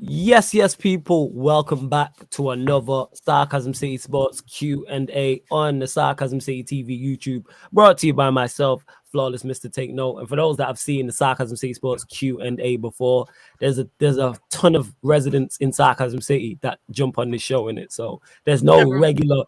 Yes, people. Welcome back to another Sarcasm City Sports Q&A on the Sarcasm City TV YouTube, brought to you by myself, Flawless Mr. Take Note. And for those that have seen the Sarcasm City Sports Q&A before, there's a ton of residents in Sarcasm City that jump on this show in it. So there's no regular.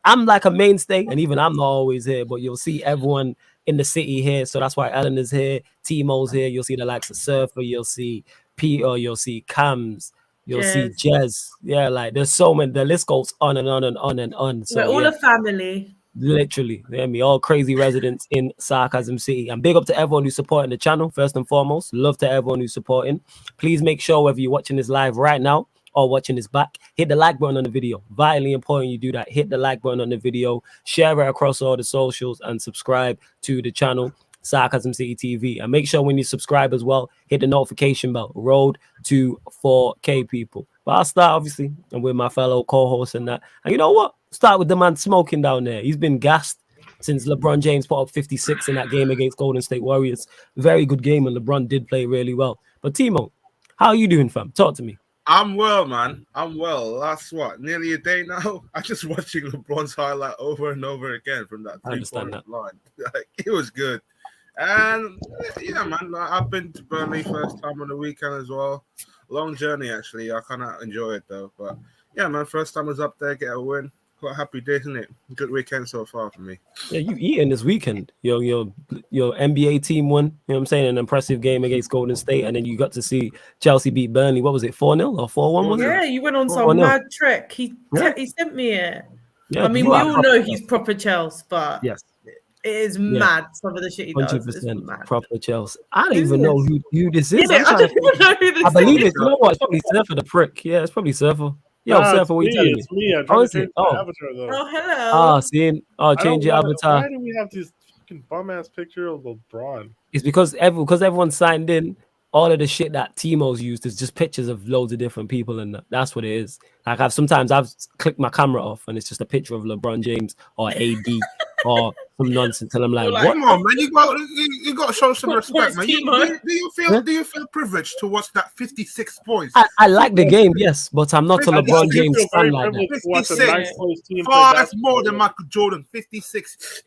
I'm like a mainstay, and even I'm not always here, but you'll see everyone in the city here. So that's why Ellen is here, Timo's here. You'll see the likes of Surfer. You'll see Peter, you'll see Cams, you'll see Jez. Yeah, like there's so many. The list goes on and on and on and on. So we're all a family. Literally, all crazy residents in Sarcasm City. And big up to everyone who's supporting the channel, first and foremost. Love to everyone who's supporting. Please make sure whether you're watching this live right now or watching this back, hit the like button on the video. Vitally important you do that. Hit the like button on the video, share it across all the socials, and subscribe to the channel. Sarcasm City TV, and make sure when you subscribe as well, hit the notification bell. Road to 4K, people. But I'll start obviously and with my fellow co-host and that. And you know what? Start with the man smoking down there. He's been gassed since LeBron James put up 56 in that game against Golden State Warriors. Very good game, and LeBron did play really well. But Timo, how are you doing, fam? Talk to me. I'm well, man. I'm well. Last nearly a day now. I just watching LeBron's highlight over and over again from that 3-point line. Like, it was good. And yeah, man, like, I've been to Burnley first time on the weekend as well. Long journey, actually. I kind of enjoy it though. But yeah, man, first time was up there, get a win. Quite a happy day, isn't it? Good weekend so far for me. Yeah, you eating this weekend. Your NBA team won. You know what I'm saying? An impressive game against Golden State, and then you got to see Chelsea beat Burnley. What was it? 4-0 or 4-1? Yeah, you went on some mad trek. He sent me it. Yeah, I mean, we all know he's proper Chelsea, but yes. It is mad, some of the shit he does. 100% proper Chelsea. I don't even know who this is. I don't even know who this is. I believe it's, you know what? It's probably Surfer the prick. Yeah, it's probably Surfer. Yo, Surfer, what are you telling me? It's me. I'm trying to change my avatar, though. Oh, hello. Change your avatar. Why do we have this fucking bum-ass picture of LeBron? It's because everyone signed in. All of the shit that Timo's used is just pictures of loads of different people, and that's what it is. Like I've clicked my camera off, and it's just a picture of LeBron James or AD or some nonsense, and I'm like, what? Come on, man, you got to show some respect, man. Do you feel privileged to watch that 56 points? I like the game, yes, but I'm not a LeBron James fan like that. 56, that's more than Michael Jordan. 56.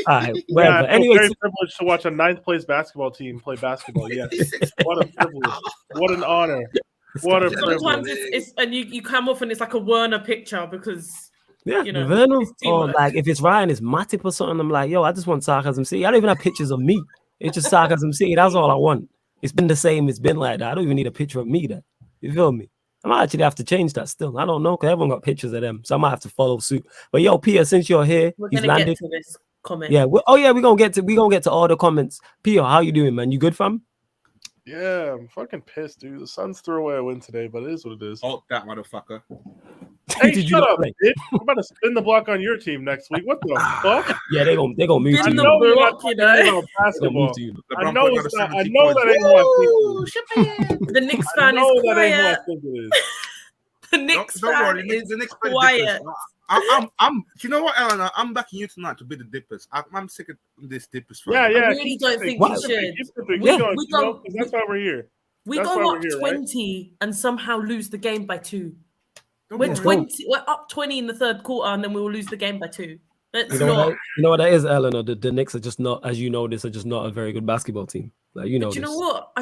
All right, whatever. Anyway, very privileged to watch a ninth place basketball team play basketball. Yes, what a privilege! What an honor! What a privilege! Sometimes it's and you come off and it's like a Werner picture because. Yeah, you know, Vernal, or like if it's Ryan, it's Matip or something. I'm like, yo, I just want Sarcasm City. I don't even have pictures of me. It's just Sarcasm City. That's all I want. It's been the same. It's been like that. I don't even need a picture of me. That you feel me? I might actually have to change that still. I don't know because everyone got pictures of them, so I might have to follow suit. But yo, Pia, since you're here, he's landed. Get to this comment. Yeah. We're gonna get to all the comments. Pia, how you doing, man? You good, fam? Yeah, I'm fucking pissed, dude. The Suns threw away a win today, but it is what it is. Oh, that motherfucker. Hey, shut up, bitch. I'm about to spin the block on your team next week. What the fuck? Yeah, they're gonna move you. I know they're not talking about basketball. I know that ain't what I think. The Knicks fan is quiet. The Knicks fan is quiet. I'm. You know what, Eleanor? I'm backing you tonight to be the Dippers. I'm sick of this Dippers. Yeah. I really don't think we should. That's why we're here. We go up 20 and somehow lose the game by 2. We're 20. We're up 20 in the third quarter, and then we will lose the game by 2. You know what that is, Eleanor? The Knicks are just not, as you know, this are just not a very good basketball team. Like you know. But you know what?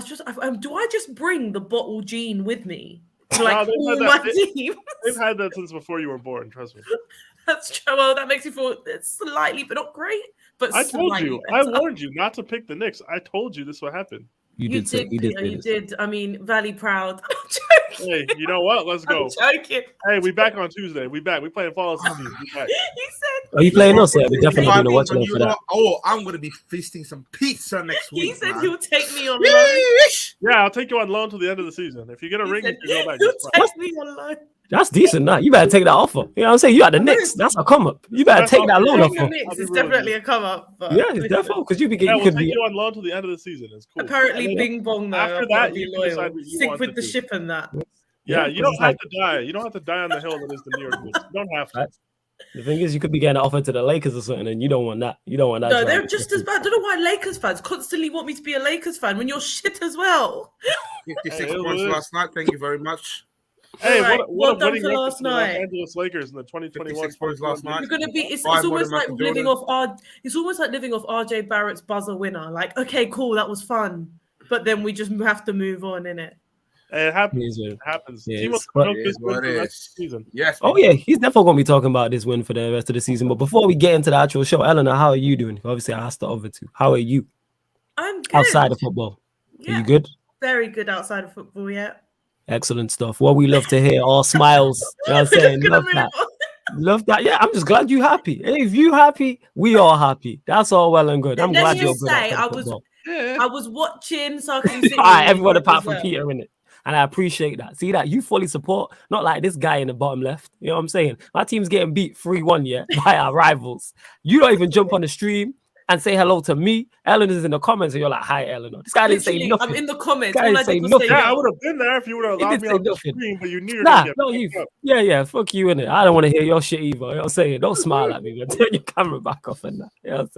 Do I just bring the bottle gene with me? Like all my team. They've had that since before you were born. Trust me. That's true. Well, that makes you feel slightly, but not great. But I told you. I warned you not to pick the Knicks. I told you this would happen. You did. I mean, Valley proud. Hey, you know what? Let's go. I'm joking. Hey, we back on Tuesday. We back. We playing Fall Season. He said. Are you playing us? Yeah, we definitely going to watch it for that. Oh, I'm going to be feasting some pizza next week. He said he'll take me on loan. Yeah, I'll take you on loan till the end of the season. If you get a ring, you can go back. He'll take me on loan. That's decent. Now you better take that offer. You know what I'm saying? You got the Knicks. That's a come up. You better take that loan offer. It's definitely a come up. Yeah, it's definitely because you could take you on loan till the end of the season. It's cool. Apparently, Bing Bong. Though, after that, you decide what you stick want with to the do. ship and that. Yeah, you don't have to die. You don't have to die on the hill that is the New York Knicks. You don't have to. The thing is, you could be getting offered to the Lakers or something, and you don't want that. You don't want that. No, they're just as bad. I don't know why Lakers fans constantly want me to be a Lakers fan when you're shit as well. 56 points last night. Thank you very much. Hey, Right, what well a done winning for record last for the Los night. Angeles Lakers in the 2021 56 points last night. You're gonna be. It's Five more almost than like Michael living Jordan. off It's almost like living off RJ Barrett's buzzer winner. Like, okay, cool, that was fun, but then we just have to move on, innit? It happens. It happens. Timo's no good for the rest of the season. Yes. Oh yeah, he's definitely gonna be talking about this win for the rest of the season. But before we get into the actual show, Eleanor, how are you doing? Obviously, I asked the other two. How are you? I'm good. Outside of football, Yeah, are you good? very good outside of football. Yeah. Excellent stuff. What we love to hear, all smiles. You know what I'm saying? Love that. Love that. Yeah, I'm just glad you're happy. Hey, if you happy, we all happy. That's all well and good. I'm Let glad me you're just good. say, at I football. was watching Sarcasm City. All right, everyone apart from well. Peter in it. And I appreciate that. See that you fully support, not like this guy in the bottom left. You know what I'm saying? My team's getting beat 3-1, yeah, by our rivals. You don't even jump on the stream and say hello to me. Eleanor's in the comments, and you're like, "Hi, Eleanor." This guy didn't say Literally, nothing. I'm in the comments. Guy All I didn't say did was nothing. say, Yeah, I would have been there if you would have He allowed didn't me say on the nothing. screen, but you knew Nah, to no, get you. back up. Yeah, fuck you in it. I don't want to hear your shit either. You know what I'm saying? Don't smile at me, man. Turn your camera back off and that. You know what I'm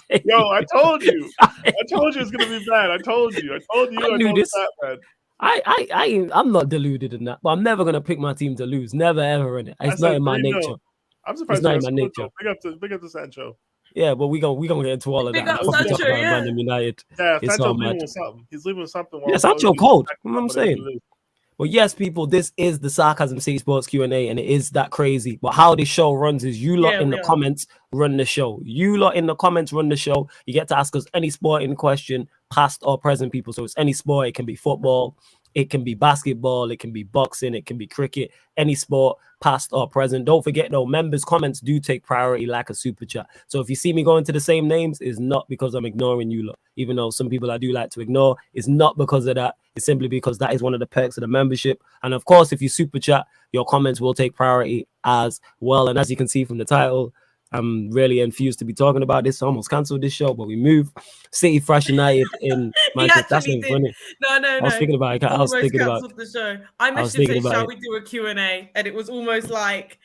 saying? Yo, I told you. I told you it's gonna be bad. I told you. I knew this. That, man. I'm not deluded in that, but I'm never gonna pick my team to lose. Never ever in it. It's not in my nature. I'm surprised. It's not in my nature. Big up to Sancho. Yeah, but we gonna get into all of Big that. up Fuck we talk Sancho, about yeah. Random United. Yeah, It's Sancho's all leaving mad. with something. He's leaving with something. Yeah, Sancho cold. You know what I'm saying? But yes, people, this is the Sarcasm City Sports Q&A, and it is that crazy. But how this show runs is you lot in the comments run the show. You lot in the comments run the show. You get to ask us any sporting question, past or present, people. So it's any sport. It can be football. It can be basketball. It can be boxing. It can be cricket. Any sport, past or present. Don't forget, though, members' comments do take priority like a super chat. So if you see me going to the same names, it's not because I'm ignoring you lot. Even though some people I do like to ignore, it's not because of that. It's simply because that is one of the perks of the membership. And of course, if you super chat, your comments will take priority as well. And as you can see from the title, I'm really enthused to be talking about this. I almost cancelled this show, but we moved City THRASH United in Manchester. That's not funny. No. I was thinking about it. I was thinking about the show. I messaged him saying, shall we do a Q&A? And it was almost like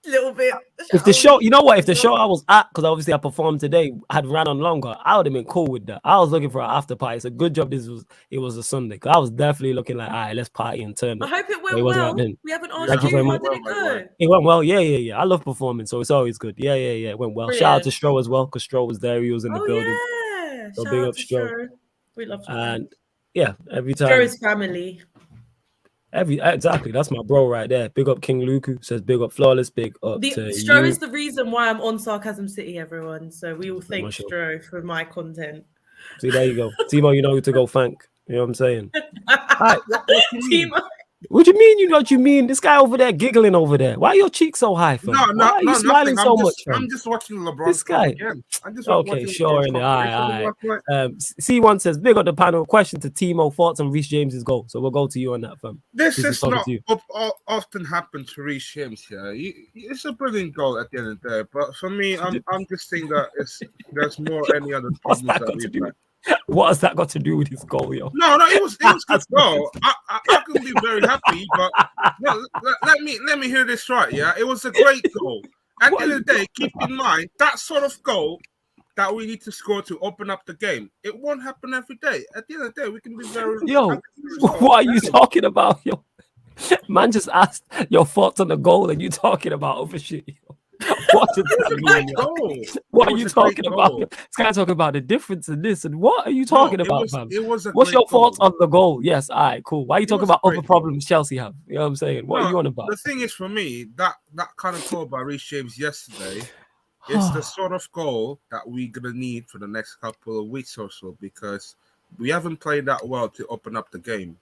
a little bit. If the show, you know what? If the show I was at, because obviously I performed today, had ran on longer, I would have been cool with that. I was looking for an after party. It's a good job it was a Sunday. Because I was definitely looking like, all right, let's party and turn I up. hope it went It wasn't well. happening. We haven't Thank asked you you. very How much. did it go? It went well. Yeah. I love performing, so it's always good. Yeah. It went well. Brilliant. Shout out to Stro as well, because Stro was there. He was in the building. Yeah. So Shout big out up to Stro. We love Stro. And yeah, every time. Stro's family. Exactly, that's my bro right there. Big up King Luku, says big up Flawless, big up to Stro you. is the reason why I'm on Sarcasm City, everyone. So we all thank sure. Stro for my content. See, there you go. Timo, you know who to go thank. You know what I'm saying? Right. Timo. What do you mean? You know what you mean? This guy over there giggling over there. Why are your cheeks so high, fam? Why are you smiling so much, fam? I'm just watching LeBron. This guy. Again. I'm just okay, sure. All right. C1 says, big up the panel. Question to Timo, thoughts on Reese James's goal. So we'll go to you on that, fam. This is not often happened to Reese James here. It's a brilliant goal at the end of the day. But for me, I'm just saying that there's more any other problems that we've had. What has that got to do with his goal, yo? No, it was good goal. I can be very happy, but let me hear this right. Yeah, it was a great goal. At the end of the day, keep in mind that sort of goal that we need to score to open up the game. It won't happen every day. At the end of the day, we can be very. Yo, what are you talking about, yo? Man just asked your thoughts on the goal, and you talking about other shit, yo. What does that mean? What are you talking about? This guy talking about the difference in this, and what are you talking about, fam? What's your thoughts on the goal? Yes, all right, cool. Why are you talking about other problems Chelsea have? You know what I'm saying? What are you on about? The thing is, for me, that kind of goal by Reese James yesterday is the sort of goal that we're gonna need for the next couple of weeks or so, because we haven't played that well to open up the game,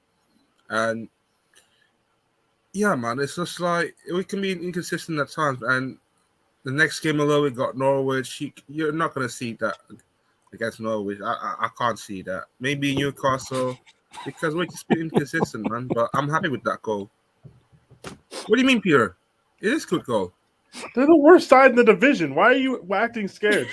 and yeah, man, it's just like we can be inconsistent at times, and the next game, although we got Norwich, you're not going to see that against Norwich. I can't see that. Maybe Newcastle, because we're just being inconsistent, man. But I'm happy with that goal. What do you mean, Peter? It is a good goal. They're the worst side in the division. Why are you acting scared?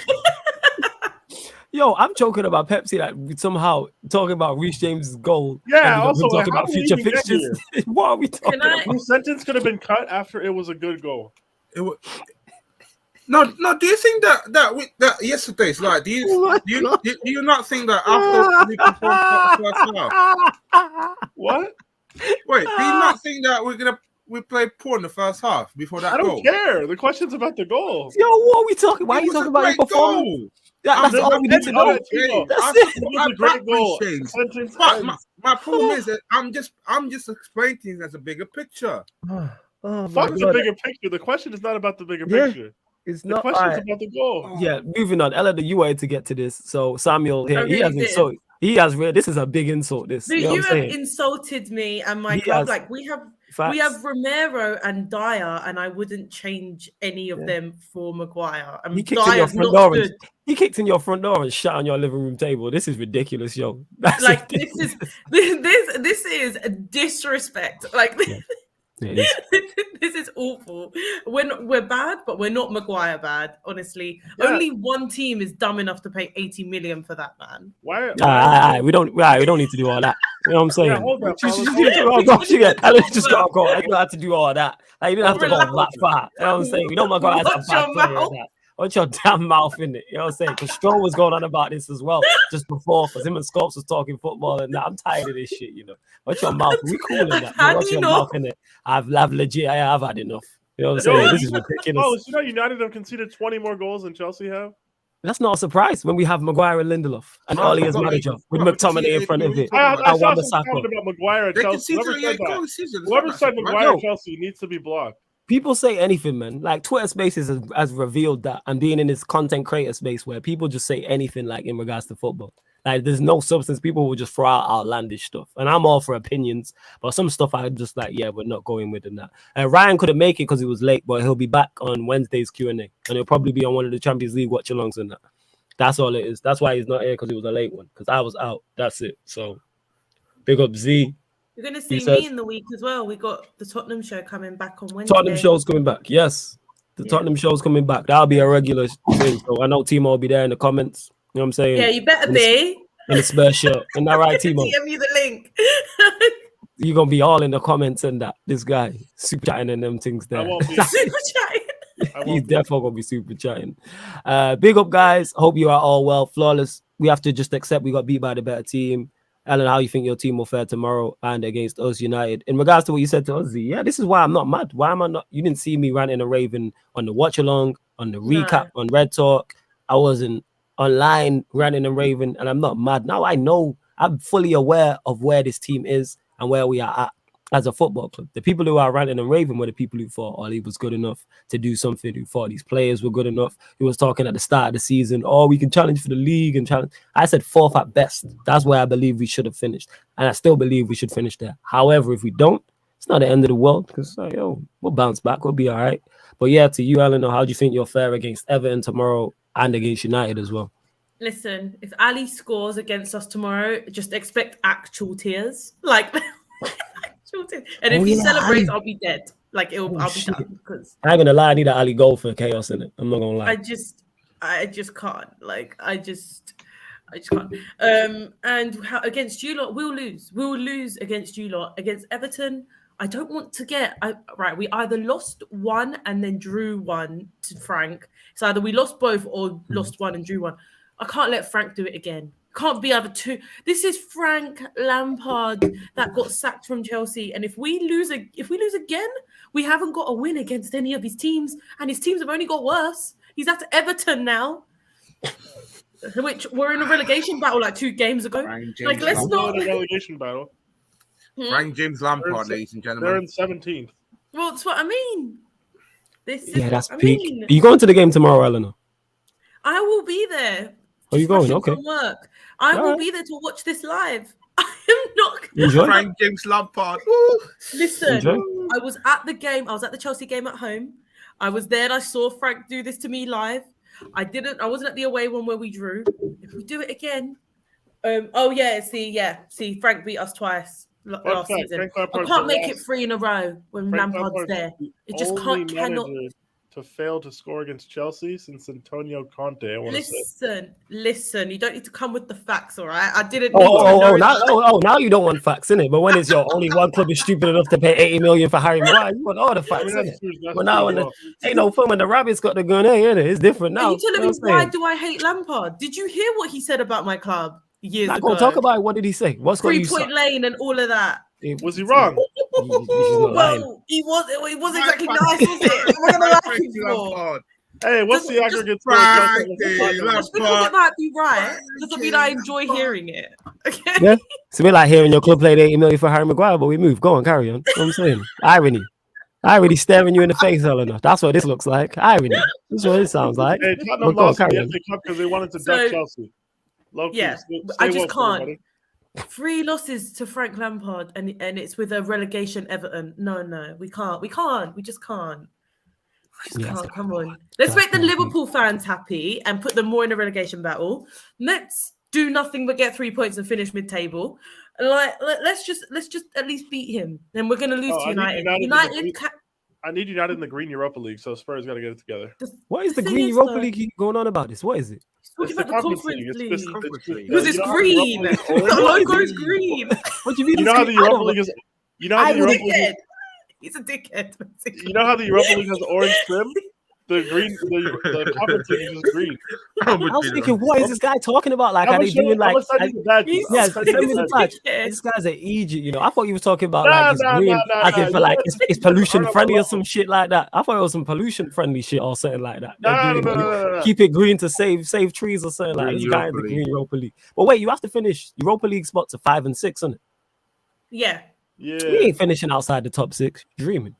Yo, I'm joking about Pepsi that somehow talking about Reese James' goal. Yeah, also talking about future fixtures. What are we talking about? The sentence could have been cut after it was a good goal. No. Do you think that yesterday's like? Do you not think that after we performed the first half? What? Wait, do you not think that we played poor in the first half before that goal? I don't care. The question's about the goal. Yo, what are we talking? Why are you talking about your performance? That's all we need to know. That's it. It was a great goal. My problem is that I'm just explaining things as a bigger picture. Fuck the bigger picture. The question is not about the bigger picture. It's the not. question's about the goal. Yeah, moving on. Ella, you wanted to get to this. So Samuel here, he has insulted. He has read. This is a big insult. This you have insulted me and my club. Like we have Romero and Dyer, and I wouldn't change any of them for Maguire. And he kicked in your front door. He kicked in your front door and shot on your living room table. This is ridiculous, yo. Like this is a disrespect. Like. Yeah. Yeah, this is awful. We're bad, but we're not Maguire bad. Honestly, only one team is dumb enough to pay 80 million for that man. Why? We don't need to do all that. You know what I'm saying? Yeah, hold that. Just gotta go. You don't have to do all that. Like, you don't have to go that far. You know what I'm saying? We don't want to go as a bad player like that. Watch your damn mouth in it. You know what I'm saying? Because Stroll was going on about this as well just before. Because him and Scopes was talking football, and I'm tired of this shit. You know, watch your mouth. We cool in that. Watch your mouth in it. I've legit. I've had enough. You know what I'm saying? This is ridiculous. Oh, you know, United have conceded 20 more goals than Chelsea have. That's not a surprise when we have Maguire and Lindelof and Ollie as manager with McTominay in front of it. I saw some comment about Maguire and Chelsea. Whoever said Maguire and Chelsea needs to be blocked. People say anything, man. Like Twitter Spaces has revealed that, and being in this content creator space where people just say anything, like in regards to football. Like there's no substance. People will just throw out outlandish stuff, and I'm all for opinions, but some stuff I just like, yeah, we're not going with and that. And Ryan couldn't make it because he was late, but he'll be back on Wednesday's Q&A, and he'll probably be on one of the Champions League watch-alongs and that. That's all it is. That's why he's not here, because he was a late one. Because I was out. That's it. So big up Z. You're going to see me in the week as well. We got the Tottenham show coming back on Wednesday. Tottenham show's coming back. Yes. The Tottenham show's coming back. That'll be a regular thing. So I know Timo will be there in the comments. You know what I'm saying? Yeah, you better be. In the Spurs shirt. Isn't that right, Timo? DM you the link. You're going to be all in the comments and that. This guy, super chatting and them things there. I won't be. Super chatting. He's definitely going to be super chatting. Big up, guys. Hope you are all well. Flawless. We have to just accept we got beat by the better team. Alan, how you think your team will fare tomorrow and against us United? In regards to what you said to us, yeah, this is why I'm not mad. Why am I not? You didn't see me ranting and raving on the watch along, on the recap, on Red Talk. I wasn't online ranting and raving, and I'm not mad. Now I know, I'm fully aware of where this team is and where we are at as a football club. The people who are ranting and raving were the people who thought Ollie was good enough to do something, who thought these players were good enough, who was talking at the start of the season, we can challenge for the league and challenge. I said fourth at best. That's where I believe we should have finished. And I still believe we should finish there. However, if we don't, it's not the end of the world, because we'll bounce back. We'll be all right. But yeah, to you, Alan, how do you think you'll fare against Everton tomorrow and against United as well? Listen, if Ali scores against us tomorrow, just expect actual tears. Like... And if he celebrates, I'll be dead. Like I'll be done. Because I'm gonna lie, I need an Ali goal for chaos in it. I'm not gonna lie. I just can't. Like I just can't. And against you lot, we'll lose. We'll lose against you lot. Against Everton, I don't want to get right. We either lost one and then drew one to Frank. So either we lost both or lost one and drew one. I can't let Frank do it again. Can't be either two. This is Frank Lampard that got sacked from Chelsea, and if we lose again, we haven't got a win against any of his teams, and his teams have only got worse. He's at Everton now, which we're in a relegation battle like 2 games ago. Like let's not a relegation battle. Frank James Lampard, ladies and gentlemen. They're in 17th. Well, that's what I mean. That's peak. Are you going to the game tomorrow, Eleanor? I will be there. Are you going? Okay. Work. I will be there to watch this live. I am not. Enjoy. Frank James Lampard. Listen, I was at the game. I was at the Chelsea game at home. I was there and I saw Frank do this to me live. I wasn't at the away one where we drew. If we do it again. See, Frank beat us twice last season. I can't make it 3 in a row when Lampard's there. It just cannot. to fail to score against Chelsea since Antonio Kante. I want to say. Listen. You don't need to come with the facts, all right? I didn't need to know that. Now you don't want facts, innit? But when it's your only one club is stupid enough to pay 80 million for Harry Maguire, you want all the facts, innit? But now ain't no fun when the Rabbits got the gun, innit? It's different now. Are you telling me why do I hate Lampard? Did you hear what he said about my club years ago? Talk about it. What did he say? What's 3-point lane and all of that. Was he wrong? Well, he was exactly nice, was it? What am I laughing for? Hey, what's the aggregate score? Just because it might be right doesn't mean I enjoy hearing it. Okay. Yeah, it's a bit like hearing your club played 80 million for Harry Maguire, but we move. Go on, carry on. You know what I'm saying? Irony staring you in the face, Eleanor. That's what this looks like. Irony. This is what it sounds like. Hey, Tottenham lost the FA Cup because they wanted to duck Chelsea. I just can't. Everybody. 3 losses to Frank Lampard and it's with a relegation Everton. No, we can't. We just can't. Come on. Let's make the Liverpool fans happy and put them more in a relegation battle. Let's do nothing but get 3 points and finish mid-table. Let's just at least beat him. Then we're gonna lose to United. I need United in the Green Europa League, so Spurs got to get it together. What is the Green Europa League going on about this? What is it? Talking about the Conference League. Because it's green. The logo is green. What do you mean? You know how the Europa League is? You know how the Europa League? He's a dickhead. Basically. You know how the Europa League has orange trim? The Conference League is green. I was thinking, what is this guy talking about? Like, are they doing like? Yes, this guy's an Egypt. You know, I thought you were talking about it's pollution friendly or some shit like that. I thought it was some pollution friendly shit or something like that. Keep it green to save trees or something like that. This guy in the Green Europa League. But wait, you have to finish Europa League spots at 5 and 6, isn't it? Yeah. We ain't finishing outside the top 6. Dreaming.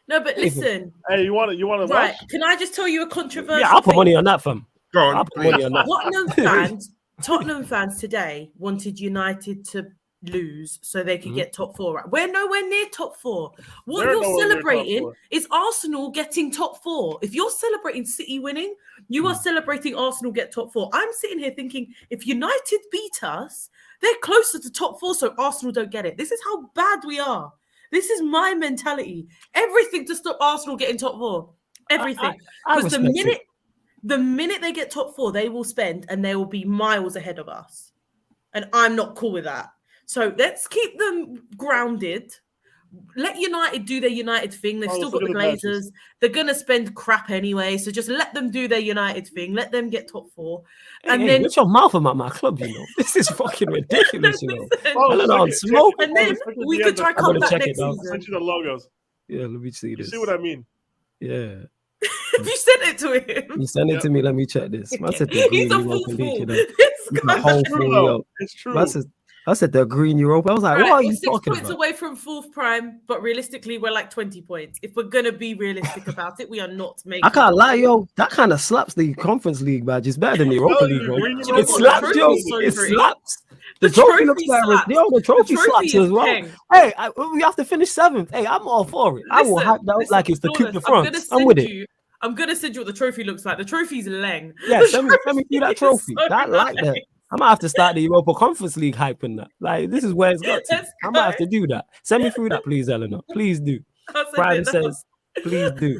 No, but listen. Hey, you want to right? Can I just tell you a controversial? Yeah, I'll put money on that, fam. Go on. I'll put money on that. Tottenham fans today wanted United to lose so they could get top 4. Right? We're nowhere near top 4. What you're celebrating is Arsenal getting top 4. If you're celebrating City winning, you are celebrating Arsenal get top 4. I'm sitting here thinking if United beat us, they're closer to top 4, so Arsenal don't get it. This is how bad we are. This is my mentality. Everything to stop Arsenal getting top 4. Everything. Because the minute they get top 4, they will spend and they will be miles ahead of us. And I'm not cool with that. So let's keep them grounded. Let United do their United thing. They've still got the Glazers. They're going to spend crap anyway. So just let them do their United thing. Let them get top 4. And then get your mouth about my club, you know. This is fucking ridiculous, you know. Smoke. And then we could try come back next season. Send you the logos. Yeah, let me see this. You see what I mean? Yeah. Have you sent it to him? You send it to me. Let me check this. He's a fool. It's true. I said the Green Europa. I was like, what are you talking about? 6 points away from 4th prime, but realistically, we're like 20 points. If we're going to be realistic about it, we are not making. I can't lie, yo. That kind of slaps the Conference League badge. It's better than the Europa League, bro. It slaps, yo. It slaps. The trophy looks like the trophy slaps as well. Hey, we have to finish 7th. Hey, I'm all for it. I will hype that up like it's the Coupe de France. I'm with it. I'm going to send you what the trophy looks like. The trophy's leng. Yeah, send me through that trophy. That like that. I might have to start the Europa Conference League hyping that. Like, this is where it's got to. I might have to do that. Send me through that, please, Eleanor. Please do. Brian says, please do.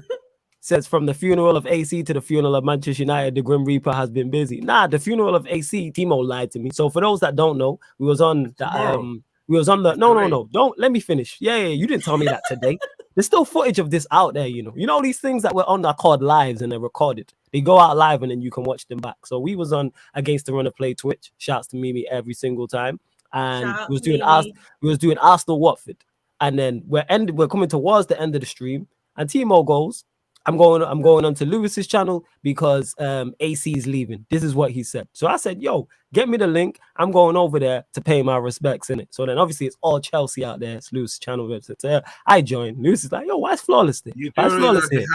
Says, from the funeral of AC to the funeral of Manchester United, the Grim Reaper has been busy. Nah, the funeral of AC, Timo lied to me. So for those that don't know, we was on the no. Don't let me finish. Yeah, you didn't tell me that today. There's still footage of this out there, you know. You know these things that were on are called lives and they're recorded. They go out live and then you can watch them back. So we was on Against the Runner Play Twitch. Shouts to Mimi every single time. And we was doing Arsenal Watford. And then we're coming towards the end of the stream. And Timo goes, I'm going on to Lewis's channel because AC is leaving. This is what he said. So I said, yo, get me the link. I'm going over there to pay my respects in it. So then obviously it's all Chelsea out there. It's Lewis's channel website. So I joined. Lewis is like, yo, why is Flawless there? Why is Flawless here?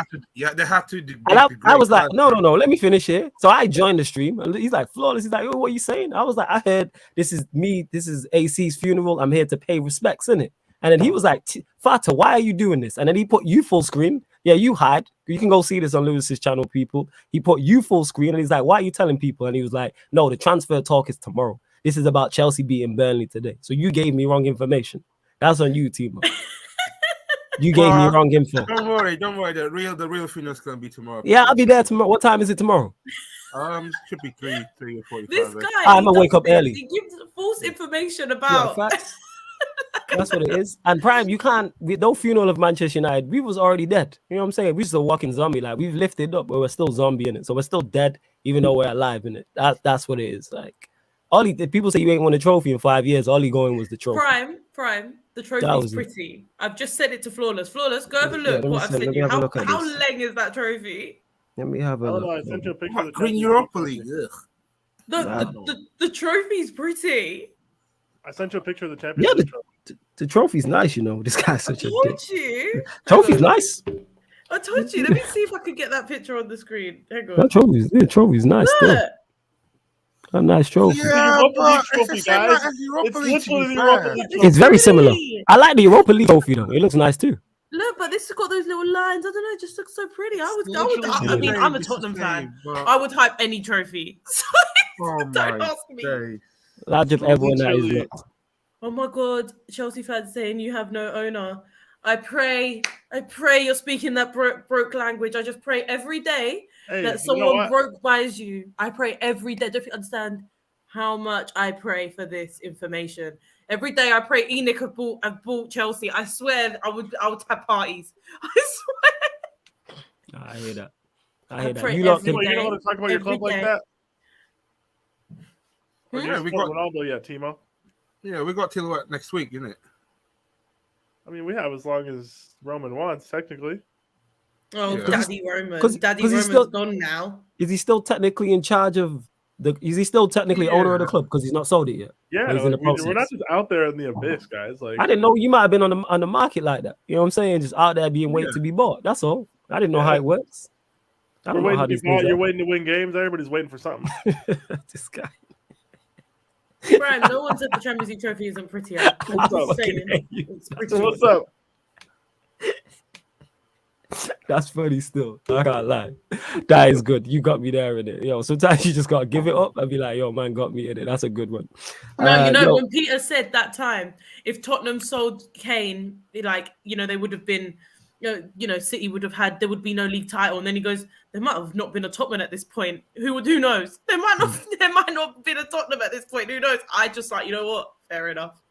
They have to. And I was like, no, let me finish here. So I joined the stream. And he's like, Flawless. He's like, yo, what are you saying? I was like, I heard this is me. This is AC's funeral. I'm here to pay respects in it. And then he was like, Fata, why are you doing this? And then he put you full screen. Yeah, you hide. You can go see this on Lewis's channel, people. He put you full screen and he's like, why are you telling people? And he was like, no, the transfer talk is tomorrow. This is about Chelsea beating Burnley today. So you gave me wrong information. That's on you, Timo. You gave me wrong info. Don't worry. The real thing is gonna be tomorrow. Yeah, I'll be there tomorrow. What time is it tomorrow? Should be 3 or 45. This guy, I'm gonna wake up early. He gives false information Yeah, about. facts. That's what it is. And Prime, you can't. No funeral of Manchester United. We was already dead. You know what I'm saying? We just a walking zombie. Like we've lifted up, but we're still zombie in it. So we're still dead, even though we're alive in it. That's what it is. Like people say you ain't won a trophy in 5 years. All he going was the trophy. Prime. The trophy's pretty. I've just said it to Flawless. Flawless, go have a look. What I've sent you. How leng is that trophy? Let me have a look. I sent you a picture of the Green Europa League. The trophy's pretty. I sent you a picture of the championship. Yeah, the trophy's nice. You know, this guy's such a dick. You? Trophy's nice. I told you. Let me see if I can get that picture on the screen. Hang on. That trophy's nice. Look. A nice trophy. Yeah, Europa League trophy, guys. It's literally the Europa League trophy. It's very similar. I like the Europa League trophy though. It looks nice too. Look, but this has got those little lines. I don't know. It just looks so pretty. I mean, I'm a Tottenham fan. I would hype any trophy. So don't ask me. Large of everyone that is looked. Oh my God, Chelsea fans saying you have no owner. I pray you're speaking that broke language. I just pray every day that someone broke buys you. I pray every day. Don't you understand how much I pray for this information? Every day I pray Enoch have bought Chelsea. I swear I would have parties. I swear. I hear that. You don't want to talk about your club like that? Yeah, we got Ronaldo yet, Timo. Yeah, we got till next week, isn't it? I mean, we have as long as Roman wants, technically. Oh, yeah. Daddy Roman. Daddy Roman's gone now. Is he still technically in charge of is he still technically owner of the club because he's not sold it yet? Yeah, we're not just out there in the abyss, guys. Like, I didn't know you might have been on the market like that. You know what I'm saying? Just out there being waiting to be bought. That's all. I didn't know how it works. You're waiting to win games. Everybody's waiting for something. This guy. Brian, no one said the Champions League trophy isn't pretty. What's up? That's funny still. I can't lie. That is good. You got me there in it. Yo, sometimes you just gotta give it up and be like, yo, man got me in it. That's a good one. No, when Peter said that time, if Tottenham sold Kane, like, they would have been, City would have had, there would be no league title. And then he goes, there might have not been a Tottenham at this point. Who knows? There might not have been a Tottenham at this point. Who knows? I just like, you know what? Fair enough.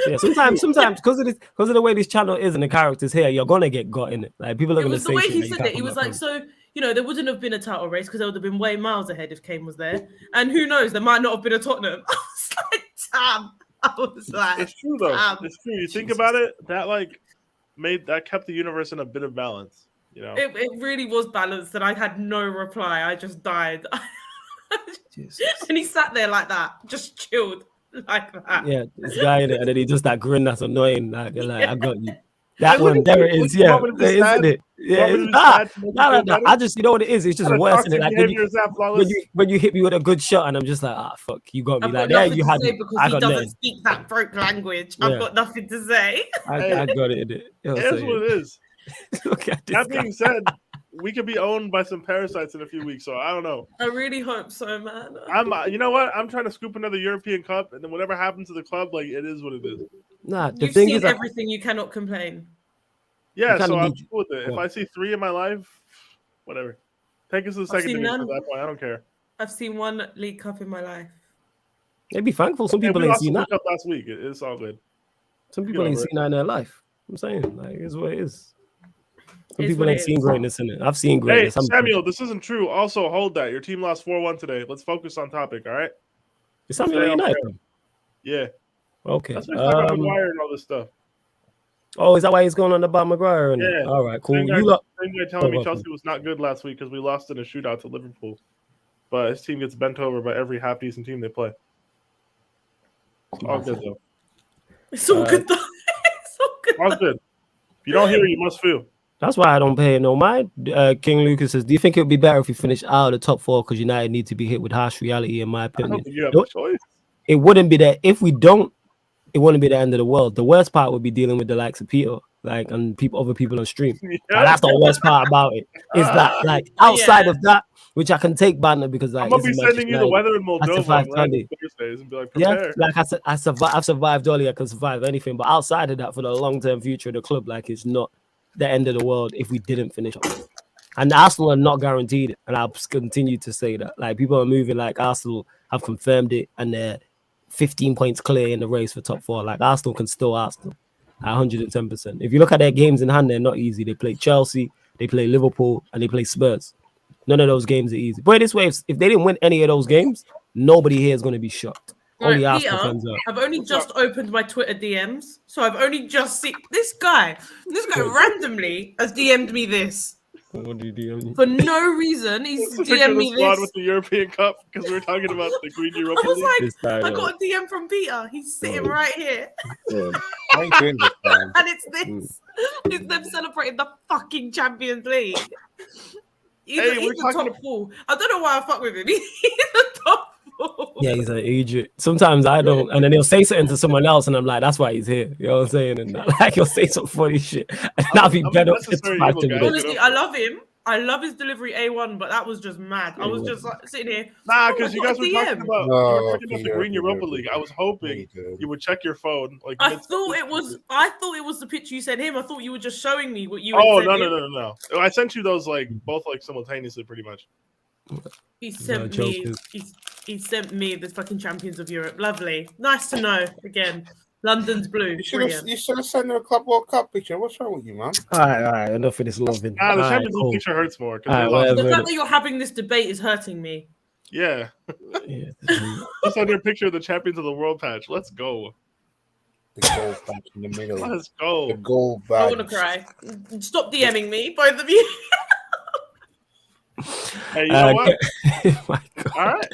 Yeah, sometimes because of the way this channel is and the characters here, you're gonna get got in it. Like people are gonna say. The way he said it, he was like, so there wouldn't have been a title race because there would have been way miles ahead if Kane was there, and who knows, there might not have been a Tottenham. I was like, damn. I was like, it's true though. Damn. It's true. You think about it, that kept the universe in a bit of balance. It really was balanced, and I had no reply. I just died, and he sat there like that, just chilled. Like that. Yeah, this guy in it, and then he does that grin that's annoying. Like, I got you. That one, there it is. Yeah, there isn't it? Yeah, I just, you know what it is? It's just worse than it. Like when you hit me with a good shot, and I'm just like, fuck, you got me. I've like, got there you had it. Because he doesn't speak that broke language. I've got nothing to say. I got it in it. Here's what it is. That being said, we could be owned by some parasites in a few weeks, so I don't know. I really hope so, man. You know what? I'm trying to scoop another European Cup, and then whatever happens to the club, like it is what it is. Nah, You've seen everything. You cannot complain. Yeah, so I'm cool with it. If I see 3 in my life, whatever. Take us to the second division at that point. I don't care. I've seen 1 League Cup in my life. They'd be thankful. Some people ain't seen that. Cup last week. It's all good. Some people ain't seen that in their life. I'm saying, like, it's what it is. Some people ain't seen greatness in it. I've seen greatness. Hey, Samuel, this isn't true. Also, hold that. Your team lost 4-1 today. Let's focus on topic, all right? Is Samuel United? Yeah. Okay. That's why he's talking about Maguire and all this stuff. Oh, is that why he's going on about Maguire? Yeah. All right, cool. Same guy telling me Chelsea was not good last week because we lost in a shootout to Liverpool. But his team gets bent over by every half-decent team they play. It's all good, though. It's all good, though. It's all good. All good. If you don't hear, you must feel. That's why I don't pay no mind. King Lucas says, do you think it would be better if we finish out of the top 4 because United need to be hit with harsh reality, in my opinion? I don't think you have a choice. It wouldn't be that. If we don't, it wouldn't be the end of the world. The worst part would be dealing with the likes of Peter, like, and other people on stream. Yeah. That's the worst part about it. Is that, like, outside of that, which I can take banner because, like, I'm gonna be sending you the weather in Moldova on Thursdays and be like, prepare. Yeah, like I've survived Dolly. I can survive anything, but outside of that, for the long-term future of the club, like, it's not the end of the world if we didn't finish up. And Arsenal are not guaranteed it, and I'll continue to say that. Like, people are moving like Arsenal have confirmed it, and they're 15 points clear in the race for top 4. Like, Arsenal can still Arsenal at 110%. If you look at their games in hand, they're not easy. They play Chelsea, they play Liverpool, and they play Spurs. None of those games are easy. But this way, if they didn't win any of those games, nobody here is going to be shocked. Only Arsenal fans are. I've only just opened my Twitter DMs, so I've only just seen this guy. This guy randomly has DM'd me this. What do you DM? For no reason, he's DM'd me this. With the European Cup, because we were talking about the Green Europa I was League. like, I got a DM from Peter. He's sitting right here. Yeah. I ain't doing this, man. And it's this. It's them celebrating the fucking Champions League. He's the top 4. I don't know why I fuck with him. He's the top 4. Yeah, he's an agent. Sometimes I don't, and then he'll say something to someone else, and I'm like, that's why he's here. You know what I'm saying? And like, he'll say some funny shit, and I'll be better. Honestly, I love him. I love his delivery A1, but that was just mad. I was just like sitting here. Nah, because you guys were talking about, the Green Europa League. I was hoping you would check your phone. Like, I thought it was the picture you sent him. I thought you were just showing me what you. Oh no! I sent you those both simultaneously, pretty much. He sent me. He sent me the fucking Champions of Europe. Lovely, nice to know. Again, London's blue. You should have sent her a Club World Cup picture. What's wrong with you, man? All right. Enough of this loving. Nah, the Champions League picture hurts more. The fact that you're having this debate is hurting me. Yeah. Just on your picture of the Champions of the World patch. Let's go. The gold patch in the middle. Let's go. The gold badge. I want to cry. Stop DMing me, both of you. Hey, you know what? My God. All right.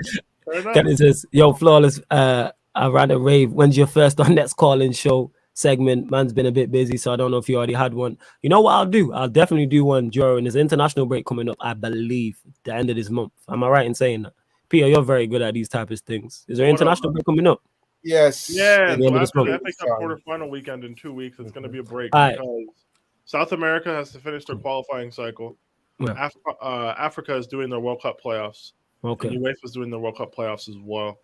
Fair enough. Dennis says, yo, Flawless, I ran a rave. When's your first on Next Call-In show segment? Man's been a bit busy, so I don't know if you already had one. You know what I'll do? I'll definitely do one during this international break coming up, I believe, the end of this month. Am I right in saying that? Peter, you're very good at these type of things. Is there international break coming up? Yes. Yeah, so after the FA Cup quarterfinal weekend in 2 weeks, it's going to be a break because South America has to finish their qualifying cycle. Yeah. Africa is doing their World Cup playoffs. Okay. And UEFA is doing the World Cup playoffs as well.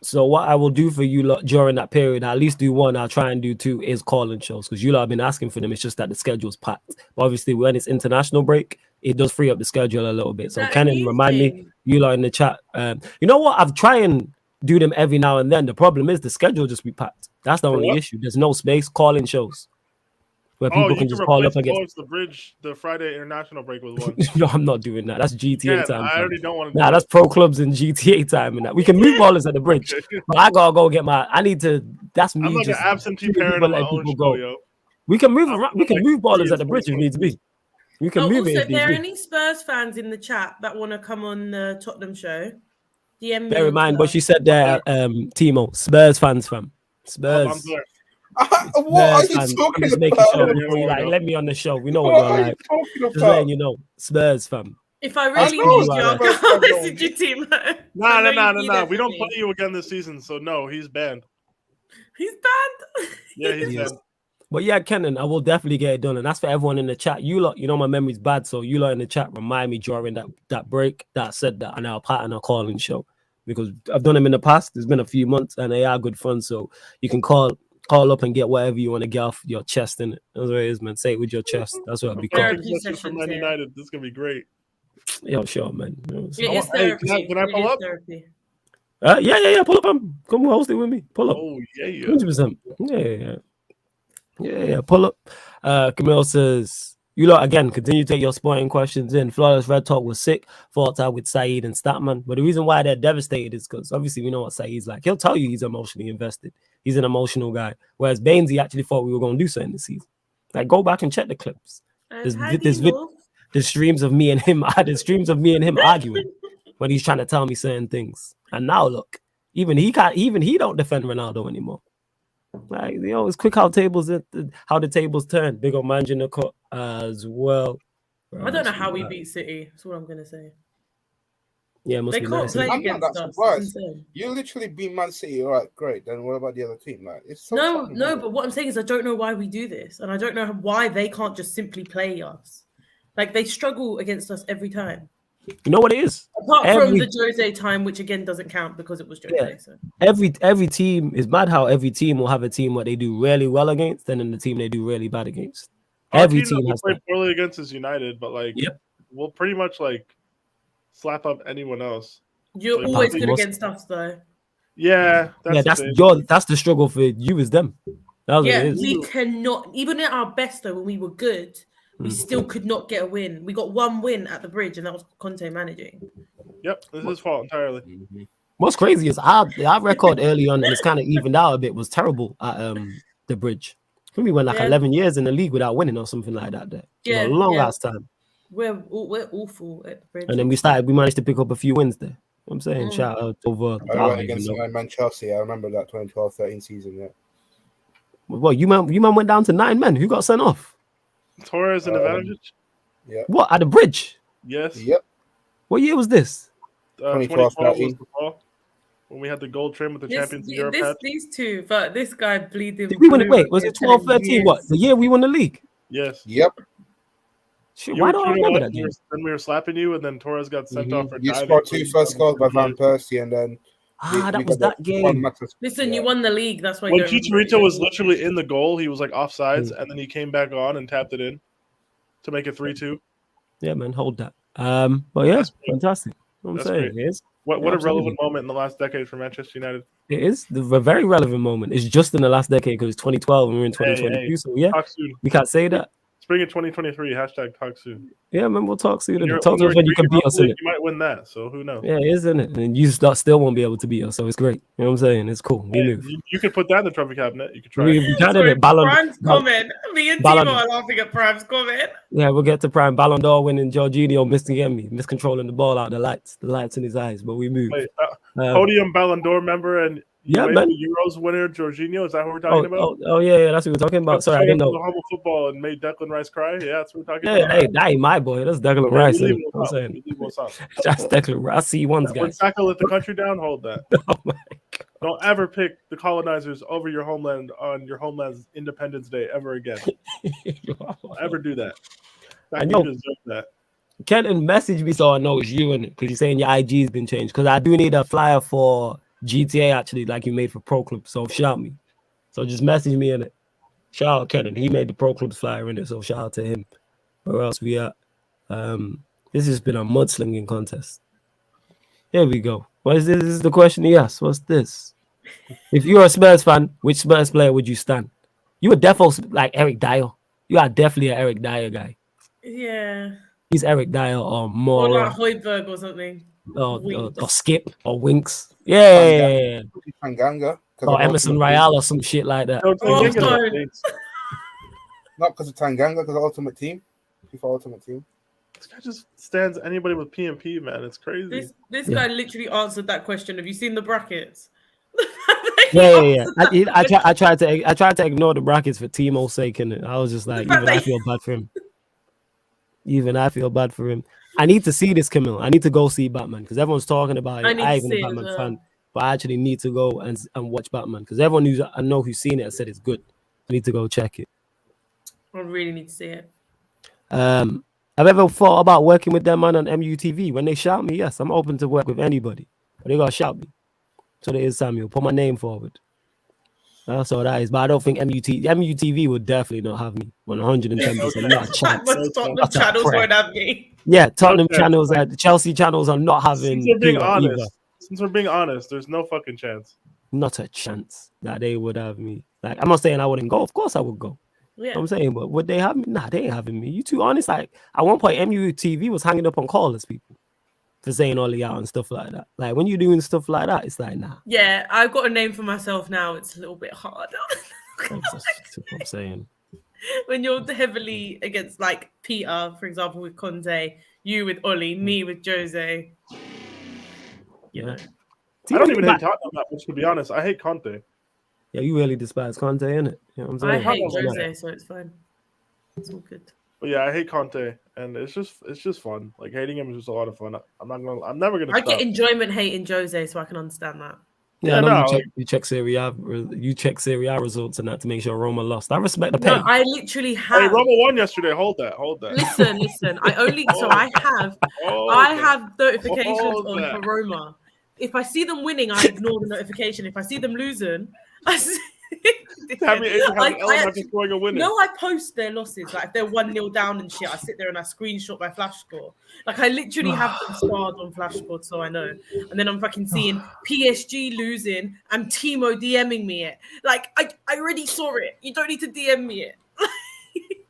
So what I will do for you lot during that period, I'll at least do one, I'll try and do 2, is calling shows, because you lot have been asking for them. It's just that the schedule's packed. But obviously, when it's international break, it does free up the schedule a little bit. So Kenan, remind me, you lot in the chat. You know what? I've tried and do them every now and then. The problem is the schedule just be packed. That's the only issue. There's no space. Calling shows where people can just call up again. The bridge, the Friday international break was one. No, I'm not doing that. That's GTA time. I already don't want to. Nah, that's pro clubs and GTA time and that. We can move ballers at the bridge, but I gotta go get my. I need to. That's me. I'm like just an absentee parent on my own show, yo. We can move around. We can move ballers at the bridge if needs be. We can move it. Also, if there are any Spurs fans in the chat that want to come on the Tottenham show, DM me. Bear in mind what she said there, Timo. Spurs fans, fam. Spurs. What are you talking about? Sure like, let me on the show. We know what you're like. Just letting you know, Spurs, fam. If I really need you, I'll message you, Timo. Nah. We don't play you again this season, so no, he's banned. He's banned? Yeah, he's banned. But yeah, Kenan, I will definitely get it done. And that's for everyone in the chat. You lot, you know my memory's bad, so you lot in the chat remind me during that break that I said that, and I'll pattern a calling show. Because I've done them in the past. It's been a few months, and they are good fun. So you can call up and get whatever you want to get off your chest in it. That's what it is, man. Say it with your chest. That's what I'll be called. From Man United, this is gonna be great. Yo, sure, man. Hey, can I pull up? Yeah. Pull up. Come host it with me. Pull up. Oh yeah. 100%. Yeah. Pull up. Camille says, you lot again continue to take your sporting questions in. Flawless Red Talk was sick. Fought out with Saeed and Statman. But the reason why they're devastated is because obviously we know what Saeed's like. He'll tell you he's emotionally invested. He's an emotional guy. Whereas Bainesy actually thought we were going to do something this season. Like, go back and check the clips. There's streams of me and him. There's streams of me and him arguing when he's trying to tell me certain things. And now look, even he don't defend Ronaldo anymore. Like, you know, it's quick how the tables turn. Big up managing the cut as well. I don't know how we beat City. That's what I'm gonna say. Yeah, it must be nice. I'm not that surprised. You literally beat Man City. All right, great. Then what about the other team? Like, it's so no. But what I'm saying is, I don't know why we do this, and I don't know why they can't just simply play us. Like, they struggle against us every time. You know what it is? Apart from the Jose time, which again doesn't count because it was Jose. Yeah. So. Every team is mad how every team will have a team what they do really well against, and then the team they do really bad against. Every team has played that. poorly against is United, but like, we'll pretty much like slap up anyone else. You're like, always good against us, though. Yeah, that's the struggle for you is them. That's what it is. We cannot, even at our best though, when we were good, we still could not get a win. We got one win at the Bridge, and that was Kante managing. Yep, this is his fault entirely. What's crazy is our record early on, and it's kind of evened out a bit, was terrible at the Bridge. I think we went like 11 years in the league without winning or something like that. There, a long ass time. We're awful at the Bridge. And then we managed to pick up a few wins there. I'm saying shout out over. I went against Man Chelsea. I remember that 2012-13 season. Yeah. Well, you man went down to 9 men. Who got sent off? Torres and Ivanovic. Yeah. What, at the Bridge? Yes. Yep. What year was this? 2012 was the fall when we had the gold trim with the Champions of Europe hats. These two, but this guy bleeding. Did we win it? Wait, was it 12-13? What, the year we won the league? Yes. Yep. Shit, why don't I remember that? Then we were slapping you, and then Torres got sent off for you scored 2 first goals by Van Persie, and then that was that game. Listen, you won the league. That's why. When Chicharito was literally in the goal, he was like offsides, and then he came back on and tapped it in to make it 3-2. Yeah, man, hold that. But yeah, fantastic. I'm saying it is. What a relevant moment in the last decade for Manchester United. It is a very relevant moment. It's just in the last decade because it's 2012 and we're in 2022. Hey, so yeah, we can't say that. Spring of 2023, hashtag talk soon. Yeah, man, we'll talk soon. Talk to us when you can beat us in it. You might win that, so who knows? Yeah, isn't it? And you still won't be able to beat us, so it's great. You know what I'm saying? It's cool. We move. You could put that in the trophy cabinet. You could try. We can do it. Prime's comment. Me and Timo are laughing at Prime's comment. Yeah, we'll get to Prime. Ballon d'Or winning Jorginho miscontrolling the ball out the lights in his eyes, but we move. Wait, podium Ballon d'Or member and man. Euros winner Jorginho. Is that what we're talking about? Oh yeah, that's what we're talking about. Sorry, I didn't know. Humble football and made Declan Rice cry. Yeah, that's what we're talking about. Hey, that ain't my boy. That's Declan Rice. I'm saying that's Declan Rice. I see ones guys. When Saka let the country down, hold that. Oh my God. Don't ever pick the colonizers over your homeland on your homeland's Independence Day ever again. Don't ever do that. I know. You deserve that. Kenton messaged me so I know it's you in it because you're saying your IG's been changed. Because I do need a flyer for GTA actually, like you made for Pro Club. So shout me. So just message me in it. Shout out Kenton. He made the Pro Clubs flyer in it. So shout out to him. Where else we at? This has been a mudslinging contest. Here we go. What is this? This is the question he asked. What's this? If you're a Spurs fan, which Spurs player would you stand? You would definitely like Eric Dyer. You are definitely an Eric Dyer guy. Yeah. He's Eric Dyer or more. Or like Højbjerg or something. Or Skip or Winks. Yeah. Tanganga. Or Emerson Royale or some shit like that. Not because of Tanganga, because of Ultimate Team. FIFA Ultimate Team. This guy just stands anybody with PMP, man. It's crazy. This guy literally answered that question. Have you seen the brackets? Yeah. I tried to ignore the brackets for Timo's sake, and I was just like, even I feel bad for him. I need to see this, Camille. I need to go see Batman because everyone's talking about it. I even a Batman fan, but I actually need to go and watch Batman because everyone who's seen it has said it's good. I need to go check it. I really need to see it. I've ever thought about working with them man on MUTV. When they shout me, yes, I'm open to work with anybody, but they gotta shout me. So there is Samuel. Put my name forward. That's all that is. But I don't think MUTV would definitely not have me. 110%. Not a chance. Tottenham channels won't have me. Yeah, Tottenham channels and Chelsea channels are not having. Since we're being honest, there's no fucking chance. Not a chance that they would have me. Like, I'm not saying I wouldn't go. Of course I would go. Yeah. I'm saying, but would they have me? Nah, they ain't having me. You too honest. Like at one point, MUTV was hanging up on callers people for saying Ollie out and stuff like that. Like when you're doing stuff like that, it's like nah. Yeah, I've got a name for myself now. It's a little bit harder. That's what I'm saying. When you're heavily against like Peter, for example, with Kante, you with Ollie, me with Jose. You know. I don't even hate Tottenham that much, to be honest. I hate Kante. Yeah, you really despise Kante, innit? You know what I'm saying? I hate Jose, so it's fine. It's all good. But yeah, I hate Kante, and it's just fun. Like hating him is just a lot of fun. I'm never gonna. I get enjoyment hating Jose, so I can understand that. Yeah, you check Serie A results and that to make sure Roma lost. I respect the pain. No, I literally have. Hey, Roma won yesterday. Hold that. Listen. I only I have notifications on for Roma. If I see them winning, I ignore the notification. If I see them losing, scoring a winner. No, I post their losses. Like if they're 1-0 down and shit, I sit there and I screenshot my flash score. Like I literally have them starred on flash score, so I know. And then I'm fucking seeing PSG losing and Timo DMing me it. Like I already saw it. You don't need to DM me it.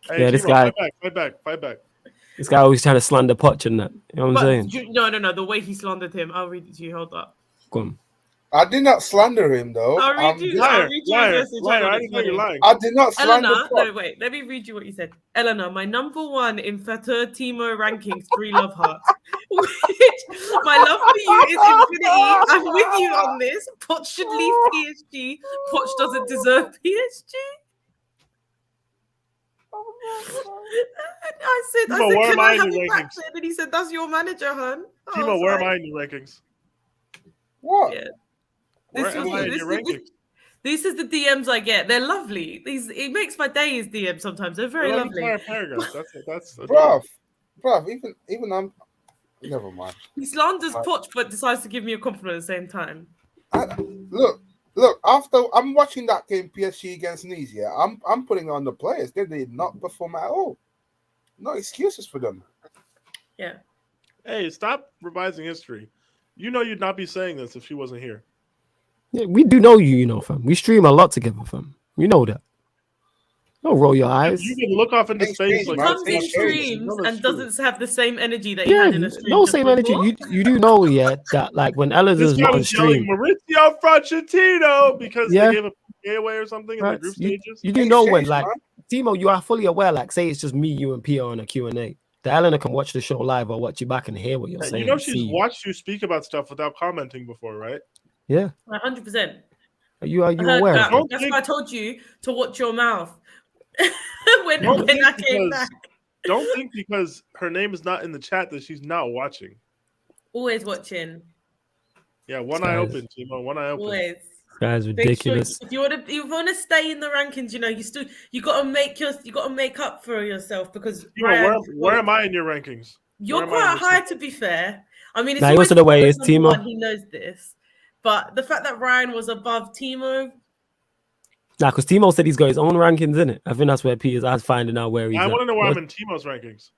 Hey, this Timo, guy. Fight back. This guy always trying to slander Poch and that. You know what I'm saying? No. The way he slandered him. I'll read it to you. Hold up. Go on. I did not slander him, though. I'll read you. Liar. I didn't know you're lying. I did not slander Eleanor, Poch. no, wait. Let me read you what you said. Eleanor, my number one in Fetter Timo rankings, 3 love hearts. Which, my love for you is infinity. I'm with you on this. Poch should leave PSG. Poch doesn't deserve PSG. I said, where can am I I in have your a back rankings? then? And he said, that's your manager, hun. Timo, where am I in your rankings? What? Yeah. Where am I in your rankings? This is the DMs I get. They're lovely. It makes my day. His DMs sometimes. They're very lovely. Paragraph. That's Bruv, even I'm. Never mind. He slanders Poch, but decides to give me a compliment at the same time. Look. After I'm watching that game, PSG against Nice, yeah, I'm putting on the players. They did not perform at all. No excuses for them. Yeah. Hey, stop revising history. You know you'd not be saying this if she wasn't here. Yeah, we do know you, fam. We stream a lot together, fam. You know that. Don't roll your eyes. You can look off into space. He comes in streams and doesn't have the same energy that he had in a stream. No same energy. You do know, that like when Ellis not on stream, Maurizio Francescino because they gave a PK away or something in the group stages. You do know when, like, Timo, you are fully aware, like, say it's just me, you, and Pia on a Q&A. The Eleanor can watch the show live or watch you back and hear what you're saying. You know she's watched you speak about stuff without commenting before, right? Yeah. 100%. Are you aware? That's why I told you to watch your mouth. when I came back. Don't think because her name is not in the chat that she's not watching. Always watching. Yeah, one eye open, Timo. One eye open. Always. That's ridiculous. If you want to stay in the rankings, you gotta make up for yourself because where am I in your rankings? You're quite high, to be fair. I mean, it's always the way it's Timo. He knows this, but the fact that Ryan was above Timo. Nah, because Timo said he's got his own rankings in it. I think that's where P is. I was finding out where he's. I want to know where I'm in Timo's rankings.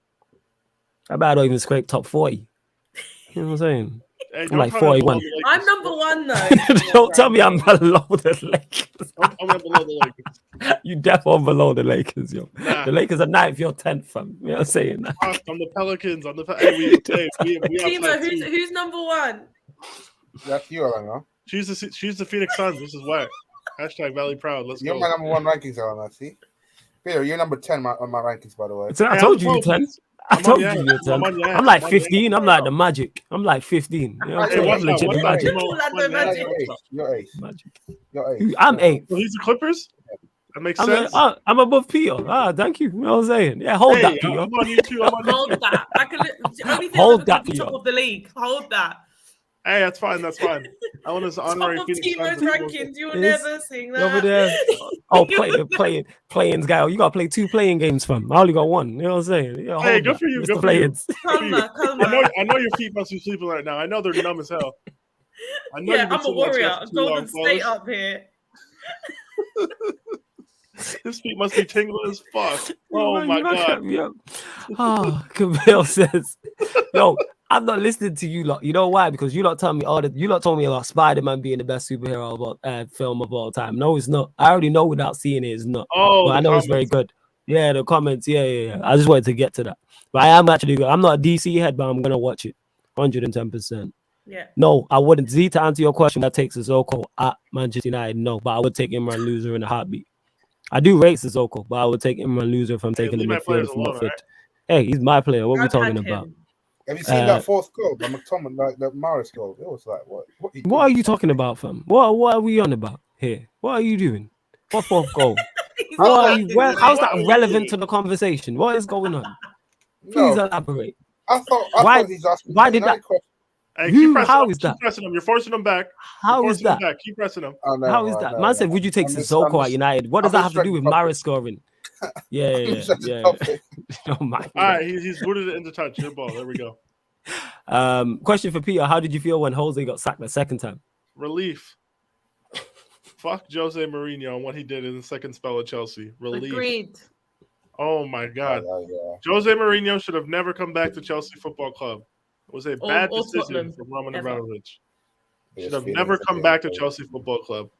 I bet I don't even scrape top 40. You know what I'm saying? Hey, I'm like 41. I'm number 1 though. Don't tell me I'm below the Lakers. I'm below the Lakers. You definitely below the Lakers, yo. Nah. The Lakers are 9th, you're 10th, fam. You know what I'm saying? I'm the Pelicans. I'm the we Timo, who's number 1? That's you, Eleanor. She's the Phoenix Suns. This is why. Hashtag Valley Proud. Let's go. You're my number 1 rankings, Eleanor. See, Peter, you're number 10 on my rankings, by the way. I told you 10. I told you you're 10. I'm like 15. I'm like the Magic. I'm like 15. You know what I'm saying? I'm legit the Magic. You're 8. Magic. You're 8. I'm 8. Well, he's the Clippers? That makes sense. I'm above Pio. Thank you. You know what I'm saying? Yeah, hold that, Pio. I'm on you too. Hold that. Hold that, Pio. Top of the league. Hold that. Hey, that's fine. I want his honorary Phoenix Suns rankings. You will never sing that. Over there. Oh, playing guy. You got to play 2 playing games, fam. I only got 1. You know what I'm saying? Yeah, hey, good for you. Good for you. Calma. I know your feet must be sleeping right now. I know they're numb as hell. I'm a warrior. Golden State up here. His feet must be tingling as fuck. Oh my god. Oh, Camille says, yo, I'm not listening to you lot. You know why? Because you lot tell me you lot told me about Spider-Man being the best superhero film of all time. No, it's not. I already know without seeing it, it's not. Oh, but I know it's very good. Yeah, the comments. Yeah. I just wanted to get to that. But I am actually good. I'm not a DC head, but I'm gonna watch it. 110%. Yeah. No, I wouldn't. Z, to answer your question, that takes Sissoko at Manchester United. No, but I would take Imran Loser in a heartbeat. I do rate Sissoko, but I would take Imran Loser if I'm taking the midfielder from not fit. Right? Hey, he's my player. What are we talking about? Have you seen that 4th goal by McTominay, like that Morris goal? It was like, what are you talking about, fam? What are we on about here? What are you doing? What 4th goal? How's that relevant to the conversation? What is going on? Please elaborate. I thought he's asking. Why did that? Hey, how is that? Keep pressing him. You're forcing him back. How is that? Keep pressing him. How is that? Man said, would you take Sissoko at United? What does that have to do with Maris scoring? Yeah. Oh my. All right, he's booted it into touch. Your ball. There we go. Question for Peter: how did you feel when Jose got sacked the 2nd time? Relief. fuck Jose Mourinho and what he did in the second spell at Chelsea. Relief. Agreed. Oh my God. Jose Mourinho should have never come back to Chelsea Football Club. It was a bad decision from Roman Abramovich. Should have never come back to Chelsea Football Club.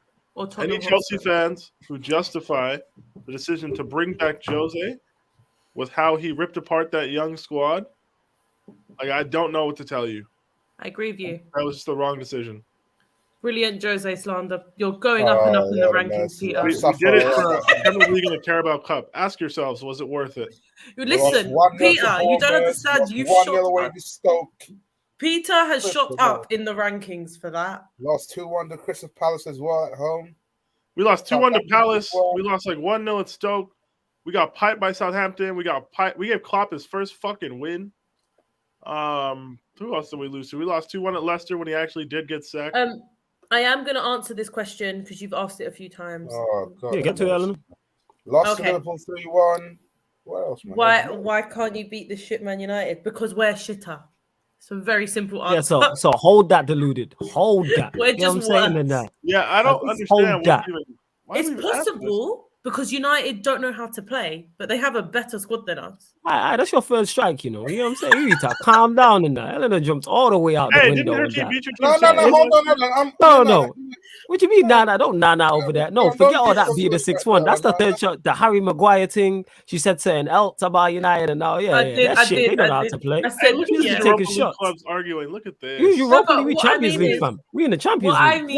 Any Chelsea fans who justify the decision to bring back Jose with how he ripped apart that young squad, like, I don't know what to tell you. I agree with you. That was just the wrong decision. Brilliant Jose slander. You're going up and up in the rankings, Peter. We did it for Premier League and the Carabao Cup. Ask yourselves, was it worth it? Listen, Peter, you don't understand. You've shot up. Peter has shot up in the rankings for that. Lost 2-1 to Crystal Palace as well at home. We lost 2-1 to Palace. We lost like 1-0 at Stoke. We got piped by Southampton. We gave Klopp his first fucking win. Who else did we lose to? We lost 2-1 at Leicester when he actually did get sacked. I am going to answer this question because you've asked it a few times. Oh, God. Yeah, get to it, Ellen. Lost to Liverpool 3-1. What else, man? Why can't you beat the shit Man United? Because we're shitter. It's a very simple answer. Yeah, so hold that, deluded. Hold that. We're you know just what I'm saying? That. Yeah, I don't understand. It's possible because United don't know how to play, but they have a better squad than us. That's your first strike, you know. You know what I'm saying? You need to calm down in that. Eleanor jumped all the way out the window. No. What you mean, Nana? Don't Nana over there. No, forget all that being the 6-1. That's the third shot, the Harry Maguire thing. She said something else about United and now, that shit. They don't know how to play. I said, look at the Europa League clubs arguing. Look at this. Europa League, we Champions League, fam. We in the Champions League.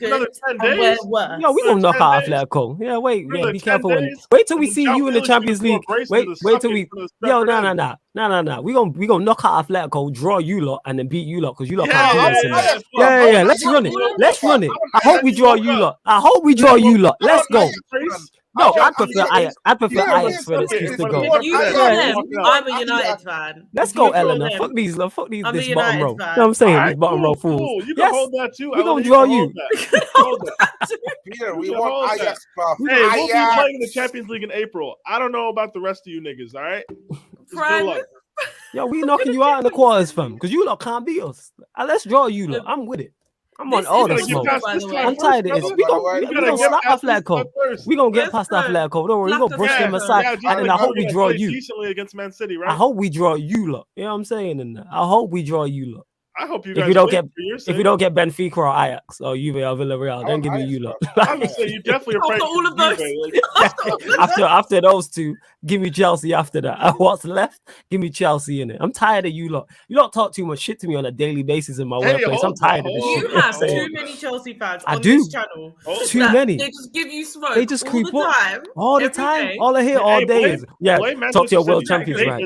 Another 10 days. Yo, we gonna knock out Atletico. Yeah, wait, be careful. Wait till we see you in the Champions League. Wait till we. Yo, no. We gonna knock out Atletico, draw you lot, and then beat you lot because you lot can't do this. Yeah. Let's run it. I hope we draw you lot. Let's go. No, I prefer Ajax for the excuse to go. I'm a United fan. Let's go, Eleanor. Fuck these, this bottom row. You know what I'm saying? This bottom row fools. You can hold that too. We're gonna draw you. Peter, we want Ajax. Hey, we'll be playing in the Champions League in April. I don't know about the rest of you niggas, all right? Good luck. Yo, we knocking you out in the quarters, fam, because you lot can't beat us. Let's draw you lot. I'm with it. I'm on all the smoke. I'm tired of this. We gonna slap Atletico. We gonna get past Atletico. Don't worry, we gonna brush them aside, and then I hope we draw you. Decently against Man City, right? I hope we draw you lot. You know what I'm saying? And I hope we draw you lot. I hope you guys. If we don't get Benfica or Ajax or Juve or Villarreal, then give me you lot. I would say you definitely are all of those. After those two, give me Chelsea after that. What's left? Give me Chelsea in it. I'm tired of you lot. You lot talk too much shit to me on a daily basis in my workplace. I'm tired of this shit. You have too many Chelsea fans on this channel. Too many. They just give you smoke. They just creep up all the time. Day. All I hear all day is talk to your world champions, right?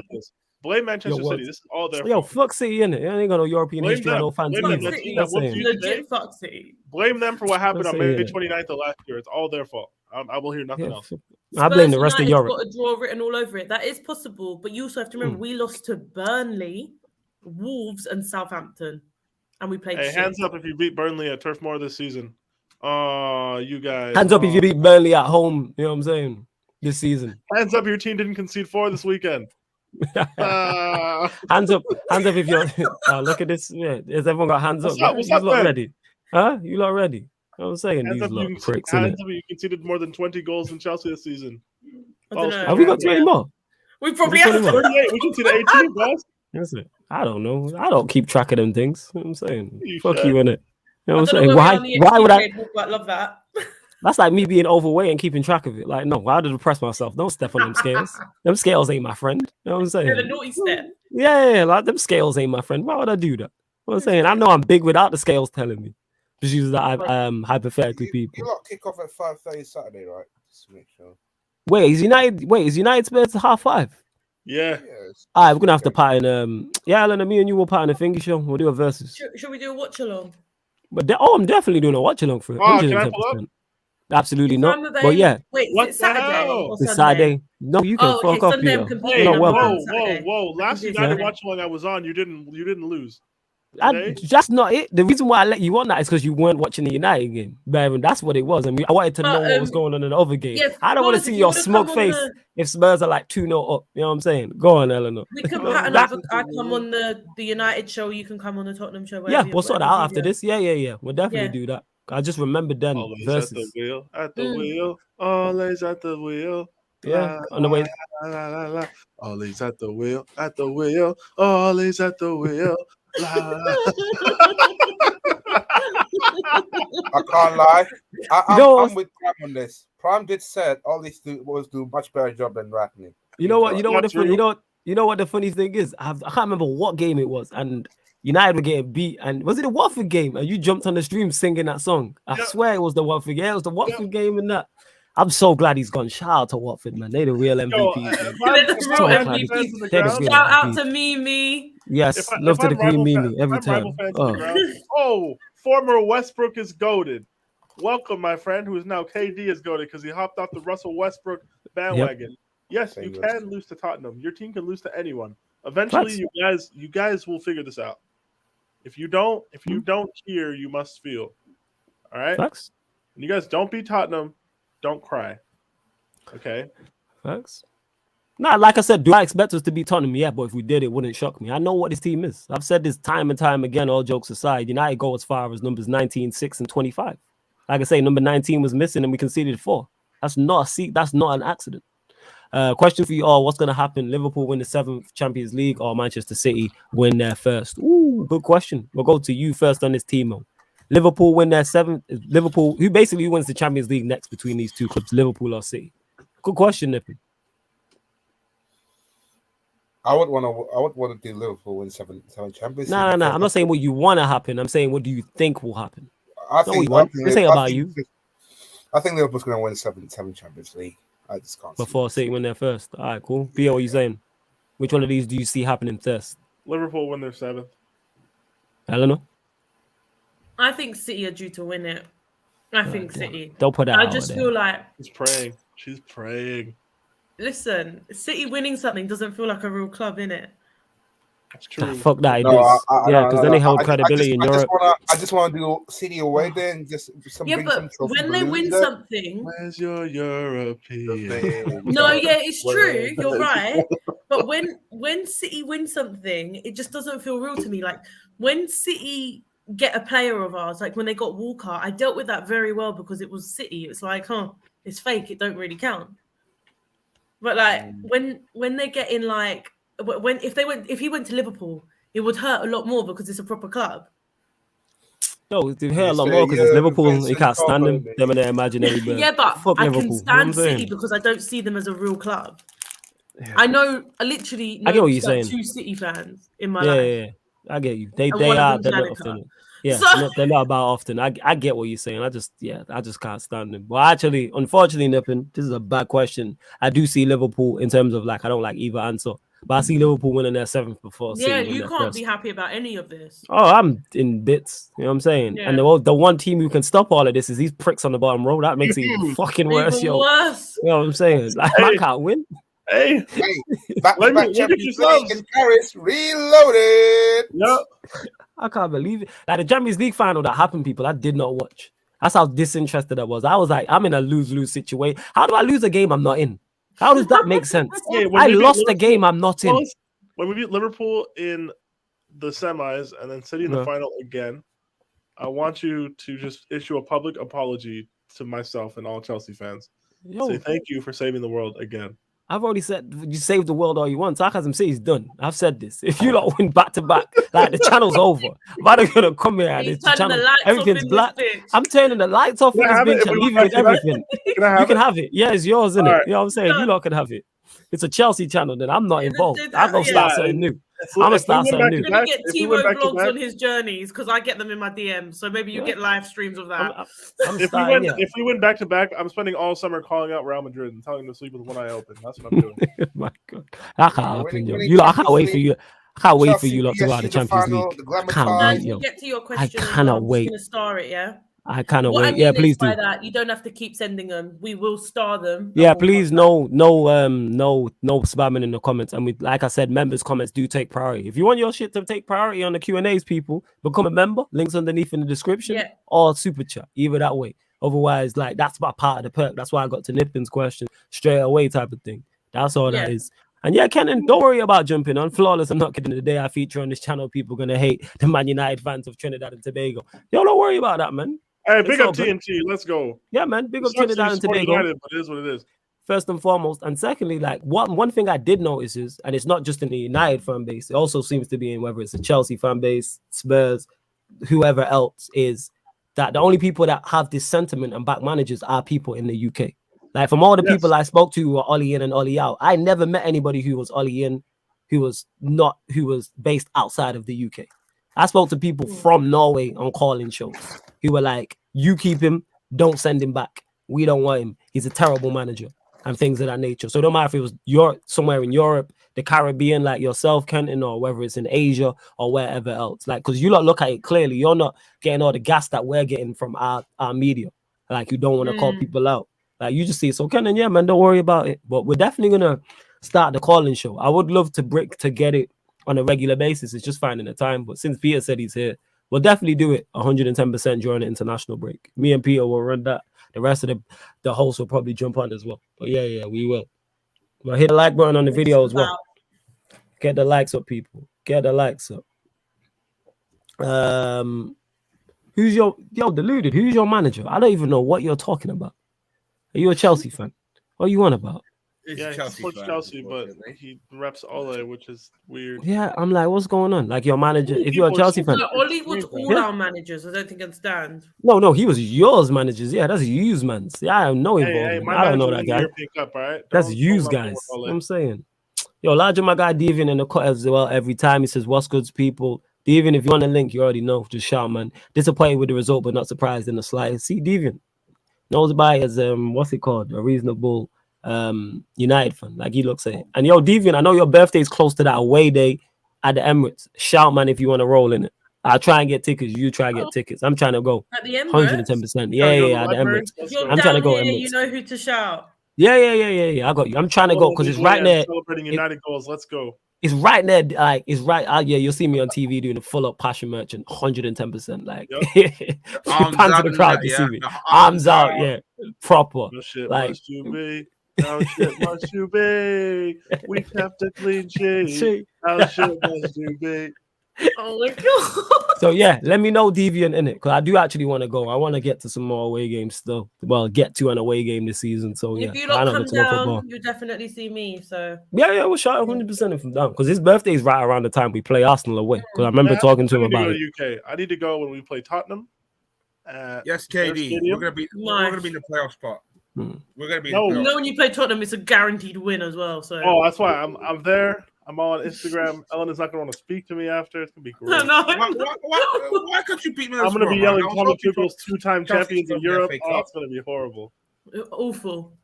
Blame Manchester City. This is all their fault. Fuck City, innit? I ain't got no European history, no fans. Legit fuck City. Blame them for what happened on May 29th of last year. It's all their fault. I will hear nothing else. I blame the rest of Europe. Got a draw written all over it. That is possible, but you also have to remember we lost to Burnley, Wolves, and Southampton, and we played. Hey, hands up if you beat Burnley at Turf Moor this season. You guys. Hands up if you beat Burnley at home. You know what I'm saying? This season. Hands up, your team didn't concede 4 this weekend. Hands up if you're look at this. Yeah, has everyone got hands up? What's up, ready? Huh? You lot ready? I'm saying hands these up, lot pricks. Hands up, you conceded more than 20 goals in Chelsea this season. Have we got 20 more? We probably have 38. We conceded 18, boss. Listen, I don't know. I don't keep track of them things. You know what I'm saying? Fuck you, innit? You know what I'm saying? Why would I love that? That's like me being overweight and keeping track of it. Like, no, I had to depress myself. Don't step on them scales. Them scales ain't my friend. You know what I'm saying? The naughty step. Yeah, like them scales ain't my friend. Why would I do that? You know what I'm saying? I know I'm big without the scales telling me. Just use that hypothetically people. You lot kick off at 5:30 Saturday, right? Just to make sure. Wait, is United Spurs at 5:30? Yeah. All right, we're gonna have to part in Alan and me and you will part in a thingy show. We'll do a versus. Should we do a watch along? But I'm definitely doing a watch along for it. Can I pull up? Absolutely not. But yeah. Wait, is it Saturday? It's Saturday. No, you can fuck up here. Whoa. Last United watch along I was on, you didn't lose. That's not it. The reason why I let you on that is because you weren't watching the United game. But that's what it was. I mean, I wanted to know what was going on in the other game. Yeah, I don't want to see your smug face if Spurs are like 2-0 up. You know what I'm saying? Go on, Eleanor. We can I come on the United show. You can come on the Tottenham show. Yeah, we'll sort that out after this. Yeah. We'll definitely do that. I just remembered then Always verses. at the wheel, always at the wheel. Yeah, on the way. Always at the wheel, always at the wheel. I can't lie. I'm with Prime on this. Prime did said all these was do much better job than Ratney. You know what the funny thing is? I can't remember what game it was, and United were getting beat. And was it a Watford game? And you jumped on the stream singing that song. I swear it was the Watford game. Yeah, it was the Watford game and that. I'm so glad he's gone. Shout out to Watford, man. They're the real MVP. Shout out to Mimi. Yes, love to the Green Mimi every time. Former Westbrook is goated. Welcome, my friend, who is now KD is goated because he hopped off the Russell Westbrook bandwagon. Yes, you can lose to Tottenham. Your team can lose to anyone. Eventually, you guys will figure this out. If you don't hear, you must feel. All right? Facts. And you guys don't beat Tottenham. Don't cry. Okay? Facts. Nah, like I said, do I expect us to beat Tottenham? Yeah, but if we did, it wouldn't shock me. I know what this team is. I've said this time and time again, all jokes aside. United go as far as numbers 19, 6, and 25. Like I say, number 19 was missing and we conceded 4. That's not an accident. Question for you all, what's going to happen? Liverpool win the 7th Champions League or Manchester City win their first? Ooh, good question. We'll go to you first on this team. Liverpool win their 7th. Liverpool, who basically wins the Champions League next between these two clubs, Liverpool or City? Good question, Nippon. I would want to do Liverpool win 7 Champions. No. I'm not saying what you want to happen. I'm saying what do you think will happen? I think about you. I think Liverpool's going to win 7 Champions League. I just can't. Before City win their first. All right, cool. Bio, what are you saying? Which one of these do you see happening first? Liverpool win their 7th. Eleanor? I think City are due to win it. I think City. Don't put that out. I just feel like She's praying. Listen, City winning something doesn't feel like a real club, innit? That's true. Fuck that. Because then they hold credibility in Europe. I just want to do City away then. But when they win something, where's your European? No, it's true. You're right. But when City win something, it just doesn't feel real to me. Like when City get a player of ours, like when they got Walker, I dealt with that very well because it was City. It's like, it's fake. It don't really count. But like when they get in like. If he went to Liverpool, it would hurt a lot more because it's a proper club. No, it hurt a lot more because it's Liverpool. You can't stand them. Them and their imaginary bird. Yeah, but fuck I Liverpool. Can stand City because I don't see them as a real club. Yeah. I literally know I get what you're saying. 2 City fans in my life. Yeah. I get you. They're not often. Yeah, they're not about often. I get what you're saying. I just can't stand them. Well, actually, unfortunately, Nippon, this is a bad question. I do see Liverpool in terms of like I don't like either answer. But I see Liverpool winning their 7th before. Yeah, you can't be happy about any of this. Oh, I'm in bits. You know what I'm saying? Yeah. And the one team who can stop all of this is these pricks on the bottom row. That makes it even fucking worse, yo. Worse. You know what I'm saying? Like, I can't win. Hey, back Champions League in Paris, reloaded. Yep. I can't believe it. Like the Champions League final that happened, people, I did not watch. That's how disinterested I was. I was like, I'm in a lose-lose situation. How do I lose a game I'm not in? How does that make sense? I lost the game I'm not in. When we beat Liverpool in the semis and then City in the final again, I want you to just issue a public apology to myself and all Chelsea fans. Say thank you for saving the world again. I've already said you save the world all you want. Sarcasm City's done. I've said this. If you lot win back to back, like the channel's over. I'm gonna come here and the channel, everything's black. I'm turning the lights off in this bitch and leaving everything. You can have it. Yeah, it's yours, isn't it? You know what I'm saying? You lot can have it. It's a Chelsea channel, then I'm not involved. I'm gonna start something new. I'm gonna start something new. We're gonna get Timo vlogs on his journeys because I get them in my DMs. So maybe you get live streams of that. If we win back to back, I'm spending all summer calling out Real Madrid and telling them to sleep with one eye open. That's what I'm doing. My God, I can't happen, yo. I can't wait for you. I can't wait for you lot to go out the Champions League. I can't wait, yo. Get to your question. I cannot wait. I'm just gonna star it, yeah. I cannot wait. Yeah, please do. That you don't have to keep sending them. We will star them. Yeah, please. No spamming in the comments. And like I said, members' comments do take priority. If you want your shit to take priority on the Q&As, people, become a member. Links underneath in the description or super chat. Either that way. Otherwise, like that's my part of the perk. That's why I got to Nippin's question straight away, type of thing. That's all that is. And yeah, Kenan, don't worry about jumping on. Flawless, I'm not kidding. The day I feature on this channel, people are gonna hate the Man United fans of Trinidad and Tobago. Yo, don't worry about that, man. Hey, big up TNT. Let's go. Yeah, man. Big up Trinidad and Tobago. United, but it is what it is. First and foremost, and secondly, like one thing I did notice is, and it's not just in the United fan base, it also seems to be in whether it's a Chelsea fan base, Spurs, whoever else, is that the only people that have this sentiment and back managers are people in the UK. Like from all the people I spoke to who were Ollie in and Ollie out, I never met anybody who was Ollie in, who was based outside of the UK. I spoke to people from Norway on calling shows who were like, "You keep him, don't send him back. We don't want him. He's a terrible manager." And things of that nature. So no matter if it was somewhere in Europe, the Caribbean, like yourself, Kenton, or whether it's in Asia or wherever else. Like, because you lot look at it clearly, you're not getting all the gas that we're getting from our media. Like, you don't want to call people out. Like, you just see it. So Kenton, yeah, man, don't worry about it. But we're definitely gonna start the calling show. I would love to get it on a regular basis. It's just finding the time. But since Peter said he's here, we'll definitely do it 110% during the international break. Me and Peter will run that. The rest of the hosts will probably jump on as well. But yeah, we will. But hit the like button on the video as well. Get the likes up, people. Get the likes up. Who's your deluded? Who's your manager? I don't even know what you're talking about. Are you a Chelsea fan? What are you on about? Yeah, he supports Chelsea, but he reps Ole, which is weird. Yeah, I'm like, what's going on? Like your manager, if you're a Chelsea fan. Ole was all our managers. I don't think I stand. No, he was yours managers. Yeah, that's Hughes man's. Yeah, I have no involvement. I don't know that guy. Cup, right? That's Hughes guys. You know what I'm saying? Yo, larger my guy Devian in the cut as well. Every time he says, "What's good, people?" Devian, if you want a link, you already know. Just shout, man. Disappointed with the result, but not surprised in the slightest. See, Devian knows by as what's it called? A reasonable United fan. Like he looks at it. And yo, Devian, I know your birthday is close to that away day at the Emirates. Shout, man, if you want to roll in it. I'll try and get tickets. You try and get tickets. I'm trying to go. At the Emirates? 110%. Yeah, at the Emirates. I'm trying to go. Here, you know who to shout. Yeah. I got you. I'm trying to go because it's right there. Celebrating United goals. Let's go. It's right there. Like it's right. Yeah, you'll see me on TV doing a full up passion merchant, 110%. Like pan to the crowd to see me. Arms out, yeah, proper. No shit like must you be. How shit must you be? We kept a clean sheet. How shit must you be? Oh my god. So yeah, let me know Deviant in it because I do actually want to go. I want to get to some more away games still. Well, get to an away game this season. So yeah, if you lot come down, you'll definitely see me. So yeah, we'll shout 100% if I'm down because his birthday is right around the time we play Arsenal away. Because I remember talking to him about it. UK. I need to go when we play Tottenham. Yes, KD. We're gonna be in the playoff spot. We're gonna be. You know when you play Tottenham, it's a guaranteed win as well. So that's why I'm there. I'm on Instagram. Ellen is not going to want to speak to me after. It's going to be great. No. Why can't you beat me? I'm going to be yelling Tommy Tuchel's 2-time champions of Europe. Oh, it's going to be horrible. Awful.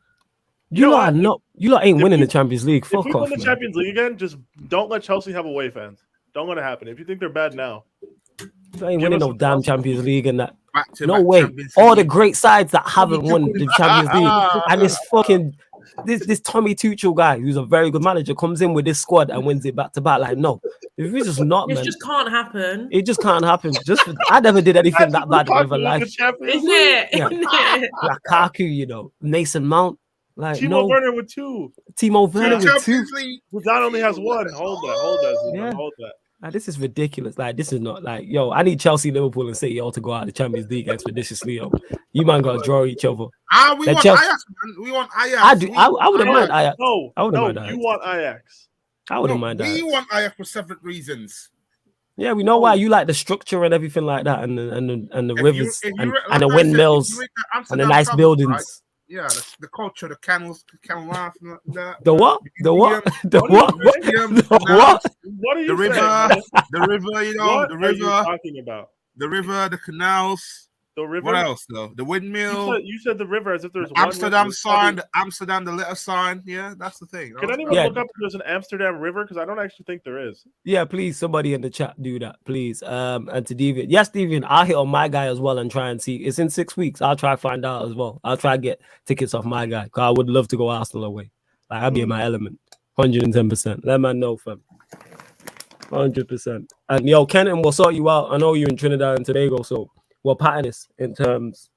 You lot ain't winning the Champions League. Fuck off. If we win the Champions League again, just don't let Chelsea have away fans. Don't let it happen. If you think they're bad now. You ain't winning no damn Champions League and that. No way. All the great sides that haven't won the Champions League. And this fucking... This Tommy Tuchel guy, who's a very good manager, comes in with this squad and wins it back to back. Like, no, it's just not, man. It just can't happen. It just can't happen. I never did anything that bad in my life. Isn't it? Lukaku, you know, Mason Mount. Like Timo Werner with 2. Timo Werner with 2. Zidane only has 1. Hold that. Like, this is ridiculous. Like, this is not like, yo, I need Chelsea, Liverpool, and City all to go out of the Champions League expeditiously. Yo. You man got to draw each other. We want Ajax, man. We want Ajax. I wouldn't mind Ajax. No, you want Ajax. I wouldn't mind Ajax. We want Ajax for separate reasons. Yeah, we know why you like the structure and everything like that, and the rivers and the windmills and the nice buildings. Right? Yeah, the culture, the camels, camel life, the what? The what? The what? What are you saying? The river, you know, what the river. What are you talking about? The river, the canals. The river. What else though? The windmill. You said the river as if there's Amsterdam one sign. The letter sign. Yeah, that's the thing. Can anyone look up if there's an Amsterdam river? Because I don't actually think there is. Yeah, please, somebody in the chat do that, please. And to Deviant, yes, Deviant, I'll hit on my guy as well and try and see. It's in 6 weeks. I'll try to find out as well. I'll try to get tickets off my guy because I would love to go Arsenal away. Like I'll be in my element, 110%. Let man know, fam. 100%. And yo, Kenton will sort you out. I know you're in Trinidad and Tobago, so we'll pattern this in terms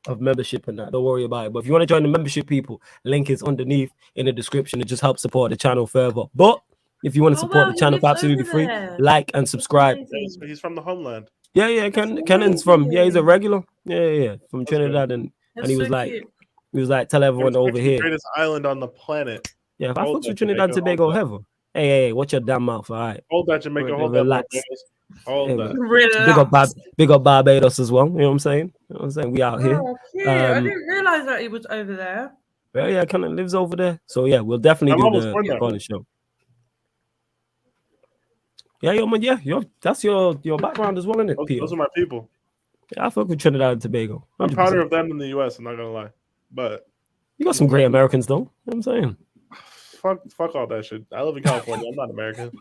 of membership and that. Don't worry about it. But if you want to join the membership, people, link is underneath in the description. It just helps support the channel further. But if you want to support the channel for absolutely free, like and subscribe. He's from the homeland. Yeah. Kennan's from he's a regular. Yeah. From Trinidad, and he was like, tell everyone over here. Greatest island on the planet. Yeah, if I fuck with Trinidad and Tobago, hever. Hey, watch your damn mouth, all right? Hold that, Jamaica. Hold relax. that, Hold that. Relax. Big up Barbados as well. You know what I'm saying? We out here. I didn't realize that he was over there. Well, yeah, kind of lives over there. So yeah, we'll definitely do the corner show. Yeah, man. Yeah, that's your background as well, isn't it, Peter? Those are my people. Yeah, I fuck with Trinidad and Tobago. 100%. I'm prouder of them than the US. I'm not gonna lie, but you got some great Americans, though. You know what I'm saying? Fuck all that shit. I live in California. I'm not American.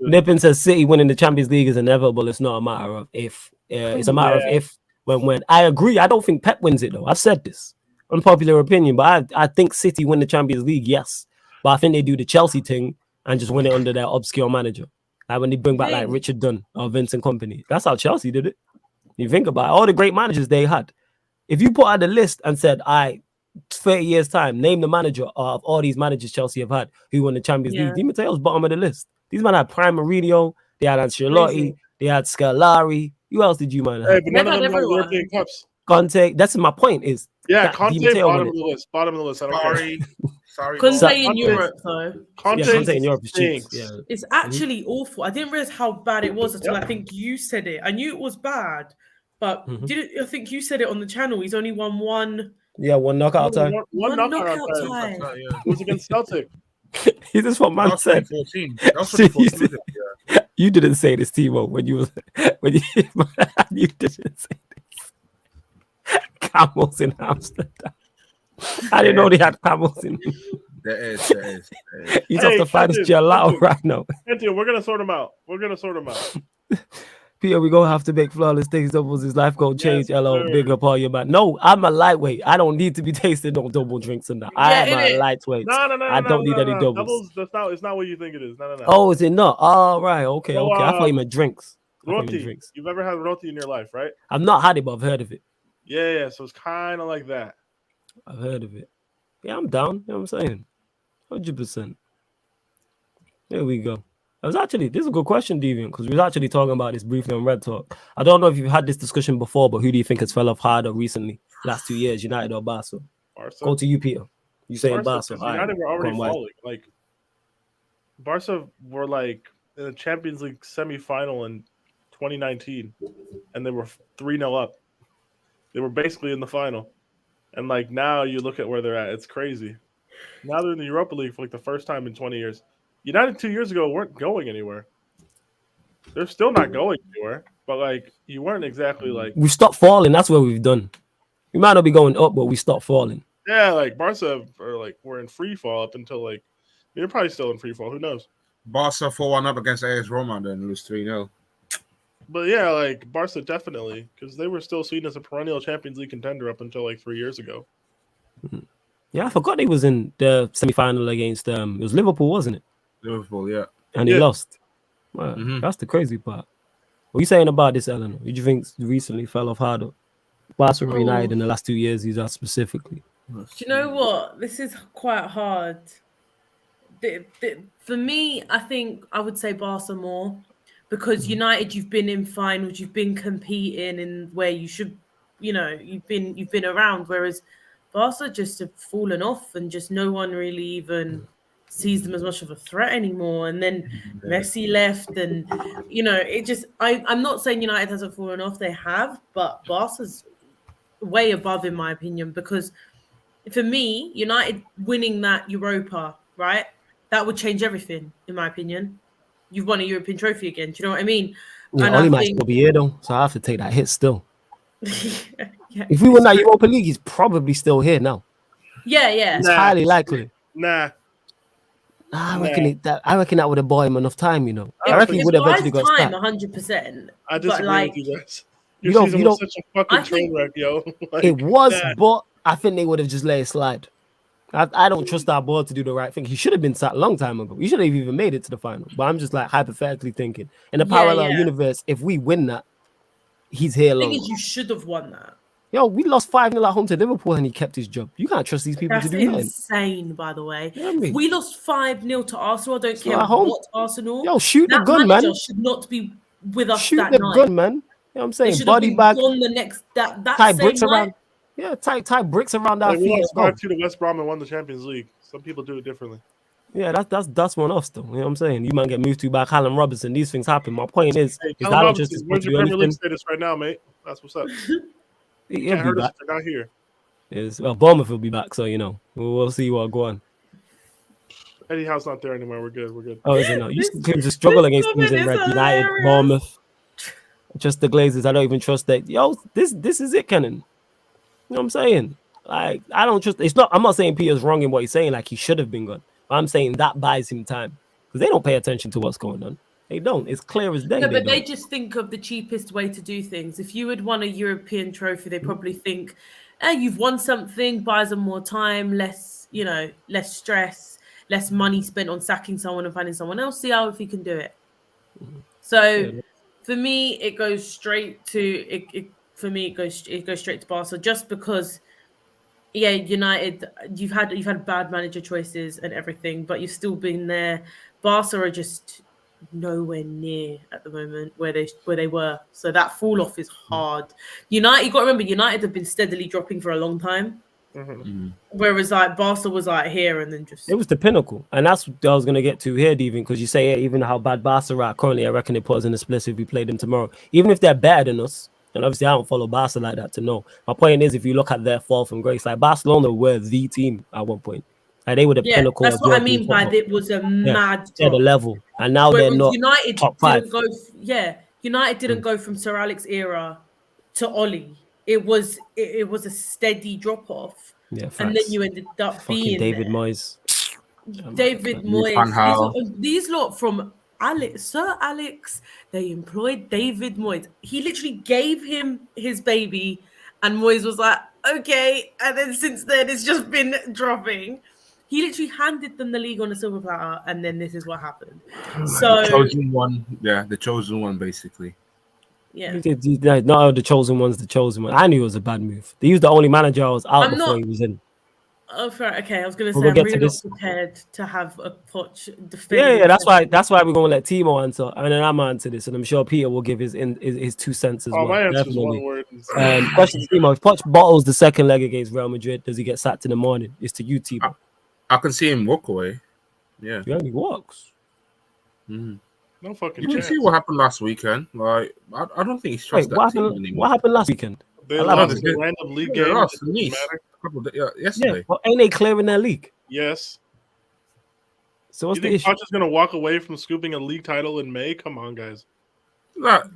Nippin says City winning the Champions League is inevitable. It's not a matter of if. It's a matter of if. When I agree, I don't think Pep wins it though. I've said this, unpopular opinion, but I think City win the Champions League. Yes, but I think they do the Chelsea thing and just win it under their obscure manager. Like when they bring back like Richard Dunn or Vincent Kompany. That's how Chelsea did it. You think about it, all the great managers they had. If you put out the list and said, 30 years time, name the manager of all these managers Chelsea have had who won the Champions League. Di Matteo's bottom of the list. These men had Prime Mourinho, they had Ancelotti, they had Scolari. Who else did you man have? Hey, but none of them won European Cups. Kante. That's my point. Is Kante bottom of the list. Bottom of the list. Sorry. Kante in Europe though. Kante in Europe is cheeks. It's actually awful. I didn't realize how bad it was until I think you said it. I knew it was bad, but I think you said it on the channel. He's only won one. Yeah, one knockout time. One knockout time. It was against Celtic. This is what man said. 2014. You didn't say this, Timo, when you didn't say this. Camels in Amsterdam. I didn't know they had camels in. There is. He's off the finest gelato right now. Anthony, we're gonna sort him out. Peter, we're gonna have to make flawless things doubles. His life gonna change. Hello, big up all your man. No, I'm a lightweight. I don't need to be tasting no double drinks and that. I am a lightweight. No, I don't need any doubles. It's not what you think it is. No. Oh, is it not? Oh, right. Okay. I thought you meant drinks. Roti. You've ever had roti in your life, right? I've not had it, but I've heard of it. Yeah. So it's kind of like that. I've heard of it. Yeah, I'm down. You know what I'm saying? 100%. There we go. This is a good question, Deviant, because we were actually talking about this briefly on Red Talk. I don't know if you've had this discussion before, but who do you think has fell off harder recently, last 2 years, United or Barca? Go to you, Peter. You saying Barca? United were already falling. Like Barca were like in the Champions League semi-final in 2019, and they were 3-0 up. They were basically in the final, and like now you look at where they're at. It's crazy. Now they're in the Europa League for like the first time in 20 years. United 2 years ago weren't going anywhere. They're still not going anywhere, but like you weren't exactly like we stopped falling. That's what we've done. We might not be going up, but we stopped falling. Yeah, like Barca we're in free fall up until like they're probably still in free fall. Who knows? Barca 4-1 up against AS Roma and then lose 3-0. But yeah, like Barca definitely, because they were still seen as a perennial Champions League contender up until like 3 years ago. Yeah, I forgot he was in the semi-final against it was Liverpool, wasn't it? Liverpool, yeah. And he lost. Well, that's the crazy part. What are you saying about this, Eleanor? Who do you think recently fell off harder? Barcelona or United in the last 2 years, these are specifically. Do you know what? This is quite hard. For me, I think I would say Barca more because United, you've been in finals, you've been competing in where you should, you've been around. Whereas Barca just have fallen off and just no one really even sees them as much of a threat anymore. And then Messi left, and it just I'm not saying United hasn't fallen off, they have, but Barca's way above in my opinion, because for me, United winning that Europa, right, that would change everything in my opinion. You've won a European trophy again, do you know what I mean? Yeah, Oli might still be here though, so I have to take that hit still. If we win that Europa League, he's probably still here now. Yeah. It's highly likely. Nah. I reckon that would have bought him enough time, I reckon he would have eventually got time 100%. I disagree with you guys. You don't such a fucking train wreck, yo. It was, but I think they would have just let it slide. I don't trust our board to do the right thing. He should have been sat a long time ago. He should have even made it to the final. But I'm just like hypothetically thinking in a parallel universe, if we win that, he's here long. The thing is, you should have won that. Yo, we lost 5-0 at home to Liverpool and he kept his job. You can't trust these people to do that. That's insane, by the way. You know what I mean? We lost 5-0 to Arsenal. I don't care what Arsenal. Yo, shoot the gun, man. Should not be with us Shoot that the night. gun, man. You know what I'm saying? They should Body have bag. gone the next that tie same bricks night. around. Yeah, tie bricks around our Like, we feet. lost 5-2 to West Brom and won the Champions League. Some people do it differently. Yeah, that's one off though. You know what I'm saying? You might get moved to by Callum Robinson. These things happen. My point is Callum that Robinson, where's your Premier League status right now, mate? That's what's up. He'll be back. They're not here. Well, Bournemouth will be back, so we'll see what go on. Eddie Howe's not there anymore. We're good. Oh, is it not? You seem to struggle against teams in Red United, Bournemouth. Just the Glazers. I don't even trust that. This is it, Kenan. You know what I'm saying? Like, I don't trust. It's not. I'm not saying Peter's wrong in what he's saying. Like, he should have been gone. But I'm saying that buys him time because they don't pay attention to what's going on. They don't. It's clear as day. No, but they just think of the cheapest way to do things. If you had won a European trophy, they probably think, you've won something, buys them more time, less stress, less money spent on sacking someone and finding someone else. See how if he can do it. So for me, it goes straight to it. For me, it goes straight to Barca just because. Yeah, United, you've had bad manager choices and everything, but you've still been there. Barca are just nowhere near at the moment where they were. So that fall off is hard. United, you got to remember, United have been steadily dropping for a long time. Mm-hmm. Whereas like Barca was like here and then just... It was the pinnacle. And that's what I was going to get to here, Devin, because you say even how bad Barca are currently, I reckon it puts us in the split if we play them tomorrow. Even if they're better than us, and obviously I don't follow Barca like that to know. My point is, if you look at their fall from grace, like Barcelona were the team at one point. Like they were the pinnacle. That's what I mean by it was a mad the level. And now they're not United top 5. United didn't go from Sir Alex era to Oli. It was a steady drop off. Yeah, facts. And then you ended up fucking being David there. Moyes. David Moyes. These lot from Sir Alex, they employed David Moyes. He literally gave him his baby, and Moyes was like, okay. And then since then, it's just been dropping. He literally handed them the league on a silver platter, and then this is what happened. So the chosen one, the chosen one, basically. Yeah, no, the chosen one's the chosen one. I knew it was a bad move. He was the only manager I was out before he was in. Oh, right. Okay, I was going to say I'm really not prepared to have a Poch defend. Yeah, that's why we're going to let Timo answer, and then I'm answer this, and I'm sure Peter will give his 2 cents as well. My answer is one word. Question to Timo: if Poch bottles the second leg against Real Madrid, does he get sacked in the morning? It's to you, Timo. I can see him walk away. Yeah, he only walks. Mm-hmm. No fucking. You can see what happened last weekend. Like, I don't think he's trusted that team anymore. What happened last weekend? They lost a random league game. Yesterday. Yeah, well, ain't they clearing their league? Yes. So what's the issue? Poch is going to walk away from scooping a league title in May? Come on, guys. Look.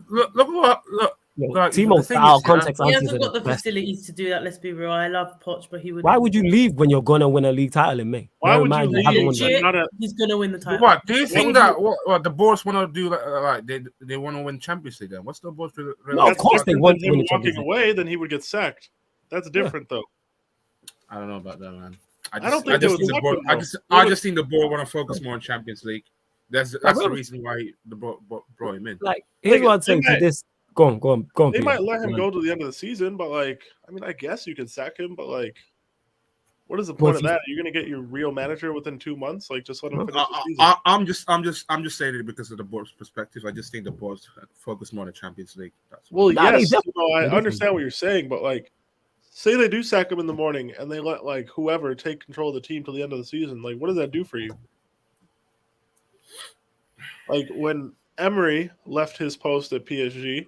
Timo's out of context. He hasn't got the facilities to do that. Let's be real. I love Poch, but he would. Why would you leave when you're gonna win a league title in May? Why would you leave? He's gonna win the title. What do you think that what the boards want to do? Like they want to win Champions League? Then what's the boards? No, of course they want to win walking away. Then he would get sacked. That's different, though. I don't know about that, man. I don't think I just think the board want to focus more on Champions League. That's the reason why the board brought him in. Like, here's what I'd say to this. Go on. They might let him go to the end of the season, but I guess you can sack him, but what is the point of that? You're gonna get your real manager within 2 months? Just let him finish the season. I'm just saying it because of the board's perspective. I just think the board's focus more on the Champions League. Yes, I understand what you're saying, but say they do sack him in the morning and they let whoever take control of the team till the end of the season. What does that do for you? When Emery left his post at PSG,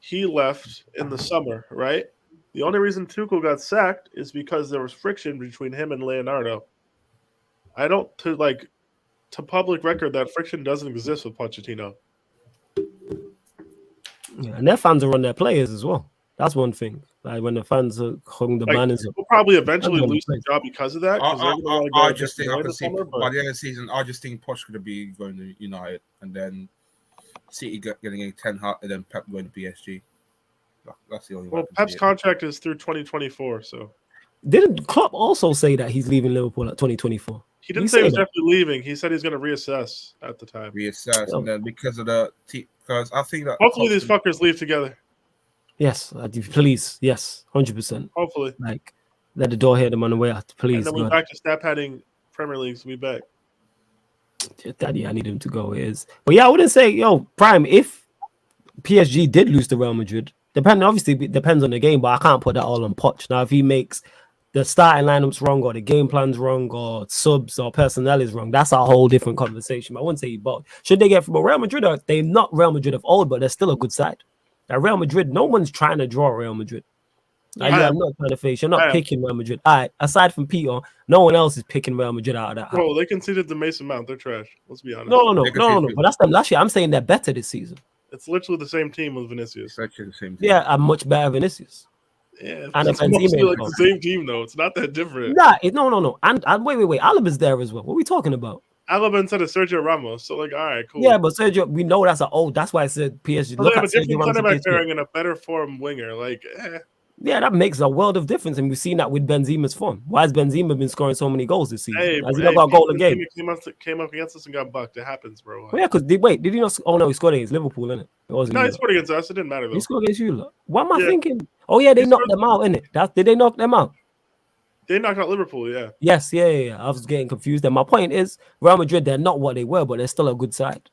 he left in the summer, right? The only reason Tuchel got sacked is because there was friction between him and Leonardo. To public record, that friction doesn't exist with Pochettino. Yeah, and their fans are on their players as well. That's one thing. When the fans are hung the banners, will probably eventually lose the job because of that. I just think I can see by the end of the season. I just think Poch could be going to United, and then City getting a 10 Hag, and then Pep going to PSG. That's the only. Well, Pep's contract is through 2024. So didn't Klopp also say that he's leaving Liverpool at 2024? He didn't say he was definitely leaving. He said he's going to reassess at the time. And then because I think that hopefully these fuckers leave together. Yes, please. Yes, 100%. Hopefully. Let the door hit them on the way out. Please. And then we're back to stat padding Premier Leagues. We back. Daddy, I need him to go. But yeah, I wouldn't say Prime. If PSG did lose to Real Madrid, obviously it depends on the game, but I can't put that all on Poch. Now, if he makes the starting lineups wrong, or the game plan's wrong, or subs or personnel is wrong, that's a whole different conversation. I wouldn't say he bought. Should they get from Real Madrid? They're not Real Madrid of old, but they're still a good side. Now, Real Madrid, no one's trying to draw Real Madrid. Like, I'm not trying to face. You're not picking Real Madrid. All right, aside from Peter, no one else is picking Real Madrid out of that. Bro, they conceded the Mason Mount. They're trash. Let's be honest. No. But that's them last year. I'm saying they're better this season. It's literally the same team with Vinicius. It's actually the same team. Yeah, I'm much better Vinicius. Yeah, and it's mostly like the same team though. It's not that different. No. And wait. Alaba's there as well. What are we talking about? Alaba instead of Sergio Ramos. So like, all right, cool. Yeah, but Sergio, we know that's that's why I said PSG. But they have a different center back pairing and a better form winger. Like, yeah, that makes a world of difference, and we've seen that with Benzema's form. Why has Benzema been scoring so many goals this season? Has he not got a goal a game? Came up against us and got bucked. It happens, bro. Well, yeah, because did he not? Oh no, he scored against Liverpool, innit? No, he scored against us. It didn't matter though. He scored against you. Look. What am I thinking? Oh yeah, they knocked them out, innit? Did they knock them out? They knocked out Liverpool, yeah. Yes, yeah. I was getting confused. And my point is, Real Madrid, they're not what they were, but they're still a good side.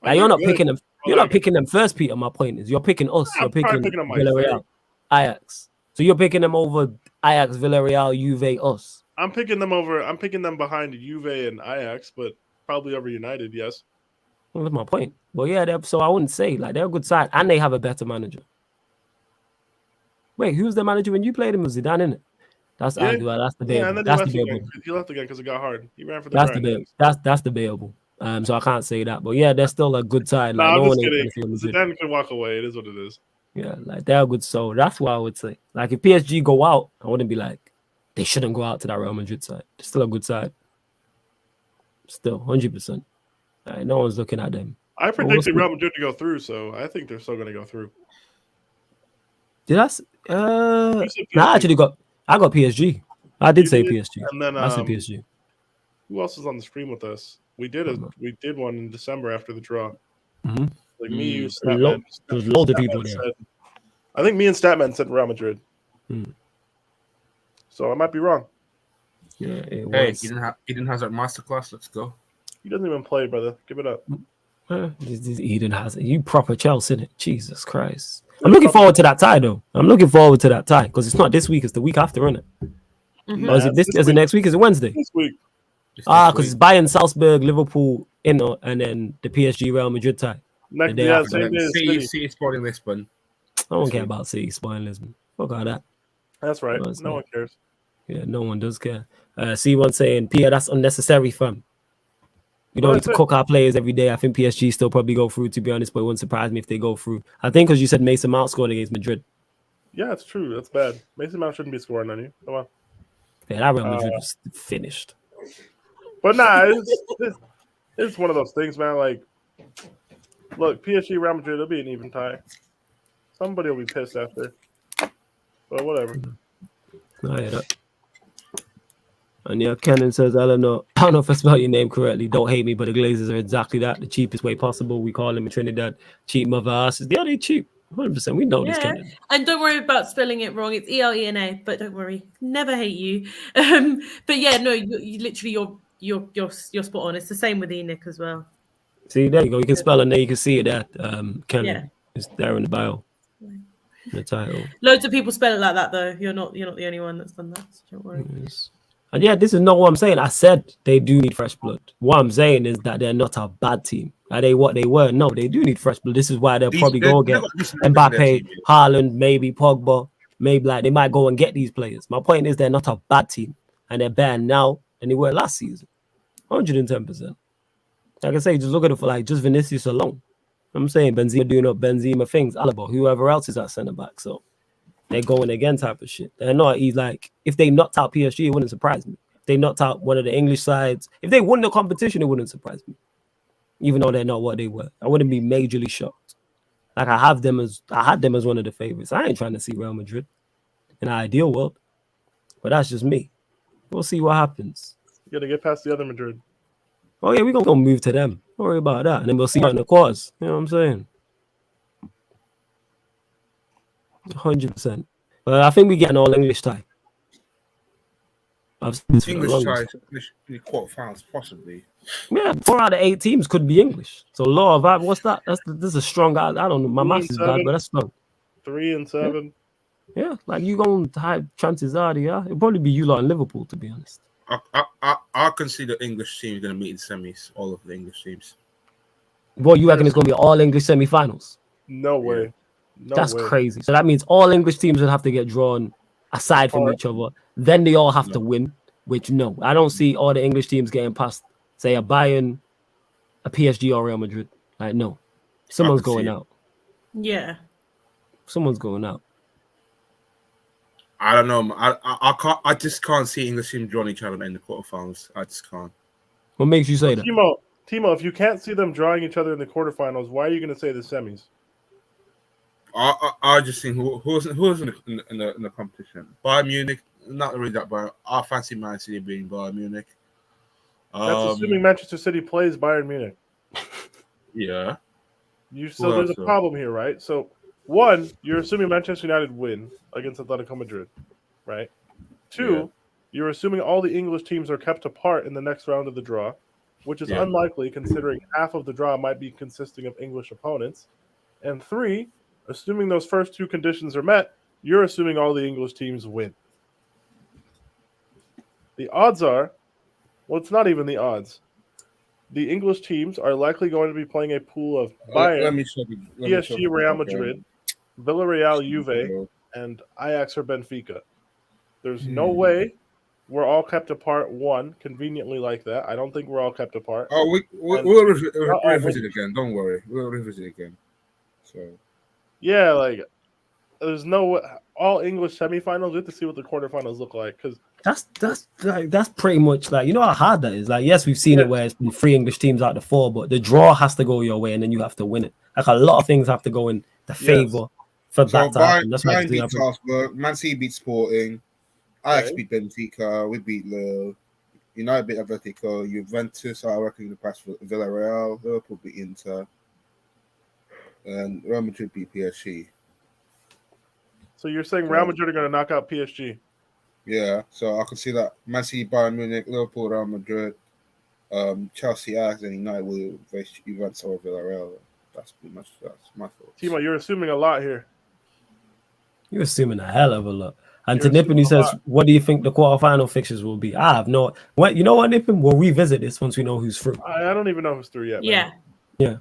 Like, you're not picking them. You're not picking them first, Peter. My point is, you're picking us. You're picking Villarreal, Ajax. So you're picking them over Ajax, Villarreal, Juve, us. I'm picking them behind Juve and Ajax, but probably over United, yes. Well, that's my point. But yeah, so I wouldn't say like they're a good side, and they have a better manager. Wait, who's the manager when you played him? Was Zidane, innit? That's debatable. Yeah, and then he left again because it got hard. He ran for the grind. That's debatable. So I can't say that. But yeah, they're still a good side. Like, I'm just kidding. Zidane can walk away. It is what it is. Yeah, like they're a good soul. That's what I would say. Like if PSG go out, I wouldn't be like they shouldn't go out to that Real Madrid side. They're still a good side. Still 100%. No one's looking at them. I predicted Real Madrid to go through, so I think they're still going to go through. Did I? I got PSG. I did say PSG. And then I said PSG. Who else was on the stream with us? We did one in December after the draw. Mm-hmm. Like me, you, Statman. There's loads of people there. I think me and Statman said Real Madrid. So I might be wrong. Yeah, hey, Eden Hazard masterclass. Let's go. He doesn't even play, brother. Give it up. This Eden Hazard. You proper Chelsea, innit? Jesus Christ. I'm looking forward to that tie, though. I'm looking forward to that tie because it's not this week; it's the week after, isn't it? Mm-hmm. Or is it is it next week? Is it Wednesday? This week. Because it's Bayern, Salzburg, Liverpool, and then the PSG Real Madrid tie. Next day, City Sporting Lisbon. I don't care about City Sporting Lisbon. Fuck all that. That's right. No one cares. Yeah, no one does care. C1 saying, Pierre, that's unnecessary, fam. We don't need to cook our players every day. I think PSG still probably go through, to be honest, but it wouldn't surprise me if they go through. I think because you said Mason Mount scored against Madrid. Yeah, it's true. That's bad. Mason Mount shouldn't be scoring on you. Come on. Yeah, that Real Madrid was finished. But nah, it's one of those things, man. Like, look, PSG Real Madrid, it'll be an even tie. Somebody will be pissed after. But whatever. I hear that. And yeah, Kenan says, I don't know if I spelled your name correctly. Don't hate me, but the Glazers are exactly that. The cheapest way possible. We call them in Trinidad cheap mother asses. Yeah, they cheap. 100%. We know this, Kenan. And don't worry about spelling it wrong. It's ELENA, but don't worry. Never hate you. But yeah, no, you literally you're spot on. It's the same with Enoch as well. See, there you go. You can spell it there. You can see it there. Kenan. Yeah. It's there in the bio. The title. Loads of people spell it like that though. You're not the only one that's done that. So don't worry. Yes. And yeah, this is not what I'm saying. I said they do need fresh blood. What I'm saying is that they're not a bad team. Are they what they were? No, they do need fresh blood. This is why they'll probably go get Mbappe, Haaland, maybe Pogba, maybe like they might go and get these players. My point is they're not a bad team, and they're better now than they were last season. 110%. Like I say, just look at it for like just Vinicius alone. I'm saying Benzema doing up Benzema things, Alaba, whoever else is at centre back. So they're going again type of shit. They're not. He's like, if they knocked out PSG, it wouldn't surprise me. If they knocked out one of the English sides, if they won the competition, it wouldn't surprise me. Even though they're not what they were, I wouldn't be majorly shocked. Like I had them as one of the favorites. I ain't trying to see Real Madrid in an ideal world, but that's just me. We'll see what happens. You gotta get past the other Madrid. Oh yeah, we're gonna move to them. Don't worry about that, and then we'll see in the quarters. You know what I'm saying? 100%. But I think we get an all English tie. I've seen this English ties, English quarterfinals, possibly. Yeah, 4 out of 8 teams could be English. So law of what's that? This is a strong. I don't know. My maths is bad, but that's strong. 3 and 7. Yeah, like you going to high chances are, yeah. It'll probably be you lot in Liverpool, to be honest. I can see the English team going to meet in semis. All of the English teams. Well, you reckon it's going to be all English semi-finals? No way. No That's way. crazy. So that means all English teams would have to get drawn aside from each other. Then they all have to win. Which no, I don't see all the English teams getting past, say, a Bayern, a PSG, or Real Madrid. Like no, someone's going out. Yeah, someone's going out. I don't know. I can't. I just can't see English teams drawing each other in the quarterfinals. I just can't. What makes you say that? Timo, if you can't see them drawing each other in the quarterfinals, why are you going to say the semis? I just think who's in the competition. Bayern Munich, not really that bad. I fancy Man City being Bayern Munich. That's assuming Manchester City plays Bayern Munich. Yeah. So there's a problem here, right? So one, you're assuming Manchester United win against Atletico Madrid, right? 2, you're assuming all the English teams are kept apart in the next round of the draw, which is unlikely considering half of the draw might be consisting of English opponents. And 3, assuming those first 2 conditions are met, you're assuming all the English teams win. The odds are, well, it's not even the odds. The English teams are likely going to be playing a pool of Bayern, PSG, Real Madrid, Villarreal, Juve, and Ajax or Benfica. There's no way we're all kept apart, conveniently like that. I don't think we're all kept apart. Oh, we'll revisit again. Don't worry. We'll revisit again. So, yeah, like, there's no all English semifinals. We have to see what the quarterfinals look like because that's pretty much like, you know how hard that is. Like, yes, we've seen it where it's been 3 English teams out of 4, but the draw has to go your way and then you have to win it. Like a lot of things have to go in the favor for that to happen. That's why beat Salzburg, Man City beat Sporting, Ajax beat Benfica, we beat Lille, United beat Atletico, Juventus, I reckon the past Villarreal, Liverpool beat Inter, and Real Madrid beat PSG. So you're saying Real Madrid are going to knock out PSG? Yeah, so I can see that Man City, Bayern Munich, Liverpool, Real Madrid, Chelsea, Ajax, and United will face Juventus or Villarreal. That's my thoughts. Timo, you're assuming a lot here. You're assuming a hell of a lot. And to Nippon, he says, what do you think the quarterfinal fixtures will be? I have no... What, you know what, Nippon? We'll revisit this once we know who's through. I don't even know who's through yet. Yeah. Man. Yeah.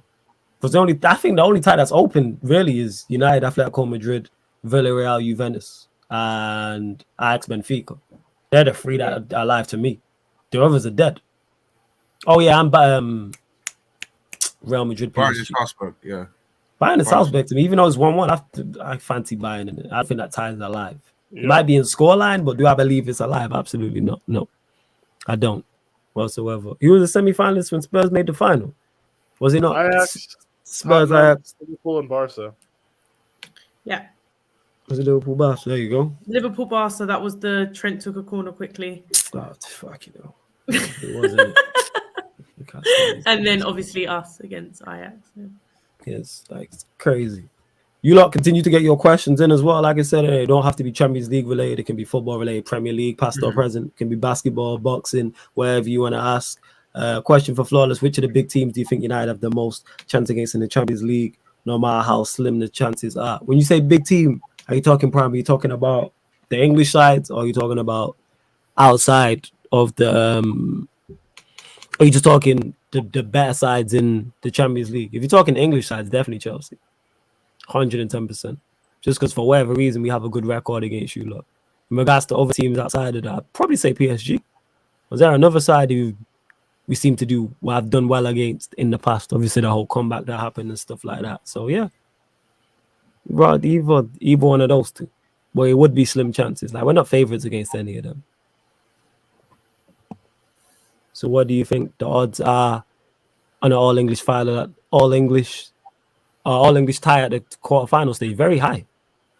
Because I think the only tie that's open really is United, Atletico Madrid, Villarreal, Juventus, and Ajax, Benfica. They're the 3 that are alive to me. The others are dead. Oh, yeah, I'm Real Madrid. Bayern and Salzburg, yeah. Bayern and Salzburg to me, even though it's 1-1, I fancy Bayern in it. I think that tie is alive. It might be in scoreline, but do I believe it's alive? Absolutely not. No, I don't whatsoever. He was a semi-finalist when Spurs made the final. Was he not? Ajax, Spurs, Ajax, Liverpool, and Barca. Yeah. Was it Liverpool, Barca? There you go. Liverpool, Barca. That was the Trent took a corner quickly. Oh, fuck you know. It wasn't. And then obviously us against Ajax. Yeah. It's like it's crazy. You lot continue to get your questions in as well. Like I said, it don't have to be Champions League related. It can be football related, Premier League, past or present. It can be basketball, boxing, wherever you want to ask. Question for Flawless: which of the big teams do you think United have the most chance against in the Champions League, no matter how slim the chances are? When you say big team, are you talking primarily? Are you talking about the English sides, or are you talking about outside of the? Are you just talking the better sides in the Champions League? If you're talking English sides, definitely Chelsea. 110%. Just because for whatever reason we have a good record against you lot. In regards to other teams outside of that, I'd probably say PSG. Was there another side who we seem to do what I've done well against in the past? Obviously the whole comeback that happened and stuff like that. So yeah. Right, either one of those two. But it would be slim chances. Like we're not favourites against any of them. So what do you think the odds are on an all-English final, all-English tie at the quarterfinal stage? Very high.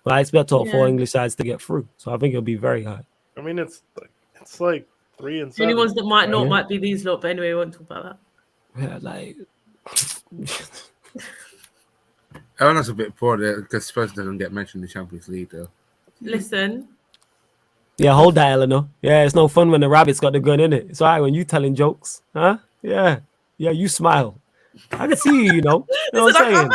But I expect all 4 English sides to get through. So I think it'll be very high. I mean, it's like 3 and 7. The only ones that might be these lot, but anyway, we won't talk about that. Yeah, like I think that's a bit poor there because Spurs doesn't get mentioned in the Champions League though. Listen, Yeah, hold that, Eleanor. Yeah, it's no fun when the rabbit's got the gun in it. It's all right when you telling jokes, huh? Yeah, you smile. I can see you, you know. You know what I'm saying?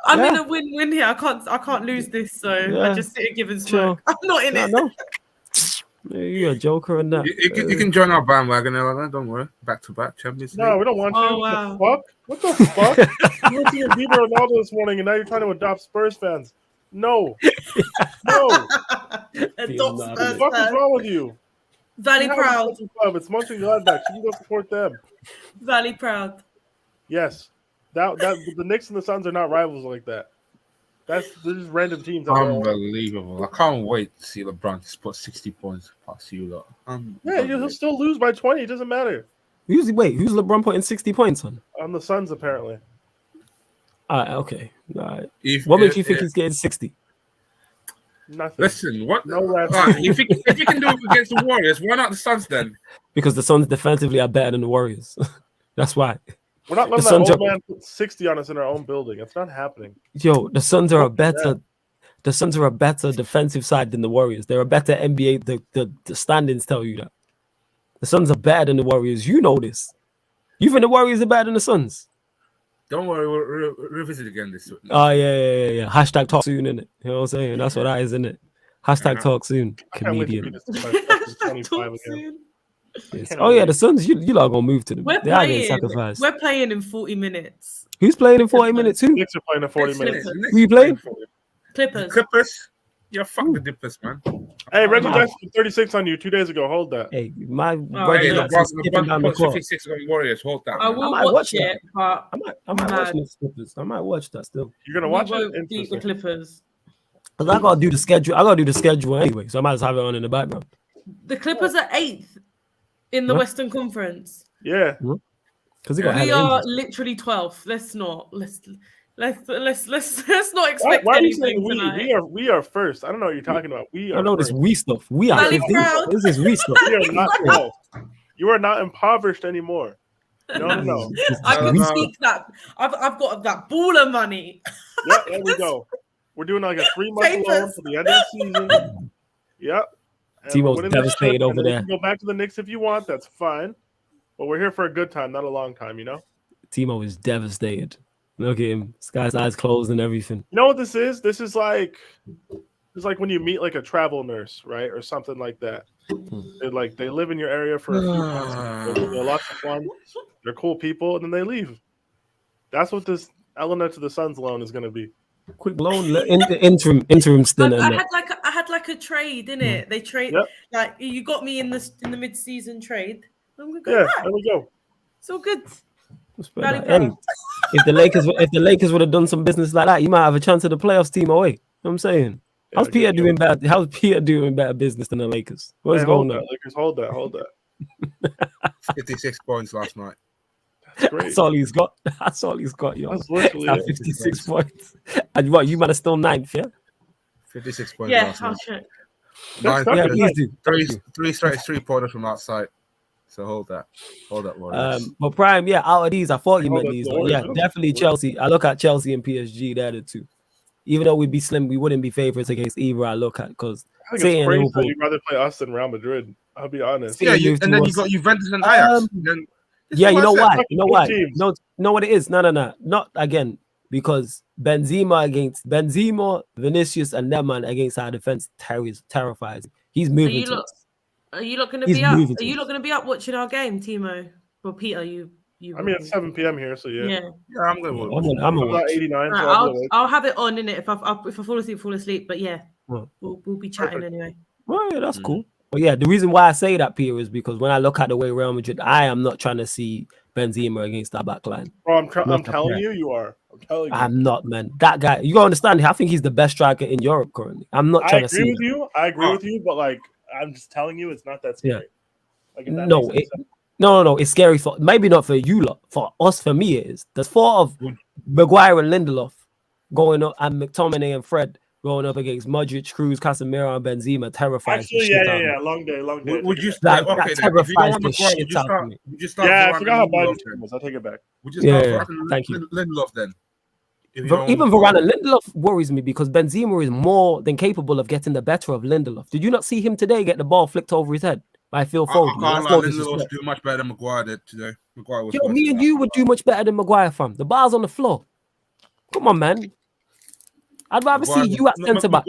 I'm in a win-win here. I can't lose this, so I just sit and give and smoke. I'm not in it. No. You're a joker and that. You can join our bandwagon, Eleanor. Don't worry. Back to back Champions League. No, we don't want you. Wow. What the fuck? You went to your Bieber Ronaldo this morning, and now you're trying to adopt Spurs fans. No. Adopt Spurs What the fuck is wrong with you? Valley Proud. It's Mönchengladbach. You can go support them. Valley Proud. Yes. That the Knicks and the Suns are not rivals like that. They're just random teams. Unbelievable. I can't wait to see LeBron just put 60 points past you lot. Yeah, he'll still lose by 20. It doesn't matter. Who's LeBron putting 60 points on? On the Suns, apparently. Okay. All right. What makes you think he's getting 60? Nothing. Listen, what? No, if you can do it against the Warriors, why not the Suns then? Because the Suns defensively are better than the Warriors. That's why. We're not letting that old man put 60 on us in our own building. It's not happening. Yo, the Suns are a better defensive side than the Warriors. They're a better NBA. The standings tell you that. The Suns are better than the Warriors. You know this. You think the Warriors are better than the Suns? Don't worry, we'll revisit again this week. Oh, yeah. Hashtag talk soon, innit? You know what I'm saying? That's what that is, innit? Hashtag talk soon. Comedian. Oh, yeah, the Suns, you lot are going to move to them. They are getting sacrificed. We're playing in 40 minutes. Who's playing in 40 minutes too? Knicks are playing in 40 minutes. Who you playing? Clippers. Yeah, fuck the Dippers, man. Hey, Reggie Jackson 36 on you 2 days ago. Hold that. Hey, Reggie Jackson's skipping down the court. 56 on Warriors. Hold that. I will watch it, but I might watch the Clippers. I might watch that still. You're gonna watch it? Beat the Clippers. Because I gotta do the schedule. I gotta do the schedule anyway, so I might just have it on in the background. The Clippers are 8th in the Western Conference. Yeah. Because we are literally 12th. Let's not expect why are you anything saying tonight. We are first. I don't know what you're talking about. We are. I know this we stuff. We are 15th. This is we stuff. We are not 12. You are not impoverished anymore. No. I can speak that. I've got that baller money. Yeah, there we go. We're doing like a 3-month loan for the end of the season. Yep. Timo's devastated over there. You can go back to the Knicks if you want. That's fine. But we're here for a good time, not a long time, you know? Timo is devastated. Look at him. This guy's eyes closed and everything. You know what this is? This is like when you meet like a travel nurse, right? Or something like that. They live in your area for a few months. They're lots of fun. They're cool people, and then they leave. That's what this Eleanor to the Suns loan is going to be. Quick loan, interim stint. I had like a trade in it. They trade like you got me in the mid-season trade. I'm gonna go yeah, back. there we go. It's all good. Hey, if the Lakers would have done some business like that, you might have a chance at the playoffs team away. You know what I'm saying? How's Peter doing better business than the Lakers? What's going on? Lakers, hold that. 56 points last night. That's great. That's all he's got. That's all he's got, yo. That's literally 56 points. And what, you might have still 9th, yeah? 56 points last night. I'll check. Please do. Three straight 3-pointers from outside. So hold that one. But Prime, out of these, I thought you meant these. Yeah, definitely Chelsea. I look at Chelsea and PSG. They're the two. Even though we'd be slim, we wouldn't be favorites against either. I look at because I think it's crazy that you'd rather play us than Real Madrid. I'll be honest. Yeah, and then you got Juventus and Ajax. Yeah, you know why? You know why? No, know what it is? No, not again. Because Benzema, Vinicius, and Neymar against our defense terrifies. He's moving. Are you not going to be up? Are you not going to be up watching our game, Timo? Well, Peter, you. I mean, it's 7 p.m. here, so yeah. Yeah, I'm going to watch. I'm about 89. Right, so I'll have it on, innit? If I fall asleep. But yeah, we'll be chatting anyway. Well, yeah, that's cool. But yeah, the reason why I say that, Peter, is because when I look at the way Real Madrid, I am not trying to see Benzema against our back line. Bro, I'm telling you, you are. I'm telling you. I'm not, man. That guy, you gotta understand. I think he's the best striker in Europe currently. I'm not trying to see. I agree with you, but like, I'm just telling you, it's not that scary. Like, No, it's scary for maybe not for you lot. For us, for me, it is. There's 4 of Maguire and Lindelof going up, and McTominay and Fred going up against Modric, Cruz, Casemiro, and Benzema. Terrifies. Actually, yeah. Long day. Would you that terrifies the shit out of me? I forgot how bad it was. I'll take it back. Would you start thank you. Lindelof then? Even Varane and Lindelof worries me because Benzema is more than capable of getting the better of Lindelof. Did you not see him today get the ball flicked over his head by Phil Foden? I can't lie, Lindelof do much better than Maguire did today. Maguire was me and you would do much better than Maguire, fam. The bar's on the floor. Come on, man. I'd rather see you at centre back.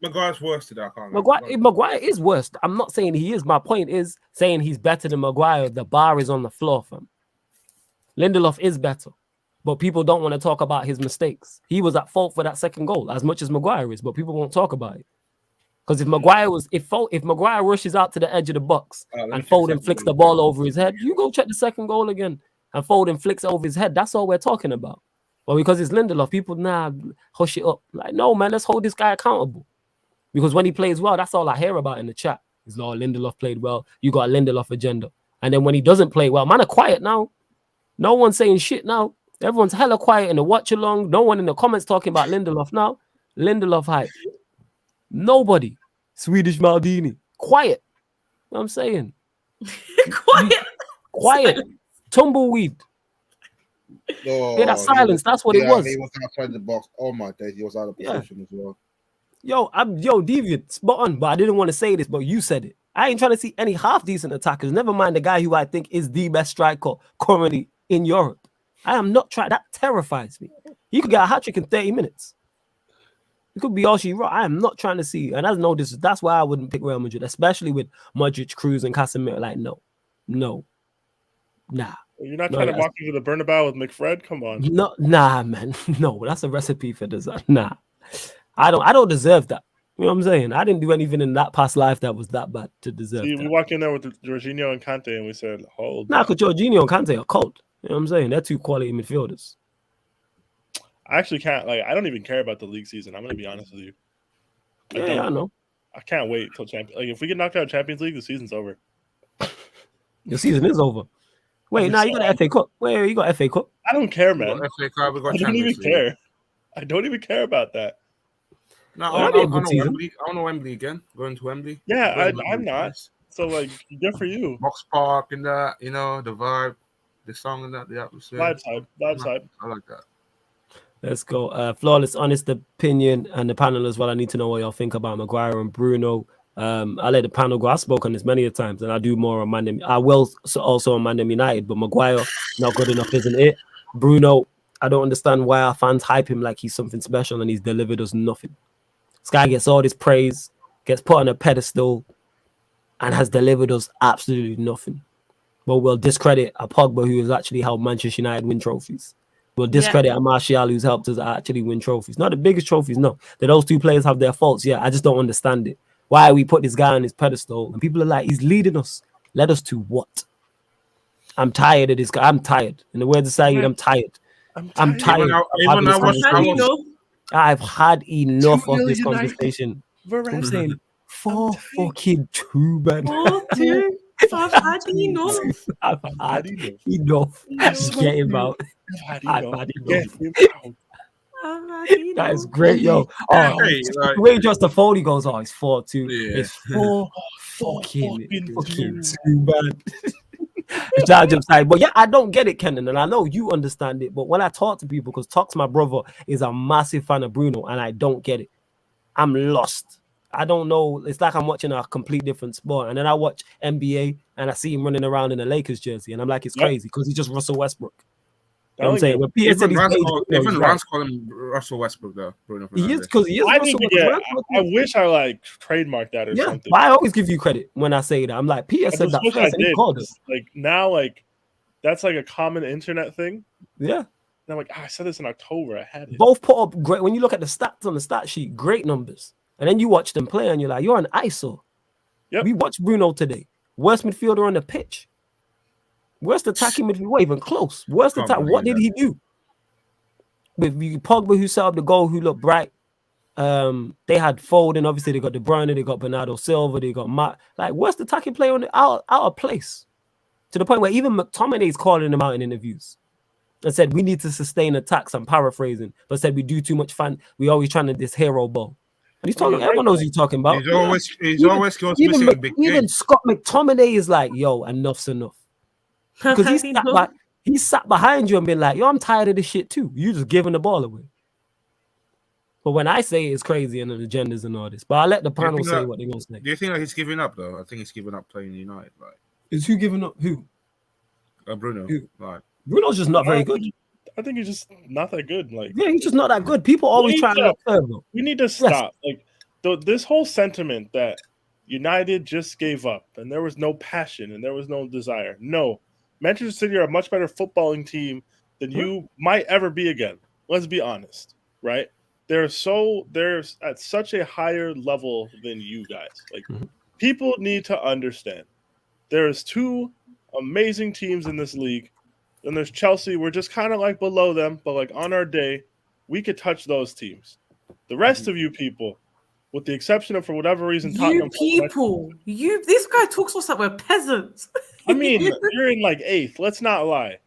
Maguire's worse today. I can't Maguire is worse. I'm not saying he is. My point is saying he's better than Maguire. The bar is on the floor, fam. Lindelof is better. But people don't want to talk about his mistakes. He was at fault for that second goal as much as Maguire is, but people won't talk about it. Because if Maguire rushes out to the edge of the box and Foden flicks the ball over his head, you go check the second goal again. And Foden flicks over his head. That's all we're talking about. But because it's Lindelof, people hush it up. Like, no, man, let's hold this guy accountable. Because when he plays well, that's all I hear about in the chat. Is Lindelof played well. You got a Lindelof agenda. And then when he doesn't play well, man, are quiet now. No one's saying shit now. Everyone's hella quiet in the watch along. No one in the comments talking about Lindelof now. Lindelof hype. Nobody. Swedish Maldini. Quiet. You know what I'm saying? Quiet. Tumbleweed. That silence. That's what it was. He was outside the box. Oh my days. He was out of position as well. Yo, Deviant, spot on. But I didn't want to say this, but you said it. I ain't trying to see any half decent attackers. Never mind the guy who I think is the best striker currently in Europe. I am not trying. That terrifies me. You could get a hat trick in 30 minutes. It could be all she wrote. I am not trying to see. And that's why I wouldn't pick Real Madrid, especially with Modric, Cruz, and Casemiro. Like, no. Nah. You're not trying to walk into the Bernabeu with McFred? Come on. No, nah, man. No, that's a recipe for disaster. Nah. I don't deserve that. You know what I'm saying? I didn't do anything in that past life that was that bad to deserve that. We walk in there with Jorginho and Kante and we said, hold on. Nah, because Jorginho and Kante are cold. You know what I'm saying? They're two quality midfielders. I actually can't, I don't even care about the league season. I'm going to be honest with you. I know. I can't wait till if we get knocked out of Champions League, the season's over. The season is over. Wait, you got the FA Cup. Wait, you got FA Cup. I don't care, man. FA Cup, we got I don't even care. I don't even care about that. No, I want to Wembley again. Going to Wembley. Yeah, I'm not. Nice. So, good for you. Box Park and that, the vibe, the song and that, the atmosphere. Vibes hype. I like that. Let's go. Flawless, honest opinion, and the panel as well. I need to know what y'all think about Maguire and Bruno. I let the panel go. I've spoken on this many times, and I do more on Man. I will also on Man United, but Maguire not good enough, isn't it? Bruno, I don't understand why our fans hype him like he's something special, and he's delivered us nothing. This guy gets all this praise, gets put on a pedestal, and has delivered us absolutely nothing. But we'll discredit a Pogba who has actually helped Manchester United win trophies. We'll discredit a Martial who's helped us actually win trophies. Not the biggest trophies, no. Those two players have their faults. Yeah, I just don't understand it. Why we put this guy on his pedestal and people are like, he's leading us. Led us to what? I'm tired of this guy. I'm tired. In the words of Saeed, I'm tired. I'm tired. I've had enough of this conversation. I'm saying 4-2, man. 4-2. I've had enough. I've had enough. Get him out. I've had enough. That is great, yo. The way just the Foley goes, it's 4-2. Yeah. It's 4-2, man. But yeah, I don't get it, Kenan, and I know you understand it. But when I talk to people, because Tox, my brother, is a massive fan of Bruno, and I don't get it. I'm lost. I don't know. It's like I'm watching a complete different sport. And then I watch NBA, and I see him running around in a Lakers jersey, and I'm like, it's crazy because he's just Russell Westbrook. You know what I'm saying? When Peter said even Rance call him Russell Westbrook, though. Bruno he is because he is. I wish I trademarked that or something. But I always give you credit when I say that. I'm like, Peter said that first, and he called us. Now, that's a common internet thing. Yeah. And I'm like, I said this in October. I had it. Both put up great. When you look at the stats on the stat sheet, great numbers. And then you watch them play, and you're like, you're an ISO. Yep. We watched Bruno today. Worst midfielder on the pitch. Worst attacking midfielder, even close. Worst attack. What did he do? With Pogba, who set up the goal, who looked bright. They had Foden. Obviously, they got De Bruyne. They got Bernardo Silva. They got Matt. Worst attacking player on the out of place. To the point where even McTominay is calling him out in interviews and said we need to sustain attacks. I'm paraphrasing, but said we do too much fan. We always trying to this hero ball. And he's talking. Everyone knows what he's talking about. He's always missing a big game. Even Scott McTominay is like, yo, enough's enough. Because he sat behind you and been like, yo, I'm tired of this shit too. You just giving the ball away. But when I say it's crazy and the agendas and all this, but I'll let the panel say what they're going to say. Do you think that he's giving up, though? I think he's giving up playing United. Like, is who giving up? Who? Bruno. Who? Like, Bruno's just not very good. I think he's just not that good. Like, yeah, he's just not that good. People always try to look further. We need to stop. Yes. Like, this whole sentiment that United just gave up and there was no passion and there was no desire. No, Manchester City are a much better footballing team than you might ever be again. Let's be honest, right? They're at such a higher level than you guys. Like, people need to understand. There's two amazing teams in this league. Then there's Chelsea. We're just kind of like below them, but like on our day, we could touch those teams. The rest of you people, with the exception of, for whatever reason, Tottenham. This guy talks to us like we're peasants. I mean, you're in like 8th. Let's not lie.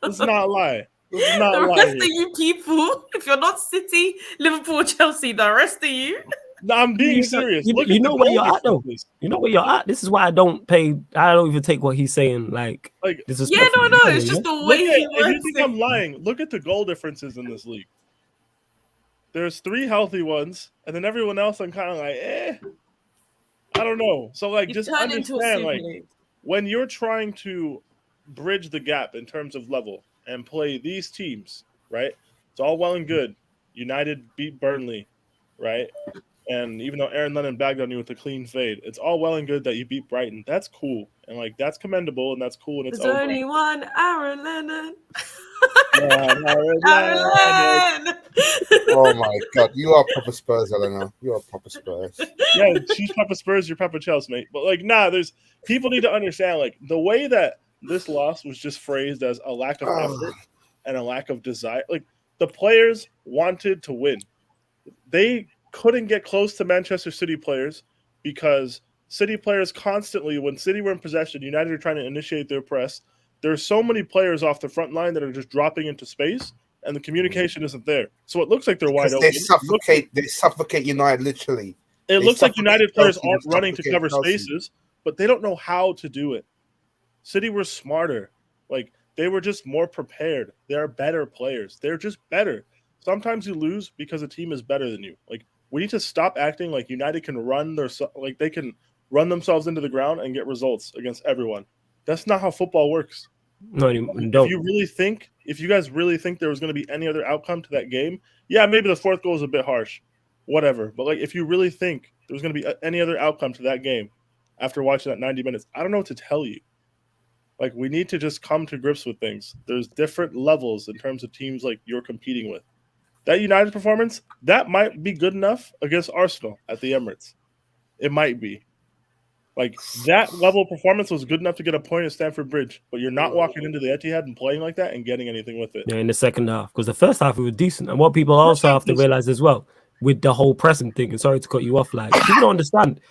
The rest of you people, if you're not City, Liverpool, Chelsea, the rest of you. No, I'm being serious. You know where you're at, though. You know where you're at. This is why I don't even take what he's saying. Like this is it's just the way he works. If you think I'm lying, look at the goal differences in this league. There's 3 healthy ones, and then everyone else I'm kind of like, I don't know. So like, just understand, like, when you're trying to bridge the gap in terms of level and play these teams, right? It's all well and good. United beat Burnley, right? And even though Aaron Lennon bagged on you with a clean fade, it's all well and good that you beat Brighton. That's cool. And like, that's commendable and that's cool. And There's only one Aaron Lennon. Aaron Lennon. Oh my God, you are proper Spurs, Eleanor. You are proper Spurs. Yeah, she's Papa Spurs, you're Papa Chelsea, mate. But like, there's people need to understand, like, the way that this loss was just phrased as a lack of effort and a lack of desire. Like, the players wanted to win. They couldn't get close to Manchester City players because City players constantly, when City were in possession, United are trying to initiate their press. There's so many players off the front line that are just dropping into space, and the communication isn't there. So it looks like they're wide open. They suffocate United, literally. It looks like United players aren't running to cover spaces, but they don't know how to do it. City were smarter. Like, they were just more prepared. They are better players. They're just better. Sometimes you lose because a team is better than you. Like, we need to stop acting like United can they can run themselves into the ground and get results against everyone. That's not how football works. No, you don't. If you guys really think there was going to be any other outcome to that game, yeah, maybe the 4th goal is a bit harsh, whatever. But like, if you really think there was going to be any other outcome to that game after watching that 90 minutes, I don't know what to tell you. Like, we need to just come to grips with things. There's different levels in terms of teams like you're competing with. That United performance, that might be good enough against Arsenal at the Emirates. It might be. Like, that level of performance was good enough to get a point at Stamford Bridge, but you're not walking into the Etihad and playing like that and getting anything with it. Yeah, in the second half, because the first half it was decent. And what people also have to realize as well, with the whole pressing thing, and sorry to cut you off, like, people don't understand,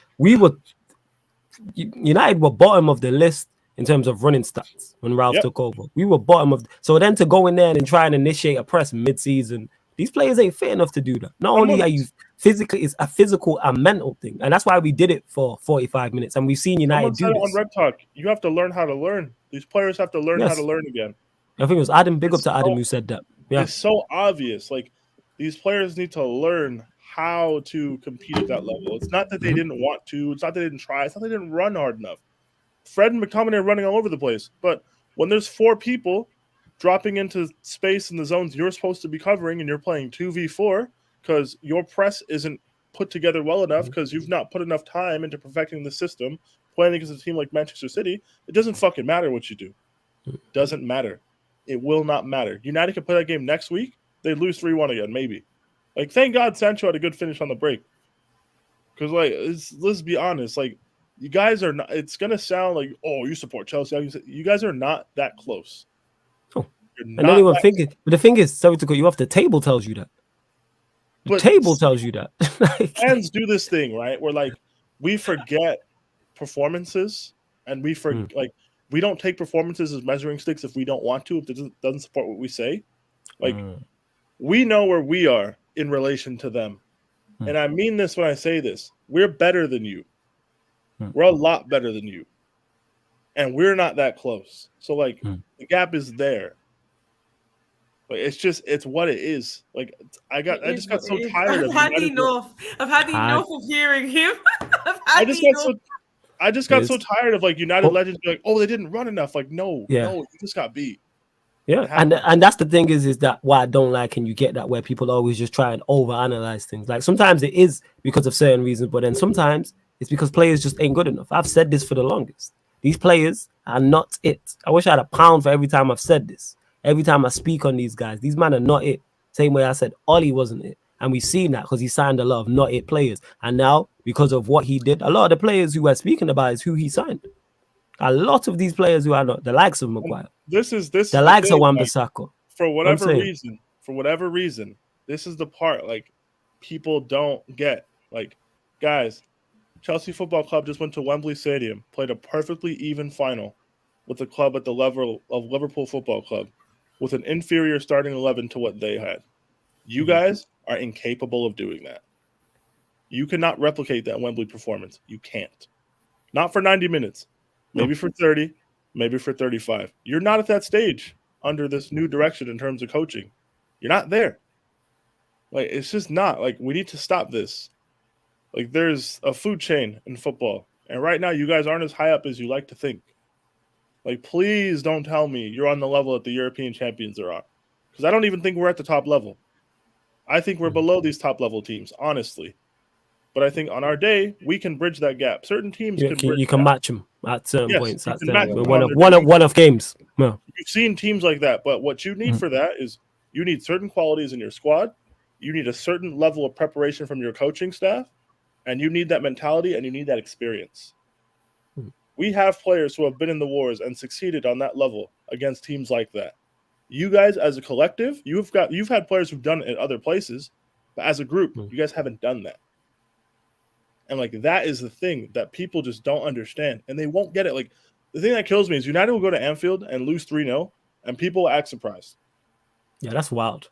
United were bottom of the list in terms of running stats when Ralph took over. We were bottom of, so then to go in there and try and initiate a press mid-season, these players ain't fit enough to do that. Not only are you physically, it's a physical and mental thing, and that's why we did it for 45 minutes. And we've seen United do this. On Red Talk, you have to learn how to learn. These players have to learn how to learn again. I think it was Adam. Big up to Adam who said that. Yeah, it's so obvious. Like, these players need to learn how to compete at that level. It's not that they didn't want to. It's not that they didn't try. It's not that they didn't run hard enough. Fred and McTominay are running all over the place, but when there's 4 people dropping into space in the zones you're supposed to be covering and you're playing 2v4 because your press isn't put together well enough because you've not put enough time into perfecting the system, playing against a team like Manchester City, it doesn't fucking matter what you do. It doesn't matter. It will not matter. United could play that game next week. They'd lose 3-1 again, maybe. Like, thank God Sancho had a good finish on the break. Because, like, let's be honest. Like, you guys are not – it's going to sound like, oh, you support Chelsea. You guys are not that close. And not anyone thinking, but the thing is, sorry to go you off, the table tells you that. The table tells you that. Fans do this thing, right? Where like we forget performances, and we like we don't take performances as measuring sticks if we don't want to, if it doesn't support what we say. Like we know where we are in relation to them, and I mean this when I say this. We're better than you. We're a lot better than you, and we're not that close. So like the gap is there. Like, it's what it is. Like I just got so tired of. I've had enough of hearing him. I just got so tired of like United legends being like, oh, they didn't run enough. Like, no, you just got beat. Yeah, and that's the thing is that why I don't like, and you get that where people always just try and overanalyze things. Like sometimes it is because of certain reasons, but then sometimes it's because players just ain't good enough. I've said this for the longest. These players are not it. I wish I had a pound for every time I've said this. Every time I speak on these guys, these men are not it. Same way I said Ollie wasn't it. And we've seen that because he signed a lot of not it players. And now, because of what he did, a lot of the players who we're speaking about is who he signed. A lot of these players who are not the likes of Maguire. This is the likes of Wan-Bissaka. For whatever reason, this is the part like people don't get. Like, guys, Chelsea Football Club just went to Wembley Stadium, played a perfectly even final with the club at the level of Liverpool Football Club, with an inferior starting 11 to what they had. You guys are incapable of doing that. You cannot replicate that Wembley performance. You can't. Not for 90 minutes. Maybe for 30, maybe for 35. You're not at that stage under this new direction in terms of coaching. You're not there. Like, it's just not. Like, we need to stop this. Like, there's a food chain in football. And right now, you guys aren't as high up as you like to think. Like, please don't tell me you're on the level that the European champions are on. Because I don't even think we're at the top level. I think we're below these top-level teams, honestly. But I think on our day, we can bridge that gap. Certain teams you can match them at certain points. At one of games. No. You've seen teams like that, but what you need for that is you need certain qualities in your squad. You need a certain level of preparation from your coaching staff, and you need that mentality and you need that experience. We have players who have been in the wars and succeeded on that level against teams like that. You guys, as a collective, you've had players who've done it in other places, but as a group, you guys haven't done that. And, like, that is the thing that people just don't understand, and they won't get it. Like, the thing that kills me is United will go to Anfield and lose 3-0, and people will act surprised. Yeah, that's wild.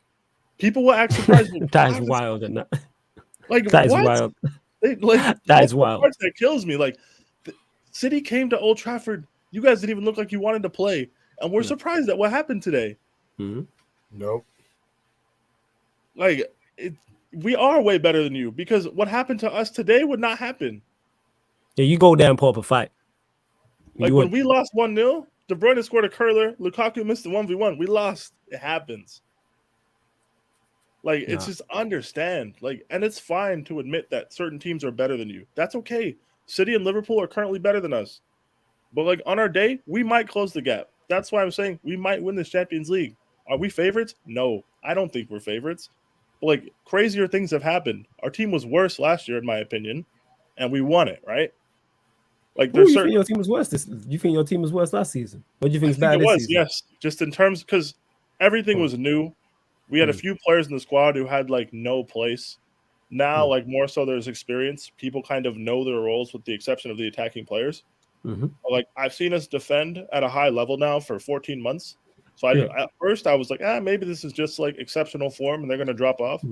People will act surprised. That is wild. And that. Like, that is wild. That is wild. That kills me. Like, the City came to Old Trafford. You guys didn't even look like you wanted to play, and we're surprised at what happened today. Nope. Like, we are way better than you because what happened to us today would not happen. Yeah, you go there and pull up a fight. Like when we lost 1-0, De Bruyne scored a curler, Lukaku missed the 1v1. We lost. It happens. Like, it's just understand. Like, and it's fine to admit that certain teams are better than you. That's okay. City and Liverpool are currently better than us. But, like, on our day, we might close the gap. That's why I'm saying we might win this Champions League. Are we favorites? No, I don't think we're favorites. Like, crazier things have happened. Our team was worse last year, in my opinion, and we won it, right? Like, you think your team was worse? You think your team was worse last season? What do you think is bad this season? Yes, just in terms because everything was new. We had a few players in the squad who had like no place. Now, like more so, there's experience. People kind of know their roles, with the exception of the attacking players. Like, I've seen us defend at a high level now for 14 months. So at first I was like, maybe this is just like exceptional form and they're going to drop off.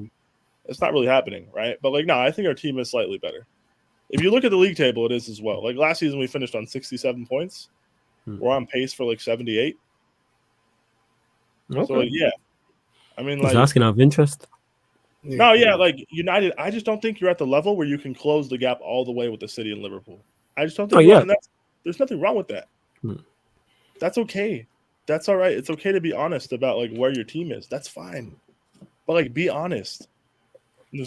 It's not really happening, right? But like, no, I think our team is slightly better. If you look at the league table, it is as well. Like last season, we finished on 67 points. We're on pace for like 78. Okay. So like, yeah, I mean, like, just asking out of interest. No, yeah, like United, I just don't think you're at the level where you can close the gap all the way with the City and Liverpool. I just don't think. There's nothing wrong with that. That's okay. That's all right. It's okay to be honest about like where your team is. That's fine. But like, be honest.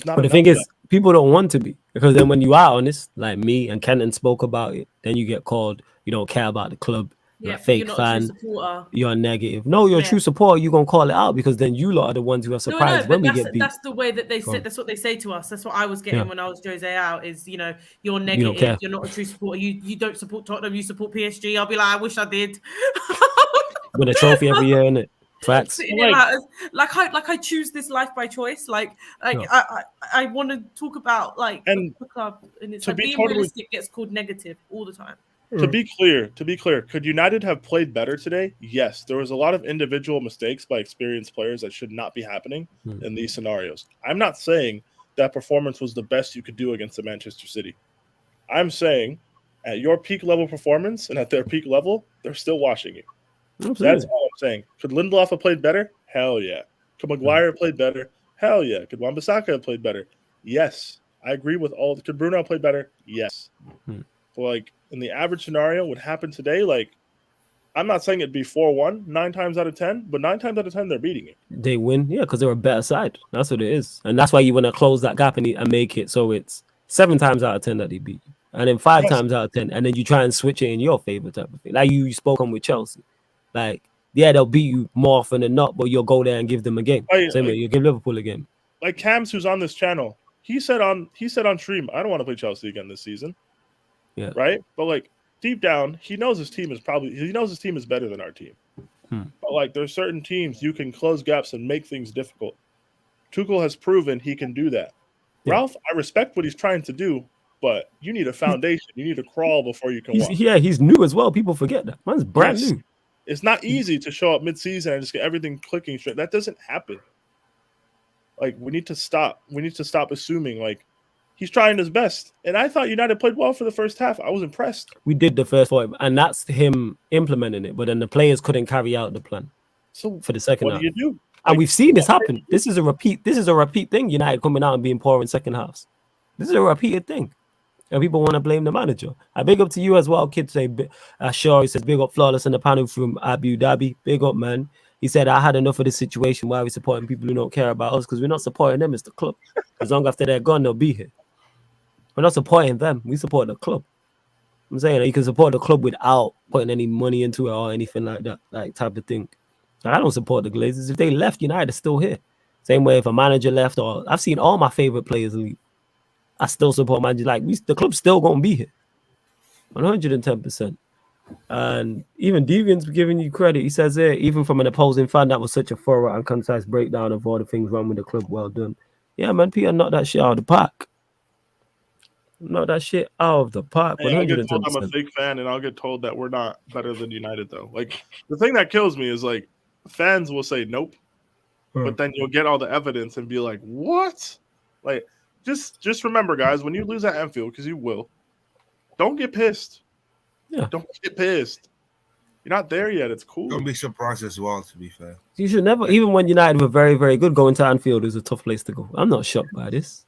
But the thing is, people don't want to be, because then when you are honest, like me and Kenton spoke about it, then you get called, you don't care about the club, you're a fake fan, you're negative. No, you're a true supporter. You're gonna call it out, because then you lot are the ones who are surprised when we get beat. That's the way that they said. That's what they say to us. That's what I was getting when I was Jose out. Is you're negative. You're not a true supporter. You don't support Tottenham. You support PSG. I'll be like, I wish I did. Win a trophy every year, innit? Facts. Like I choose this life by choice. Like I want to talk about like the club, and it's like being realistic gets called negative all the time. To be clear, could United have played better today? Yes, there was a lot of individual mistakes by experienced players that should not be happening in these scenarios. I'm not saying that performance was the best you could do against the Manchester City. I'm saying at your peak level performance and at their peak level, they're still watching you. Absolutely. That's all I'm saying. Could Lindelof have played better? Hell yeah. Could Maguire played better? Hell yeah. Could Wan-Bissaka have played better? Yes. I agree with all. Could Bruno have played better? Yes. But like in the average scenario, what happened today, like I'm not saying it'd be 4-1 9 times out of 10, but 9 times out of 10 they're beating it. They win, yeah, because they're a better side. That's what it is, and that's why you want to close that gap and make it so it's 7 times out of 10 that they beat you, and then 5 times out of 10, and then you try and switch it in your favor type of thing. Like you spoke on with Chelsea, like yeah, they'll beat you more often than not, but you'll go there and give them a game. Same way you give Liverpool a game. Like Cam's, who's on this channel, he said on stream, I don't want to play Chelsea again this season. Yeah, right. But like deep down, he knows his team is better than our team. But like there's certain teams you can close gaps and make things difficult. Tuchel has proven he can do that. Yeah. Ralph, I respect what he's trying to do, but you need a foundation. You need to crawl before you can walk. Yeah, he's new as well. People forget that. Man's brand new. It's not easy to show up mid-season and just get everything clicking straight. That doesn't happen. Like we need to stop. We need to stop assuming like he's trying his best. And I thought United played well for the first half. I was impressed. We did the first 40, and that's him implementing it. But then the players couldn't carry out the plan. So for the second half. What do you do? And we've seen this happen. This is a repeat. This is a repeat thing. United coming out and being poor in second halves. This is a repeated thing. And people want to blame the manager. I big up to you as well, kid. Say, sure. He says, big up Flawless in the panel from Abu Dhabi. Big up, man. He said, I had enough of this situation. Why are we supporting people who don't care about us? Because we're not supporting them. It's the club. As long after they're gone, they'll be here. We're not supporting them. We support the club. I'm saying you can support the club without putting any money into it or anything like that, like type of thing. I don't support the Glazers. If they left, United are still here. Same way if a manager left, or I've seen all my favorite players leave. I still support manager. Like the club's still gonna be here, 110%. And even Deviant's giving you credit. He says there, even from an opposing fan, that was such a thorough and concise breakdown of all the things wrong with the club. Well done. Yeah, man, Peter, knock that shit out of the park. Knock that shit out of the park. Hey, I'll get told I'm a fake fan, and I'll get told that we're not better than United, though. Like the thing that kills me is like fans will say nope, but then you'll get all the evidence and be like, what? Like, just remember, guys, when you lose at Anfield, because you will, don't get pissed. Yeah. Don't get pissed. You're not there yet. It's cool. Don't be surprised as well, to be fair. You should never, even when United were very, very good, going to Anfield is a tough place to go. I'm not shocked by this.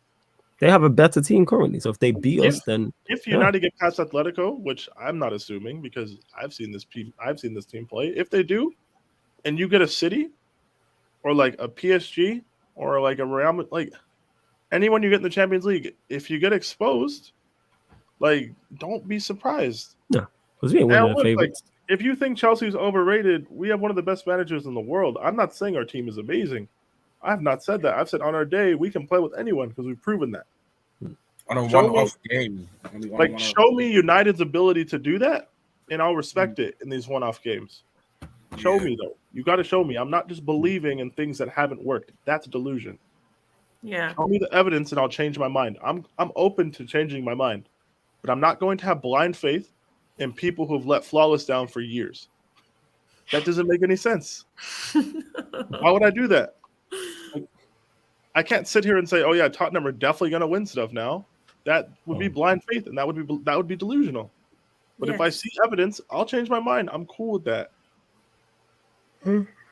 They have a better team currently. So if they beat us, then if United get past Atletico, which I'm not assuming because I've seen this team play. If they do, and you get a City or like a PSG or like a Real Madrid, like anyone you get in the Champions League, if you get exposed, like don't be surprised. No, because we ain't winning the favorites. Like, if you think Chelsea's overrated, we have one of the best managers in the world. I'm not saying our team is amazing. I have not said that. I've said on our day we can play with anyone because we've proven that. On a one-off game. Like, show me United's ability to do that, and I'll respect it in these one-off games. Show me, though. You got to show me. I'm not just believing in things that haven't worked. That's a delusion. Yeah. Show me the evidence, and I'll change my mind. I'm open to changing my mind, but I'm not going to have blind faith in people who have let Flawless down for years. That doesn't make any sense. Why would I do that? I can't sit here and say, "Oh yeah, Tottenham are definitely going to win stuff now." That would be blind faith, and that would be delusional. But if I see evidence, I'll change my mind. I'm cool with that.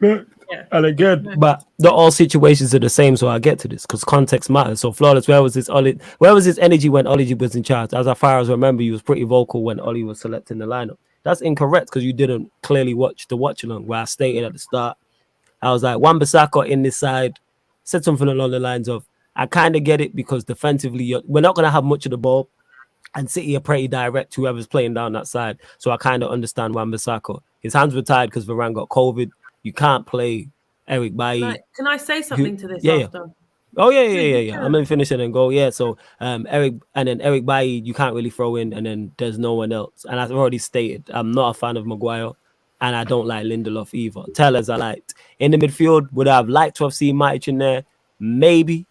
Yeah. And again, but the all situations are the same, so I get to this because context matters. So Flawless, where was his energy when Ollie was in charge? As far as I remember, he was pretty vocal when Ollie was selecting the lineup. That's incorrect because you didn't clearly watch the watch along. Where I stated at the start, I was like, Wan-Bissaka in this side. Said something along the lines of, I kind of get it because defensively, we're not going to have much of the ball and City are pretty direct, whoever's playing down that side. So I kind of understand Wan-Bissaka. His hands were tied because Varane got COVID. You can't play Eric Bailly. Can I say something to this after? Oh, yeah. I'm going to finish it and go, yeah. So Eric Bailly, you can't really throw in, and then there's no one else. And I've already stated, I'm not a fan of Maguire. And I don't like Lindelof either. Tellers I liked. In the midfield, would I have liked to have seen Matic in there? Maybe.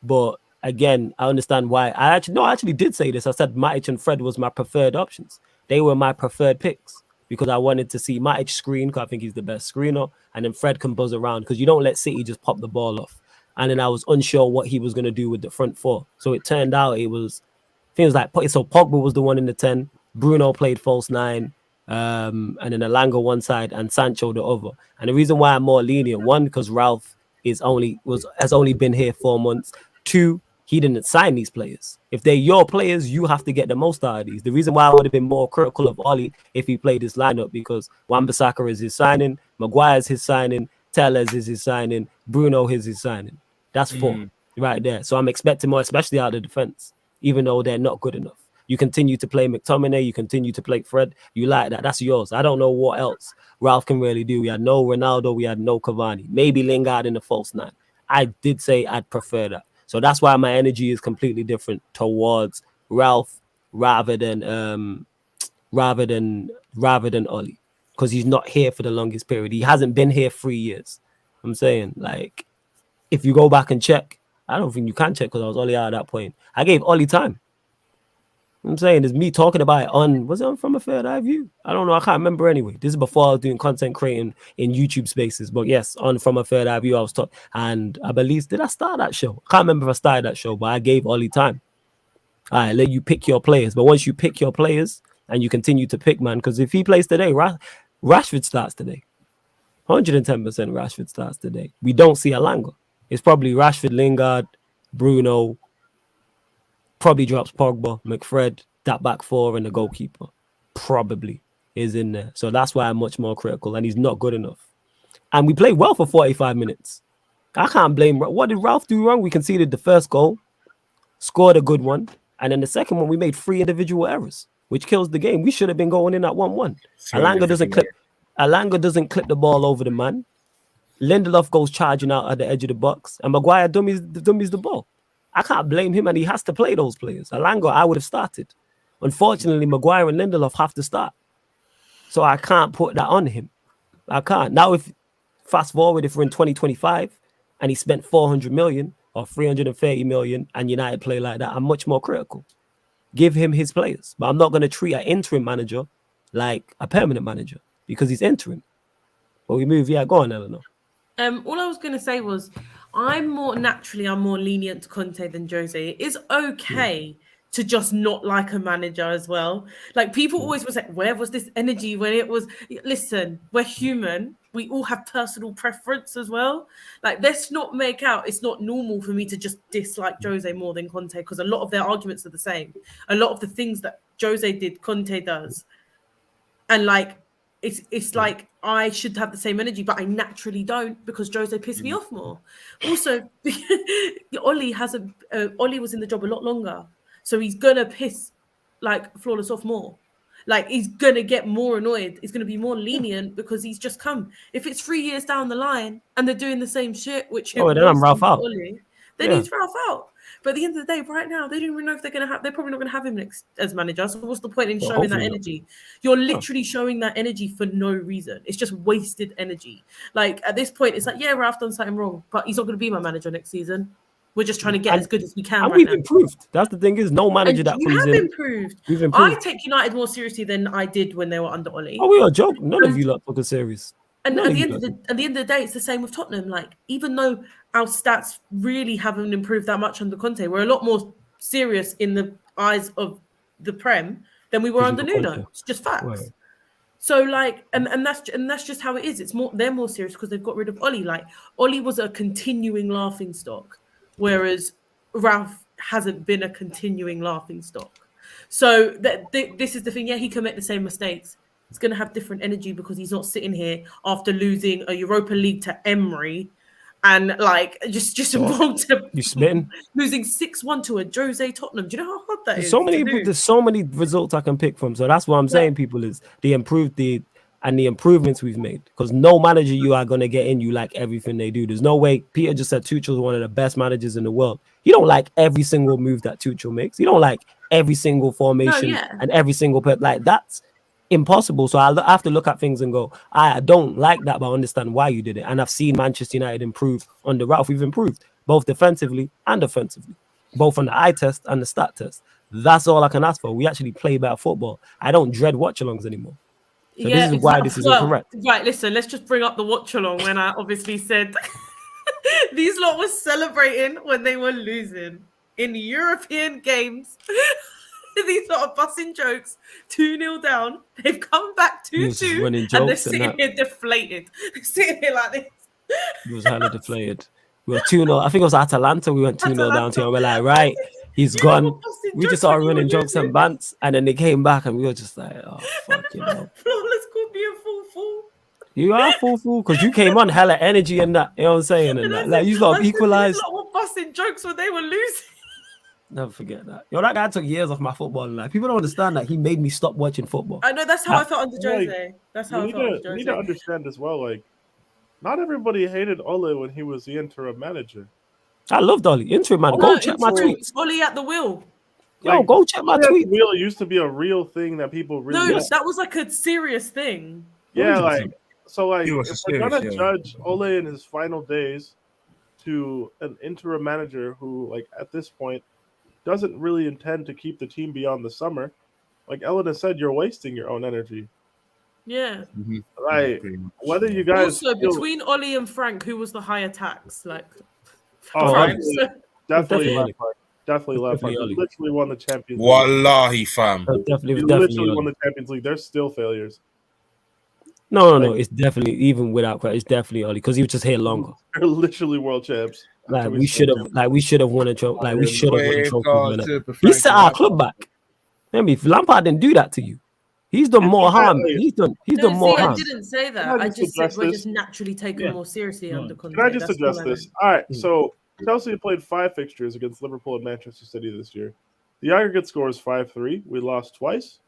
But again, I understand why. I actually did say this. I said Matic and Fred was my preferred options. They were my preferred picks because I wanted to see Matic screen because I think he's the best screener. And then Fred can buzz around because you don't let City just pop the ball off. And then I was unsure what he was going to do with the front four. So it turned out it was things like, so Pogba was the one in the 10. Bruno played false 9. and then Alanga one side and Sancho the other. And the reason why I'm more lenient, one, because Ralph has only been here 4 months. 2, he didn't sign these players. If they're your players, you have to get the most out of these. The reason why I would have been more critical of Oli if he played this lineup, because Wan-Bissaka is his signing, Maguire's his signing, Tellez is his signing, Bruno is his signing. That's 4 right there. So I'm expecting more, especially out of the defense, even though they're not good enough. You continue to play McTominay, you continue to play Fred. You like that. That's yours. I don't know what else Ralph can really do. We had no Ronaldo, we had no Cavani. Maybe Lingard in the false 9. I did say I'd prefer that. So that's why my energy is completely different towards Ralph rather than Oli, because he's not here for the longest period. He hasn't been here 3 years. I'm saying, like, if you go back and check, I don't think you can check because I was Oli out at that point. I gave Oli time. I'm saying, there's me talking about it was it on From a Third Eye View? I don't know. I can't remember anyway. This is before I was doing content creating in YouTube spaces. But yes, on From a Third Eye View, I was talking. And I believe, did I start that show? I can't remember if I started that show, but I gave Oli time. All right, let you pick your players. But once you pick your players and you continue to pick, man, because if he plays today, Rashford starts today. 110% Rashford starts today. We don't see Alanga. It's probably Rashford, Lingard, Bruno, probably drops Pogba, McFred, that back 4, and the goalkeeper probably is in there. So that's why I'm much more critical, and he's not good enough. And we played well for 45 minutes. I can't blame. What did Ralph do wrong? We conceded the first goal, scored a good one, and then the second one we made 3 individual errors, which kills the game. We should have been going in at 1-1. Alanga doesn't clip the ball over the man. Lindelof goes charging out at the edge of the box, and Maguire dummies the ball. I can't blame him, and he has to play those players. Alanga, I would have started. Unfortunately, Maguire and Lindelof have to start. So I can't put that on him. I can't. Now, if fast forward, if we're in 2025 and he spent 400 million or 330 million and United play like that, I'm much more critical. Give him his players. But I'm not going to treat an interim manager like a permanent manager because he's interim. But we move. Yeah, go on, Eleanor. All I was going to say was I'm more lenient to Kante than Jose. It is okay to just not like a manager as well. Like, people always was like, where was this energy when it was? Listen, we're human. We all have personal preference as well. Like, let's not make out it's not normal for me to just dislike Jose more than Kante, because a lot of their arguments are the same. A lot of the things that Jose did, Kante does. And like, it's like I should have the same energy, but I naturally don't because Jose pissed me off more. Also, Oli was in the job a lot longer, so he's gonna piss like Flawless off more. Like, he's gonna get more annoyed. He's gonna be more lenient because he's just come. If it's 3 years down the line and they're doing the same shit, which then I'm Ralph out. Oli, then he's Ralph out. But at the end of the day, right now, they don't even know if they're probably not going to have him next as manager. So what's the point in showing that energy? You're literally showing that energy for no reason. It's just wasted energy. Like, at this point, it's like, yeah, Ralph done something wrong, but he's not going to be my manager next season. We're just trying to get as good as we can. And we've improved. That's the thing, is no manager that comes in. Improved. We've improved. I take United more seriously than I did when they were under Oli. Oh, we are joking. None of you lot took it serious. And at the end of the day, it's the same with Tottenham. Like, even though our stats really haven't improved that much under Conte, we're a lot more serious in the eyes of the Prem than we were under Nuno. It's just facts. Right. So like, and that's just how it is. It's more, they're more serious because they've got rid of Oli. Like, Oli was a continuing laughing stock, whereas Ralph hasn't been a continuing laughing stock. So this is the thing. Yeah, he can make the same mistakes. He's going to have different energy because he's not sitting here after losing a Europa League to Emery and like just involved to losing 6-1 to a Jose Tottenham. Do you know how hard that is? There's so many results I can pick from. So that's what I'm saying, people, is the improvements we've made. Because no manager you are going to get in, you like everything they do. There's no way. Peter just said Tuchel's one of the best managers in the world. You don't like every single move that Tuchel makes. You don't like every single formation and every single like that's impossible. So I have to look at things and go, I don't like that, but I understand why you did it. And I've seen Manchester United improve under Ralph. We've improved both defensively and offensively, both on the eye test and the stat test. That's all I can ask for. We actually play better football. I don't dread watch-alongs anymore. So this is why this is incorrect. Right, listen, let's just bring up the watch-along when I obviously said these lot were celebrating when they were losing in European games. These lot are busting jokes, 2-0 down. They've come back 2-2, and they're sitting here deflated. They're sitting here like this. He was hella deflated. We were 2-0. I think it was Atalanta. We went 2-0 down to him. We're like, right, he's gone. We just started running jokes and bants, and then they came back, and we were just like, oh, fucking hell. Flawless called me a fool. You are a fool because you came on hella energy and that. You know what I'm saying? And that. Like, you lot have equalized. These lot were busting jokes when they were losing. Never forget that. Yo, that guy took years off my football life. People don't understand that he made me stop watching football. I know, that's how I felt under Jose. That's how I felt under Jose. You need to understand as well, like, not everybody hated Ole when he was the interim manager. I loved Ole. Interim man. Go check my tweets. Ole at the wheel. Yo, go check my tweets. Wheel used to be a real thing that people really. No, that was like a serious thing. Yeah, like so, like if we're gonna judge Ole in his final days to an interim manager who, like, at this point, doesn't really intend to keep the team beyond the summer, like Ellen has said, you're wasting your own energy. Yeah. Mm-hmm. Like, whether you guys also between Ole and Frank, who was the higher tax? Like, definitely left. Literally won the Champions League. Wallahi, fam. Definitely won the Champions League. They're still failures. No. It's definitely, even without credit, it's definitely Ole because he was just here longer. They're literally world champs. Like we should have won a trophy. Like we should have won a trophy. He set our club back. Maybe if Lampard didn't do that to you, he's done more harm. He's done more harm. I didn't say that. I just said we're just naturally taken more seriously under control. Can I just address this? All right. So Chelsea played 5 fixtures against Liverpool and Manchester City this year. The aggregate score is 5-3. We lost twice.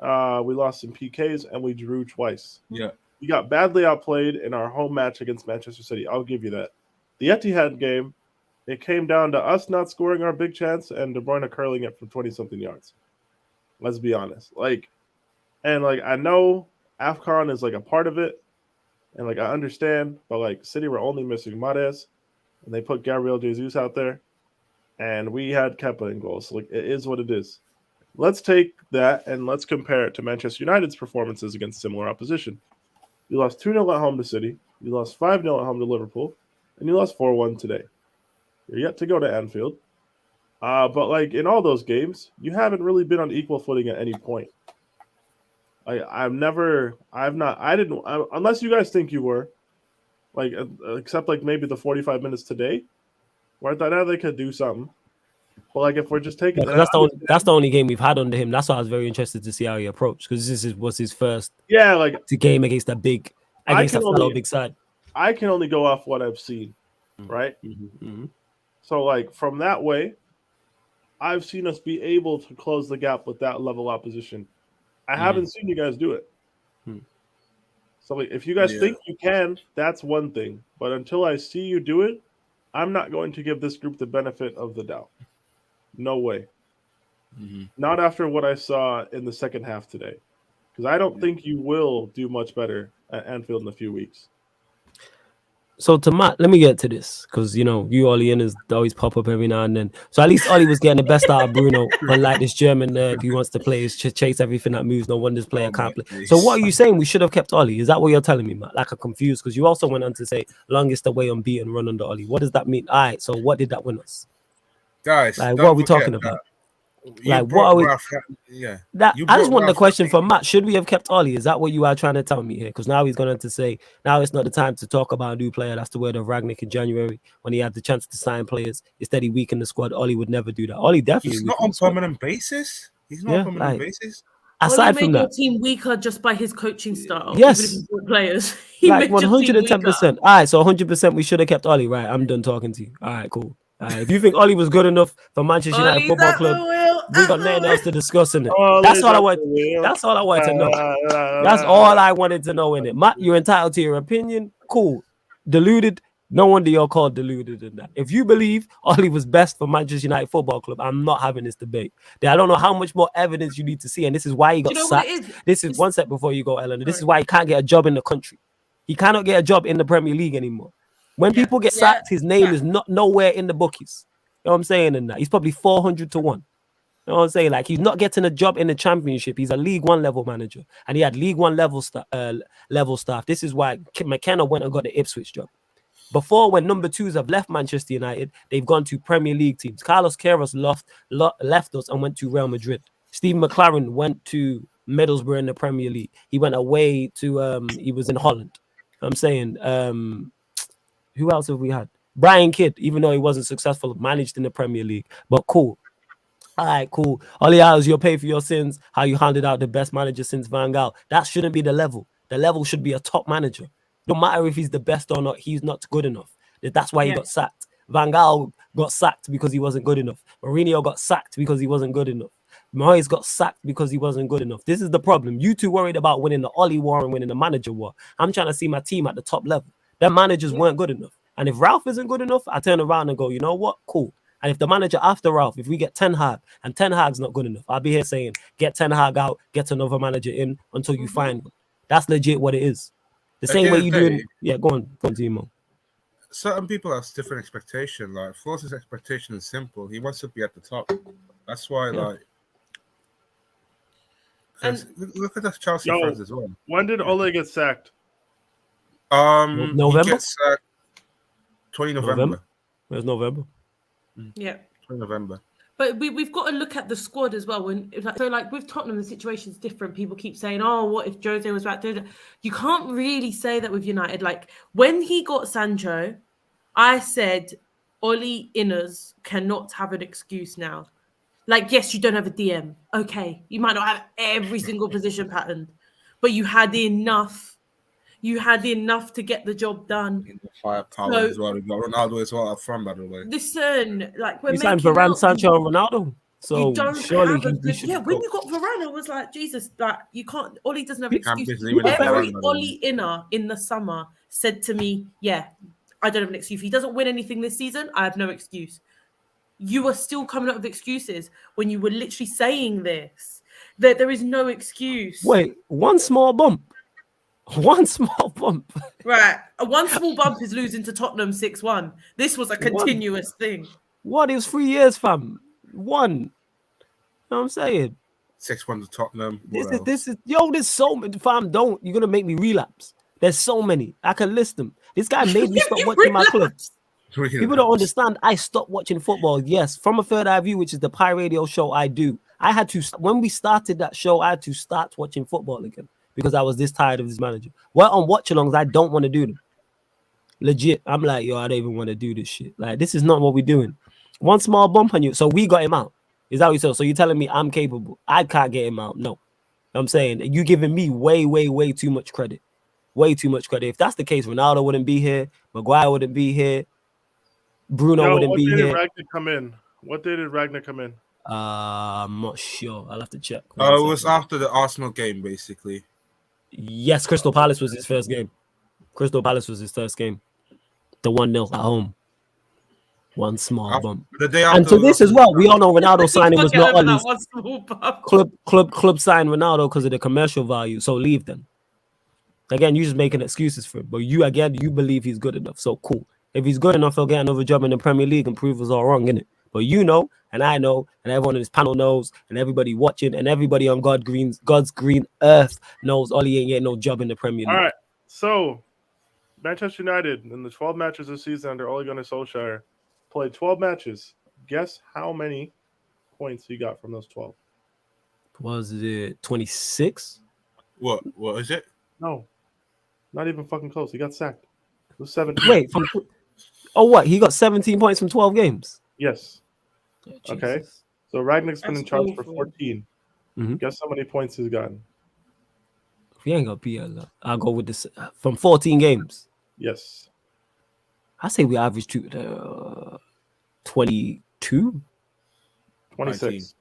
We lost in PKs and we drew twice. Yeah. We got badly outplayed in our home match against Manchester City. I'll give you that. The Etihad game, it came down to us not scoring our big chance and De Bruyne curling it from 20-something yards. Let's be honest. I know AFCON is like a part of it, and like I understand, but like City were only missing Mahrez, and they put Gabriel Jesus out there, and we had Kepa in goals. So, like, it is what it is. Let's take that and let's compare it to Manchester United's performances against similar opposition. You lost 2-0 at home to City, you lost 5-0 at home to Liverpool, and you lost 4-1 today. You're yet to go to Anfield. But like in all those games, you haven't really been on equal footing at any point. Unless you guys think you were, like, except like maybe the 45 minutes today, where I thought they could do something. But like if we're just taking that's the only game we've had under him. That's why I was very interested to see how he approached, because this was his first game against a big side. I can only go off what I've seen, right? Mm-hmm. So like from that way, I've seen us be able to close the gap with that level opposition. I haven't seen you guys do it. So like, if you guys think you can, that's one thing. But until I see you do it, I'm not going to give this group the benefit of the doubt. No way. Not after what I saw in the second half today. Because I don't think you will do much better at Anfield in a few weeks. So to Matt, let me get to this, because you Oleaners always pop up every now and then. So at least Ole was getting the best out of Bruno, unlike this German nerd who wants to play chase everything that moves. No wonders player can't play. So what are you saying? We should have kept Ole? Is that what you're telling me, Matt? Like, I'm confused, because you also went on to say longest away unbeaten run under Ole. What does that mean? All right, so what did that win us, guys? Like, what are we talking about? Like, what are we? I just want the question from Matt. Should we have kept Ole? Is that what you are trying to tell me here? Because now he's going to say, now it's not the time to talk about a new player. That's the word of Ragnick in January when he had the chance to sign players. Instead, he weakened the squad. Ole would never do that. Ole definitely. He's not on permanent basis. He's not on permanent basis. Aside from that, your team weaker just by his coaching style. Yes, players. Like 110%. All right, so 100% we should have kept Ole. Right, I'm done talking to you. All right, cool. If you think Ole was good enough for Manchester United Football Club, we got nothing else to discuss in it. That's all I want. That's all I wanted to know. That's all I wanted to know in it. Matt, you're entitled to your opinion. Cool. Deluded. No wonder you're called deluded in that. If you believe Ole was best for Manchester United Football Club, I'm not having this debate. I don't know how much more evidence you need to see, and this is why he got sacked. This is one step before you go, Eleanor. This is why he can't get a job in the country. He cannot get a job in the Premier League anymore. When people get sacked, his name is not nowhere in the bookies. You know what I'm saying? In that he's probably 400 to 1. You know what I'm saying? Like, he's not getting a job in the Championship. He's a League One level manager, and he had League One level staff. This is why McKenna went and got the Ipswich job. Before, when number twos have left Manchester United, they've gone to Premier League teams. Carlos Queiroz left us and went to Real Madrid. Steve McLaren went to Middlesbrough in the Premier League. He went away to he was in Holland. I'm saying who else have we had? Brian Kidd, even though he wasn't successful, managed in the Premier League. But cool. All right, cool. All the hours you'll pay for your sins, how you handed out the best manager since Van Gaal. That shouldn't be the level. The level should be a top manager. No matter if he's the best or not, he's not good enough. That's why he got sacked. Van Gaal got sacked because he wasn't good enough. Mourinho got sacked because he wasn't good enough. Moyes got sacked because he wasn't good enough. This is the problem. You two worried about winning the Ollie war and winning the manager war. I'm trying to see my team at the top level. Their managers weren't good enough. And if Ralph isn't good enough, I turn around and go, you know what? Cool. And if the manager after Ralph, if we get Ten Hag and Ten Hag's not good enough, I'll be here saying, get Ten Hag out, get another manager in until you find one. That's legit what it is. The same way you do it. Yeah, go on, Timo. Certain people have different expectation. Like Flores' expectation is simple. He wants to be at the top. That's why, look at the Chelsea fans as well. When did Ole get sacked? November. He gets sacked 20 November. Where's November? Yeah, 20 November. But we've got to look at the squad as well. So with Tottenham, the situation's different. People keep saying, "Oh, what if Jose was back there?" You can't really say that with United. Like when he got Sancho, I said, "Oli Inners cannot have an excuse now." Like, yes, you don't have a DM. Okay, you might not have every single position pattern, but you had enough. You had enough to get the job done. In the firepower as well. We got Ronaldo as well up front, by the way. Listen, like we're signed Varane, Sancho, and Ronaldo. So you don't surely have a good. Yeah, when you got Varane, I was like, Jesus, like you can't. Oli doesn't have an excuse. Every Oli inner in the summer said to me, "Yeah, I don't have an excuse. If he doesn't win anything this season, I have no excuse." You are still coming up with excuses when you were literally saying this. That there is no excuse. Wait, one small bump. One small bump. Right. One small bump is losing to Tottenham 6-1. This was a continuous thing. What is 3 years, fam? One. You know what I'm saying? 6-1 to Tottenham. This is there's so many, fam. You're gonna make me relapse. There's so many. I can list them. This guy made me stop watching my club. People don't understand. I stopped watching football. Yes, from a third eye view, which is the Pie Radio show I do. I had to, when we started that show, I had to start watching football again. Because I was this tired of this manager. Well, on watch-alongs, I don't want to do them. Legit. I'm like, I don't even want to do this shit. Like, this is not what we're doing. One small bump on you. So we got him out. Is that what you said? So you're telling me I'm capable. I can't get him out. No. I'm saying you're giving me way, way, way too much credit. Way too much credit. If that's the case, Ronaldo wouldn't be here. Maguire wouldn't be here. Bruno wouldn't be here. What day did Ragnar come in? I'm not sure. I'll have to check. It was after the Arsenal game, basically. Yes, Crystal Palace was his first game. Crystal Palace was his first game. The 1-0 at home. One small bump. The day after, and to this as well, we all know Ronaldo signing was not Ollie's. Club signed Ronaldo because of the commercial value. So leave them. Again, you're just making excuses for him. But you believe he's good enough. So cool. If he's good enough, he'll get another job in the Premier League and prove us all wrong, innit? But you know, and I know, and everyone in this panel knows, and everybody watching, and everybody on God's green earth knows Ollie ain't getting no job in the Premier League. All right. So, Manchester United, in the 12 matches this season under Ole Gunnar Solskjaer, played 12 matches. Guess how many points he got from those 12? Was it 26? What is it? No. Not even fucking close. He got sacked. It was 17. Wait. What? He got 17 points from 12 games? Yes. Oh, okay. So Ragnick's been in charge for 14. Mm-hmm. Guess how many points he's gotten? We ain't got PL. I'll go with this from 14 games. Yes. I say we averaged 22? 26.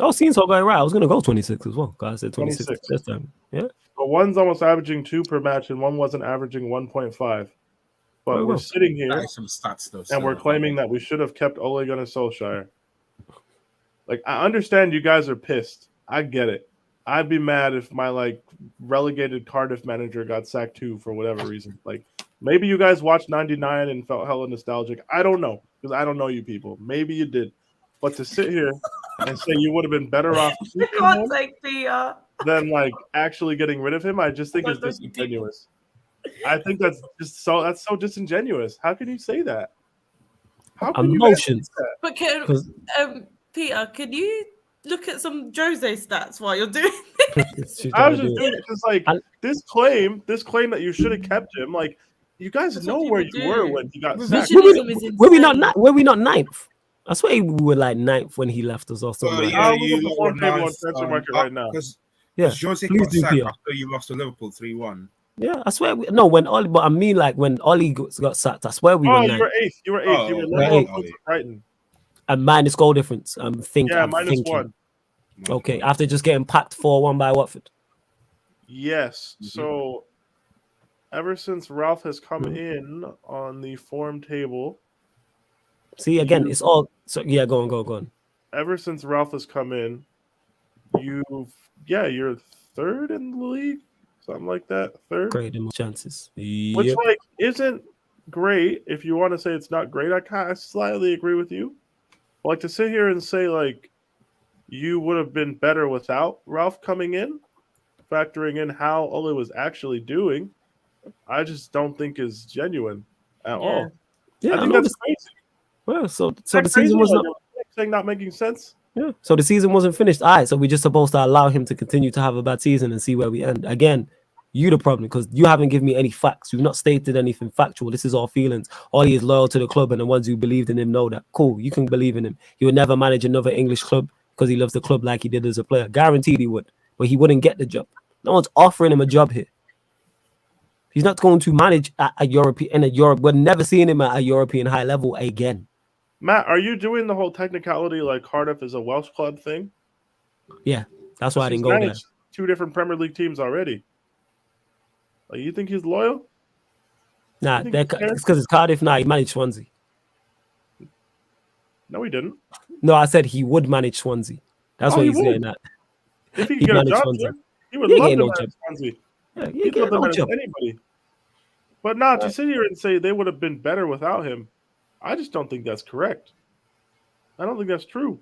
Oh, seems so going right. I was gonna go 26 as well. I said 26 this time. Yeah. But one's almost averaging 2 per match, and one wasn't averaging 1.5. But we're sitting here some stats, though, and we're claiming that we should have kept Ole Gunnar Solskjaer. Like, I understand you guys are pissed. I get it. I'd be mad if my relegated Cardiff manager got sacked too for whatever reason. Like, maybe you guys watched 99 and felt hella nostalgic. I don't know, because I don't know you people. Maybe you did. But to sit here and say you would have been better off than actually getting rid of him, I just think it's disingenuous. I think that's so disingenuous. How can you say that? How can emotions? But Peter, can you look at some Jose stats while you're doing this. I was just doing it because, like, this claim that you should have kept him, like, you guys know where you were when he got sacked. Were we not ninth? I swear we were like ninth when he left us or something. I'll look at the form table on Transfer Market right now. Because Jose got sacked after you lost to Liverpool 3-1. Yeah, I swear. When Ollie, but I mean, like, when Ollie got sacked, I swear we were ninth. You were eighth. You were eighth. Brighton. And minus goal difference. I'm thinking. -1. Okay, after just getting packed 4-1 by Watford. Yes. So, ever since Ralph has come in on the form table. See, again, it's all. So yeah, go on. Ever since Ralph has come in, you're third in the league, something like that. Third. Great chances. Which like isn't great. If you want to say it's not great, I slightly agree with you. But, like, to sit here and say like you would have been better without Ralph coming in, factoring in how Ole was actually doing, I just don't think is genuine at all. Yeah, I think that's crazy. Well, so the season was not making sense. Yeah. So the season wasn't finished. All right. So we're just supposed to allow him to continue to have a bad season and see where we end. Again, you the problem because you haven't given me any facts. You've not stated anything factual. This is all feelings. All he is loyal to the club, and the ones who believed in him know that. Cool. You can believe in him. He would never manage another English club because he loves the club like he did as a player. Guaranteed he would, but he wouldn't get the job. No one's offering him a job here. He's not going to manage at a European Europe. We're never seeing him at a European high level again. Matt, are you doing the whole technicality like Cardiff is a Welsh club thing? Yeah, that's why I didn't go there. 2 different Premier League teams already. Like, you think he's loyal? Nah, it's because it's Cardiff. Nah, he managed Swansea. No, he didn't. No, I said he would manage Swansea. That's what he's saying. That if he could get a job, he would love to manage Swansea. Yeah, he'd love to manage anybody. But to sit here and say they would have been better without him, I just don't think that's correct. I don't think that's true.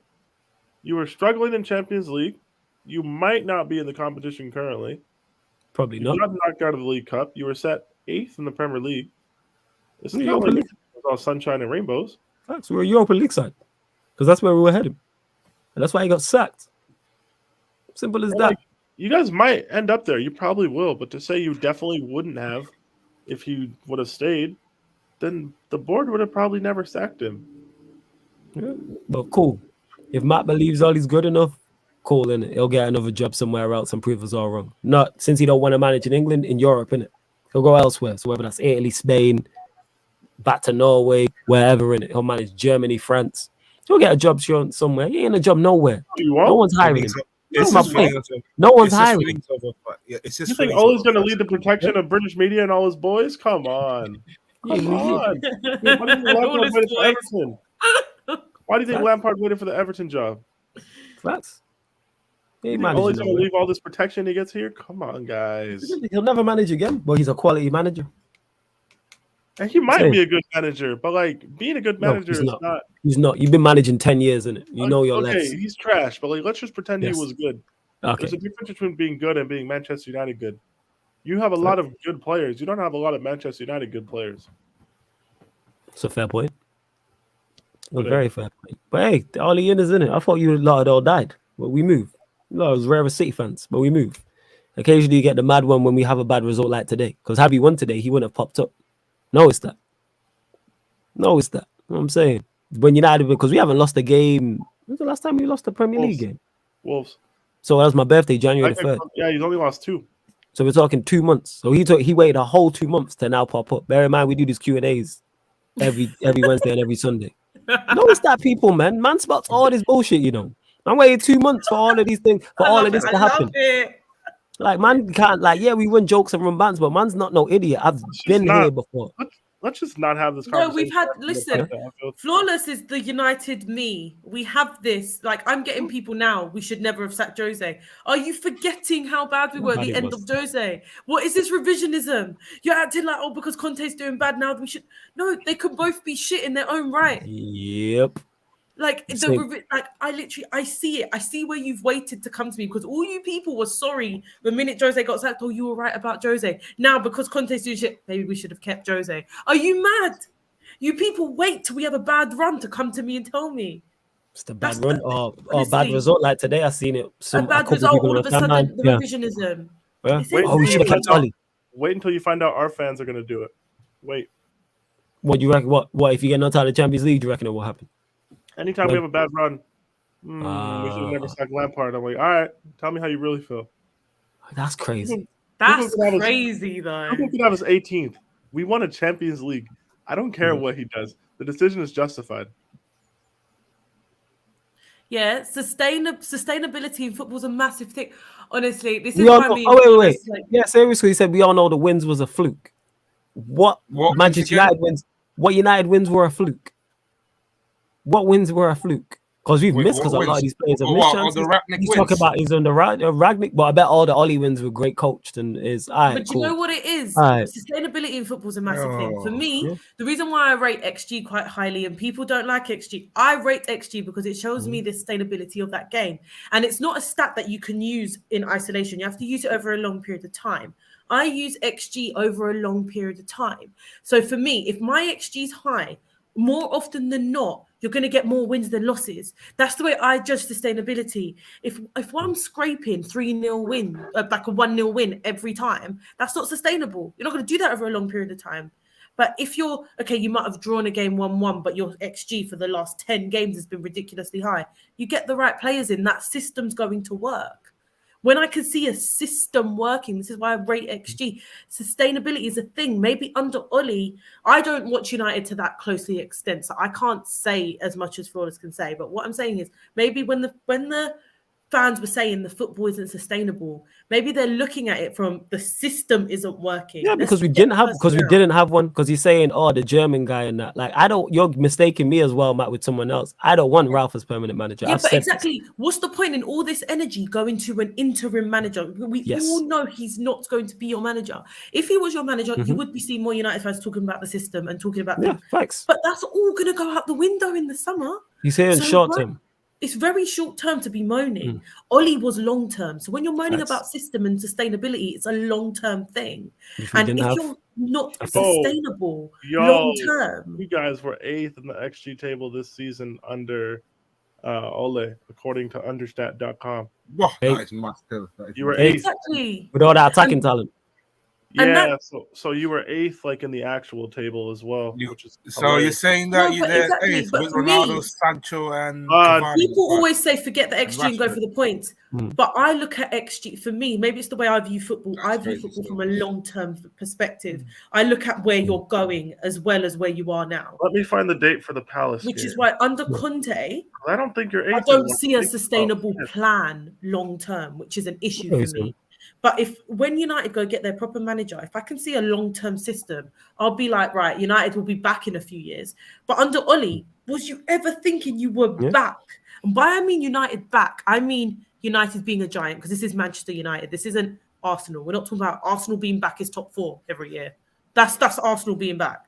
You were struggling in Champions League. You might not be in the competition currently. Probably not. You got knocked out of the League Cup. You were set 8th in the Premier League. It's not Europa League. All sunshine and rainbows. Facts. We're a Europa League side because that's where we were heading, and that's why he got sacked. Simple as that. Like, you guys might end up there. You probably will, but to say you definitely wouldn't have if he would have stayed, then the board would have probably never sacked him. Yeah, but cool. If Matt believes all he's good enough, cool, innit? He'll get another job somewhere else and prove us all wrong. Not since he don't want to manage in England, in Europe, innit? He'll go elsewhere. So whether that's Italy, Spain, back to Norway, wherever, innit? He'll manage Germany, France. He'll get a job somewhere. He ain't a job nowhere. No one's hiring him. No one's hiring him. You think Ole's going to lead the protection of British media and all his boys? Come on. Come on. Why do you think Lampard waited for the Everton job? Facts. Ole's going to leave all this protection he gets here? Come on, guys. He'll never manage again, but he's a quality manager. And he might be a good manager, but like being a good manager is not. He's not. You've been managing 10 years, innit? You know your legs. Okay, he's trash, but like let's just pretend he was good. Okay. There's a difference between being good and being Manchester United good. You have a lot of good players. You don't have a lot of Manchester United good players. It's a fair point. A very fair point. But hey, all in is in it. I thought you lot had all died, but we move. No, it was rare City fans, but we move. Occasionally you get the mad one when we have a bad result like today. Because had we won today, he wouldn't have popped up. No, it's that. You know what I'm saying? When United, because we haven't lost a game. When's the last time we lost a Premier League game? Wolves. So that was my birthday, January 3rd. Yeah, he's only lost 2. So we're talking 2 months. So he waited a whole 2 months to now pop up. Bear in mind, we do these Q&As every Wednesday and every Sunday. No, it's that people, man. Man spots all this bullshit, you know. I'm waiting 2 months for all of these things, for all of this to happen. Like, man can't, like, yeah, we run jokes and run bands, but man's not no idiot. I've been here before. Let's just not have this conversation. No, we've had, listen, Flawless is the united me. We have this. Like, I'm getting people now. We should never have sacked Jose. Are you forgetting how bad we were at the end of Jose? What is this revisionism? You're acting like, oh, because Conte's doing bad now, we should. No, they can both be shit in their own right. Yep. Like, I see it. I see where you've waited to come to me because all you people were sorry the minute Jose got sacked. Oh, you were right about Jose. Now, because Conte's doing shit, maybe we should have kept Jose. Are you mad? You people wait till we have a bad run to come to me and tell me. It's the bad run or bad honestly, result. Like today, I seen it. a bad result. All of a sudden, the revisionism. Yeah. It's insane. We should have kept Oli. Wait until you find out our fans are going to do it. Wait. What do you reckon? What if you get knocked out of the Champions League? Do you reckon it will happen? Anytime we have a bad run, we should have never sacked Lampard. I'm like, all right, tell me how you really feel. That's crazy. That's crazy, though. Who could have us 18th? We won a Champions League. I don't care what he does. The decision is justified. Yeah, sustainability in football is a massive thing. Honestly, this is why wait. Yeah, seriously, he said we all know the wins was a fluke. What Manchester United wins? What United wins were a fluke? What wins were a fluke? Because we've missed because a lot of these players have missed chances. He's talking about he's on the Ragnick, but I bet all the Oli wins were great coached and is But you know what it is? Sustainability in football is a massive thing. For me, the reason why I rate XG quite highly and people don't like XG, I rate XG because it shows me the sustainability of that game. And it's not a stat that you can use in isolation. You have to use it over a long period of time. I use XG over a long period of time. So for me, if my XG is high, more often than not, you're going to get more wins than losses. That's the way I judge sustainability. If I'm scraping 3-0 win, like a 1-0 win every time, that's not sustainable. You're not going to do that over a long period of time. But if you're, okay, you might have drawn a game 1-1, but your XG for the last 10 games has been ridiculously high. You get the right players in, that system's going to work. When I can see a system working, this is why I rate XG. Sustainability is a thing. Maybe under Oli, I don't watch United to that closely extent, so I can't say as much as Flawless can say. But what I'm saying is, maybe when the fans were saying the football isn't sustainable, maybe they're looking at it from the system isn't working. Yeah, because we didn't have one. Because he's saying, oh, the German guy and that. Like, you're mistaking me as well, Matt, with someone else. I don't want Ralph as permanent manager. Yeah, but exactly. What's the point in all this energy going to an interim manager? We all know he's not going to be your manager. If he was your manager, you would be seeing more United fans talking about the system and talking about facts. But that's all going to go out the window in the summer. He's saying short term. It's very short term to be moaning. Oli was long term. So when you're moaning about system and sustainability, it's a long term thing. And if you're not sustainable long term. You guys were 8th in the XG table this season under Ole, according to understat.com. Wow, that is massive. You were 8th. Exactly. With all that attacking talent. Yeah, so you were 8th, like in the actual table as well. So you're saying that you're 8th with Ronaldo, Sancho, and people always say forget the XG and go for the points. But I look at XG, for me, maybe it's the way I view football. I view football from a long-term perspective. I look at where you're going as well as where you are now. Let me find the date for the Palace Which game. is why under Conte, I don't think you're 8th. I don't see a sustainable plan long-term, which is an issue for me. But when United go get their proper manager, if I can see a long-term system, I'll be like, right, United will be back in a few years. But under Oli, was you ever thinking you were back? And by I mean United back, I mean United being a giant, because this is Manchester United. This isn't Arsenal. We're not talking about Arsenal being back is top 4 every year. That's Arsenal being back.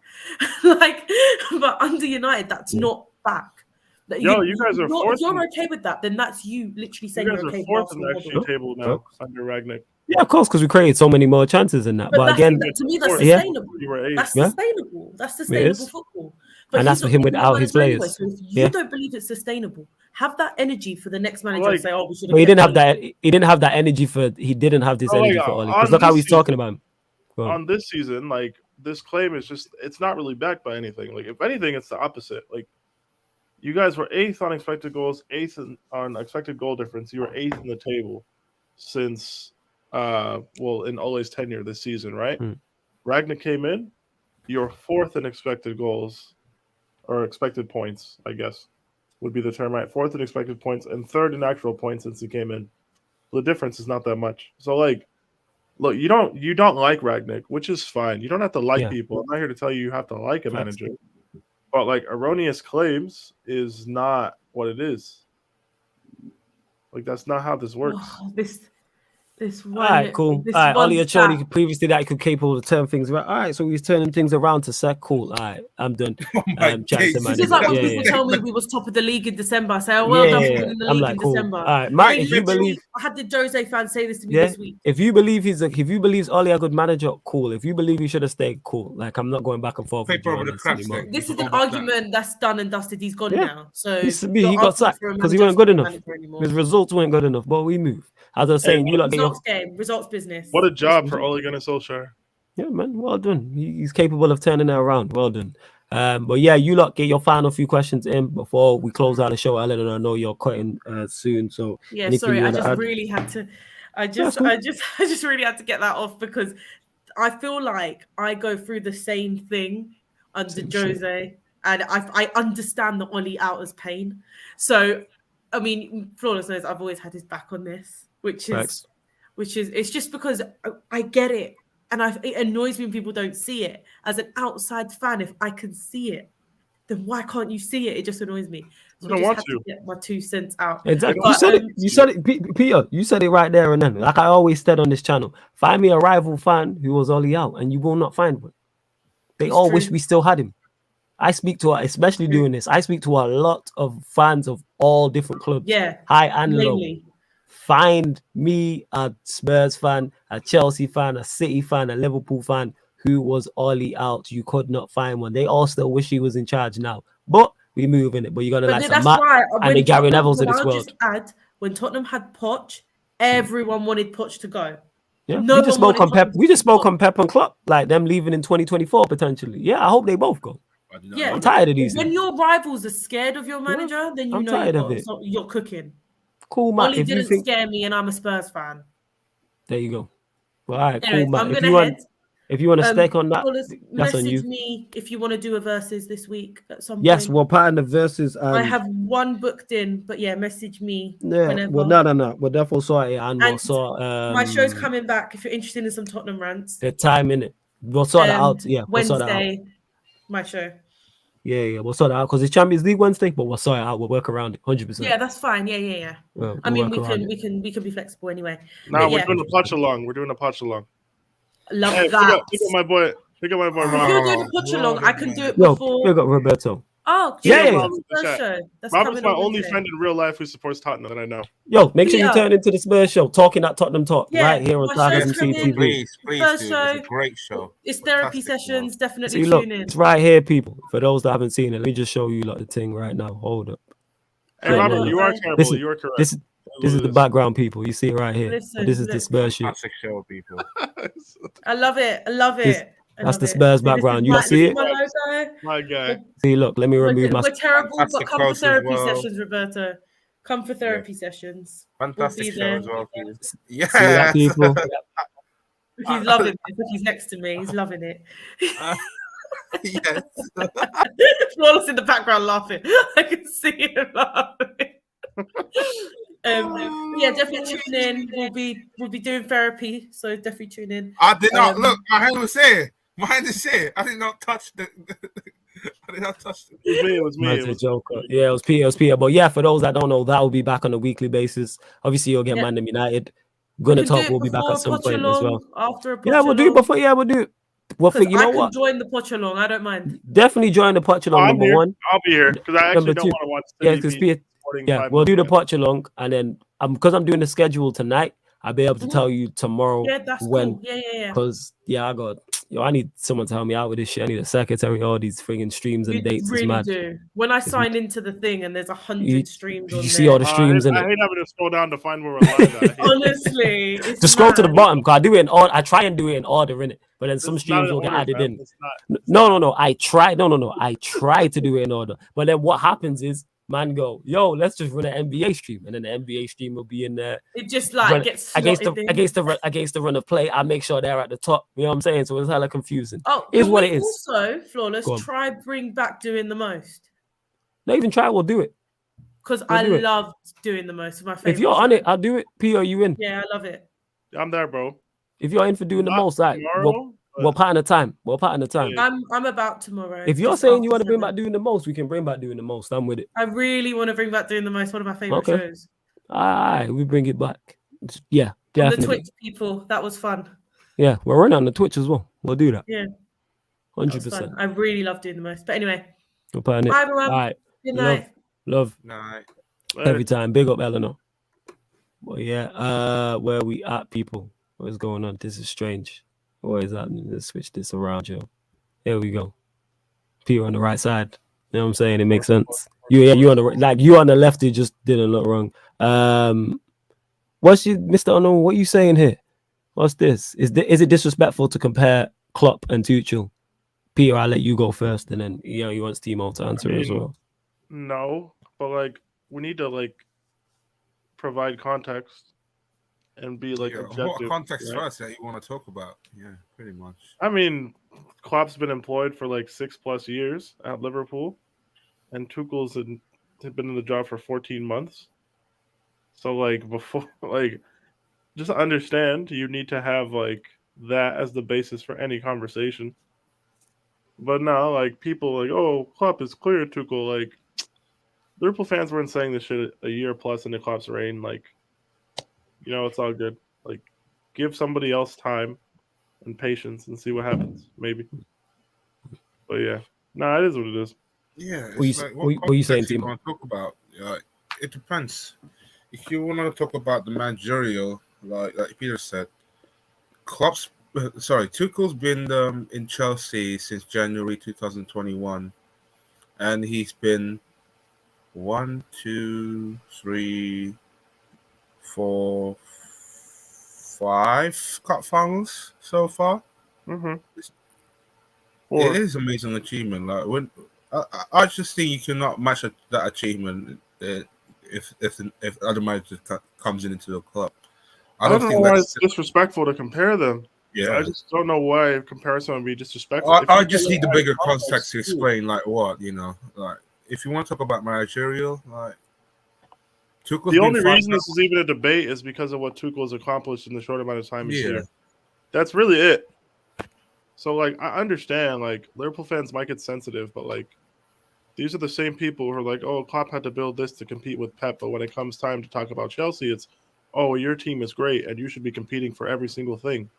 But under United, that's not back. You guys are 4th. If you're okay with that, then that's you literally saying you're okay with 4th in the XG table now under Ragnick. Yeah, of course, because we created so many more chances in that. But again, to me, that's sustainable. You were 8th. That's sustainable. That's sustainable football. But and that's for him without his players. Anyway, so if you don't believe it's sustainable, have that energy for the next manager and say, "Oh, we should." But he didn't have that. He didn't have that energy for. He didn't have this energy for Oli. Because look how he's talking about him. On this season, like this claim is just—it's not really backed by anything. Like if anything, it's the opposite. Like you guys were 8th on expected goals, 8th on expected goal difference. You were 8th in the table since. In Ole's tenure this season, right? Ragnick came in, you're 4th in expected goals, or expected points, I guess, would be the term, right? 4th in expected points and 3rd in actual points since he came in. The difference is not that much. So, like, look, you don't like Ragnick, which is fine. You don't have to like people. I'm not here to tell you have to like a manager. But, like, erroneous claims is not what it is. Like, that's not how this works. This one. All right, cool. This All right, Ollie one Achoni previously that he could capable to turn things around. All right, so he's turning things around to Seth. Cool. All right, I'm done. Chatting to This man. is like when Yeah, people yeah. tell me we was top of the league in December. I say, oh, well done for winning the I'm league like, in cool. December. All right, Mark, Really, if you believe, I had the Jose fans say this to me yeah, this week. if you believe if you believe Ollie a good manager, cool. If you believe he should have stayed, cool. Like, I'm not going back and forth with you on this anymore. This is an argument that's done and dusted. He's gone now. So he got sacked because he wasn't good enough. His results weren't good enough, but we move. As I was saying, you lot get results game, results business. What a job for Ole Gunnar Solskjaer. Yeah, man, well done. He's capable of turning it around. Well done. But yeah, you lot get your final few questions in before we close out the show. I'll let her know you're cutting soon. So yeah, sorry, I just really had to. I just really had to get that off because I feel like I go through the same thing under Jose, and I understand the Ollie out as pain. So, I mean, Flawless knows I've always had his back on this, which is it's just because I get it. And it annoys me when people don't see it. As an outside fan, if I can see it, then why can't you see it? It just annoys me. So I just had to get my 2 cents out. Exactly. But, you said it, Peter. You said it right there and then. Like I always said on this channel, find me a rival fan who was Ollie out, and you will not find one. They all wish we still had him. I speak to, especially doing this, I speak to a lot of fans of all different clubs, high and low. Find me a Spurs fan, a Chelsea fan, a City fan, a Liverpool fan who was Ollie out. You could not find one. They all still wish he was in charge now. But we move in it. But you're going to like some Matt and the Gary Nevilles of this world. When Tottenham had Poch, everyone wanted Poch to go. Yeah, we just spoke on Pep. We just spoke on Pep and Klopp, like them leaving in 2024 potentially. Yeah, I hope they both go. Yeah, I'm tired of these. When your rivals are scared of your manager, then you know you're cooking. Cool, Matt. Ollie didn't scare me, and I'm a Spurs fan. There you go. Well, all right, cool, Matt. If you want to stake on that, that's on you. Message me if you want to do a versus this week at some point. Yes, we're part of the versus. I have one booked in, but yeah, message me. Yeah, whenever. Well, no. We'll definitely sort it, and we'll sort. My show's coming back. If you're interested in some Tottenham rants, the time in it. We'll sort it out. Yeah, Wednesday, my show. Yeah, we'll sort it out because it's Champions League Wednesday, but we'll sort it out. We'll work around it, 100%. Yeah, that's fine. Yeah. Well, I mean, we can be flexible anyway. No, we're doing a potch along. Love that. Pick up my boy. If you're doing a potch along, I can do it before. We got Roberto. Oh, Robert's my only friend in real life who supports Tottenham that I know. Yo, make sure you turn into the Spurs show, talking that Tottenham talk, right here on Sarcasm TV. Please, First show, it's a great show. It's therapy sessions. Definitely tune in. It's right here, people. For those that haven't seen it, let me just show you like the thing right now. Hold up. Hey, Robert, you are terrible. You are correct. This is the background, people. You see it right here. This is the Spurs show. Classic show, people. I love it. That's the Spurs background. You see it? My guy. See, look, let me remove my... We're terrible, but come for therapy sessions, Roberto. Come for therapy sessions. Fantastic show as well. Yeah. See that, people? He's loving it. He's next to me. He's loving it. Yes. Flawless in the background laughing. I can see him laughing. Yeah, definitely tune in. We'll be doing therapy, so definitely tune in. I did not look. My hand was here. I did not touch the. I did not touch it. It was me. It was Joker. Yeah, it was Peter. But yeah, for those that don't know, that will be back on a weekly basis. Obviously, you'll get Man United. Gonna Talk will be back at some point as well. After a we'll do it before. Yeah, we'll do it. Well, you know what? Join the potch along. I don't mind. Definitely join the potch along. Number one. I'll be here because I actually don't want to watch. Yeah, because we'll do the potch along, and then because I'm doing the schedule tonight, I'll be able to tell you tomorrow when. Cool. Yeah. Because I need someone to help me out with this shit. I need a secretary, all these frigging streams and dates. Really do. When I sign into the thing and there's 100 streams on there. You see all the streams I hate having to scroll down to find where we're live. Honestly, just scroll to the bottom. Cause I do it in order. I try and do it in order in it, but then some streams will get added in. No. I try. No. I try to do it in order, but then what happens is, man, go, yo, let's just run an NBA stream, and then the NBA stream will be in there. It just like gets against the run of play. I make sure they're at the top. You know what I'm saying? So it's hella confusing. Oh, is what it is. Also, Flawless, try bring back doing the most. Not even try. We'll do it because I love doing the most. Of my favorite. If you're on it, I'll do it. P, are you in? Yeah, I love it. I'm there, bro. If you're in for doing the most, like we're part of the time. I'm about tomorrow. If you're saying you want to bring back doing the most, we can bring back doing the most. I'm with it. I really want to bring back doing the most. One of my favorite shows. All right, we bring it back. Yeah, definitely. On the Twitch, people, that was fun. Yeah, we're running on the Twitch as well. We'll do that. Yeah, 100%. I really love doing the most. But anyway, bye everyone. All right. Good night. Love. Night. Every time. Big up, Eleanor. Well, yeah. Where are we at, people? What is going on? This is strange. What is happening? Let's switch this around, yo. Here we go. Peter on the right side. You know what I'm saying? It makes sense. You on the right, you on the left. You just didn't look wrong. What's you, Mr. Unknown? What are you saying here? What's this? Is it disrespectful to compare Klopp and Tuchel? Peter, I'll let you go first, and then he wants Timo to answer as well. No, but like we need to like provide context and be like objective. What context first that you want to talk about? Yeah, pretty much. I mean, Klopp's been employed for like 6+ years at Liverpool, and Tuchel's had been in the job for 14 months. So like before, like just understand you need to have like that as the basis for any conversation. But now, like people like, oh, Klopp is clear. Tuchel, like Liverpool fans weren't saying this shit a year plus into Klopp's reign. Like, it's all good. Like, give somebody else time and patience and see what happens. Maybe. But yeah, it is what it is. Yeah. What are you saying, Timo? Want to talk about? It depends. If you want to talk about the managerial, like Peter said, Tuchel's been in Chelsea since January 2021, and he's been 1, 2, 3, 4, 5 cup finals so far. Mm-hmm. It is an amazing achievement. Like when I just think you cannot match that achievement if other manager comes into the club. I don't know why it's disrespectful to compare them. Yeah, I just don't know why comparison would be disrespectful. I just need the bigger context to explain, like what like if you want to talk about managerial, like Tuchel's the only reason this is even a debate is because of what Tuchel has accomplished in the short amount of time he's here. That's really it. So, like, I understand, like, Liverpool fans might get sensitive, but, like, these are the same people who are like, oh, Klopp had to build this to compete with Pep, but when it comes time to talk about Chelsea, it's, oh, your team is great, and you should be competing for every single thing.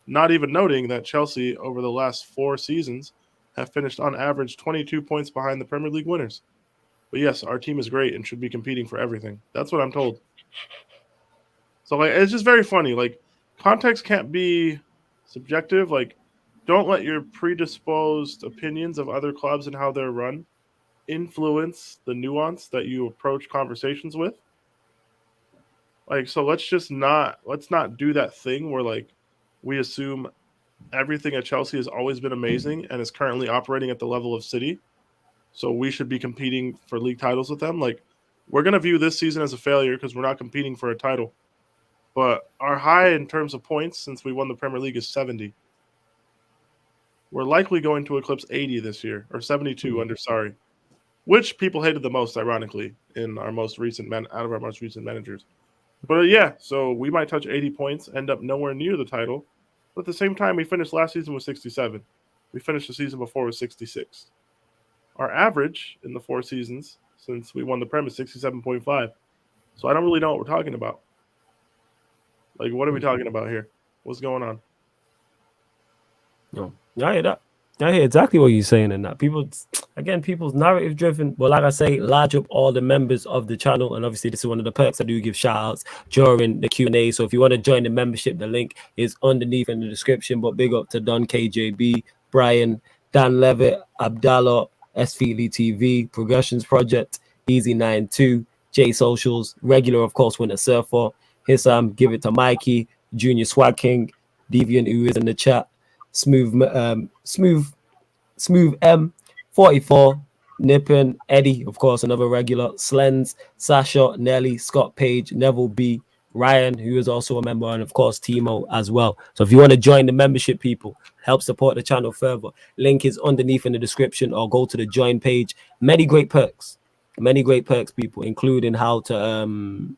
Not even noting that Chelsea, over the last 4 seasons, have finished on average 22 points behind the Premier League winners. But yes, our team is great and should be competing for everything. That's what I'm told. So, like, it's just very funny. Like, context can't be subjective. Like, don't let your predisposed opinions of other clubs and how they're run influence the nuance that you approach conversations with. Like, so let's not do that thing where, like, we assume everything at Chelsea has always been amazing and is currently operating at the level of City. So we should be competing for league titles with them. Like, we're going to view this season as a failure because we're not competing for a title. But our high in terms of points since we won the Premier League is 70. We're likely going to eclipse 80 this year, or 72 under Sarri, which people hated the most, ironically, in our most recent out of our most recent managers. But yeah, so we might touch 80 points, end up nowhere near the title. But at the same time, we finished last season with 67. We finished the season before with 66. Our average in the 4 seasons since we won the Prem is 67.5. So I don't really know what we're talking about. Like, what are we talking about here? What's going on? No, I hear that. I hear exactly what you're saying in that. People's narrative driven. Well, like I say, large up all the members of the channel. And obviously, this is one of the perks I do give shout outs during the Q&A. So if you want to join the membership, the link is underneath in the description. But big up to Don KJB, Brian, Dan Levitt, Abdallah, SVLE TV, Progressions Project, Easy92, J Socials, regular, of course, Winter Surfer, Hissam, give it to Mikey, Junior Swag King, Deviant, who is in the chat, Smooth M, 44, Nippon, Eddie, of course, another regular, Slens, Sasha, Nelly, Scott Page, Neville B, Ryan, who is also a member, and of course, Timo as well. So if you want to join the membership, people, help support the channel further, link is underneath in the description, or go to the join page. Many great perks, people, including how you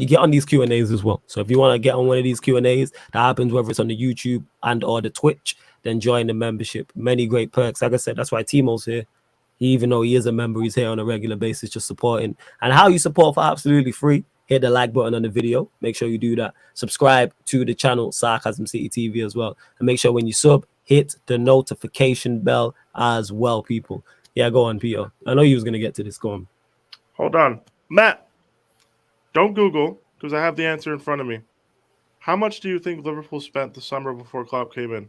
get on these Q&As as well. So if you want to get on one of these Q&As, that happens whether it's on the YouTube and or the Twitch, then join the membership. Many great perks. Like I said, that's why Timo's here. Even though he is a member, he's here on a regular basis just supporting. And how you support for absolutely free hit the like button on the video. Make sure you do that. Subscribe to the channel Sarcasm City TV as well. And make sure when you sub, hit the notification bell as well, people. Yeah, go on, Peter. I know you was going to get to this. Go on. Hold on. Matt, don't Google, because I have the answer in front of me. How much do you think Liverpool spent the summer before Klopp came in?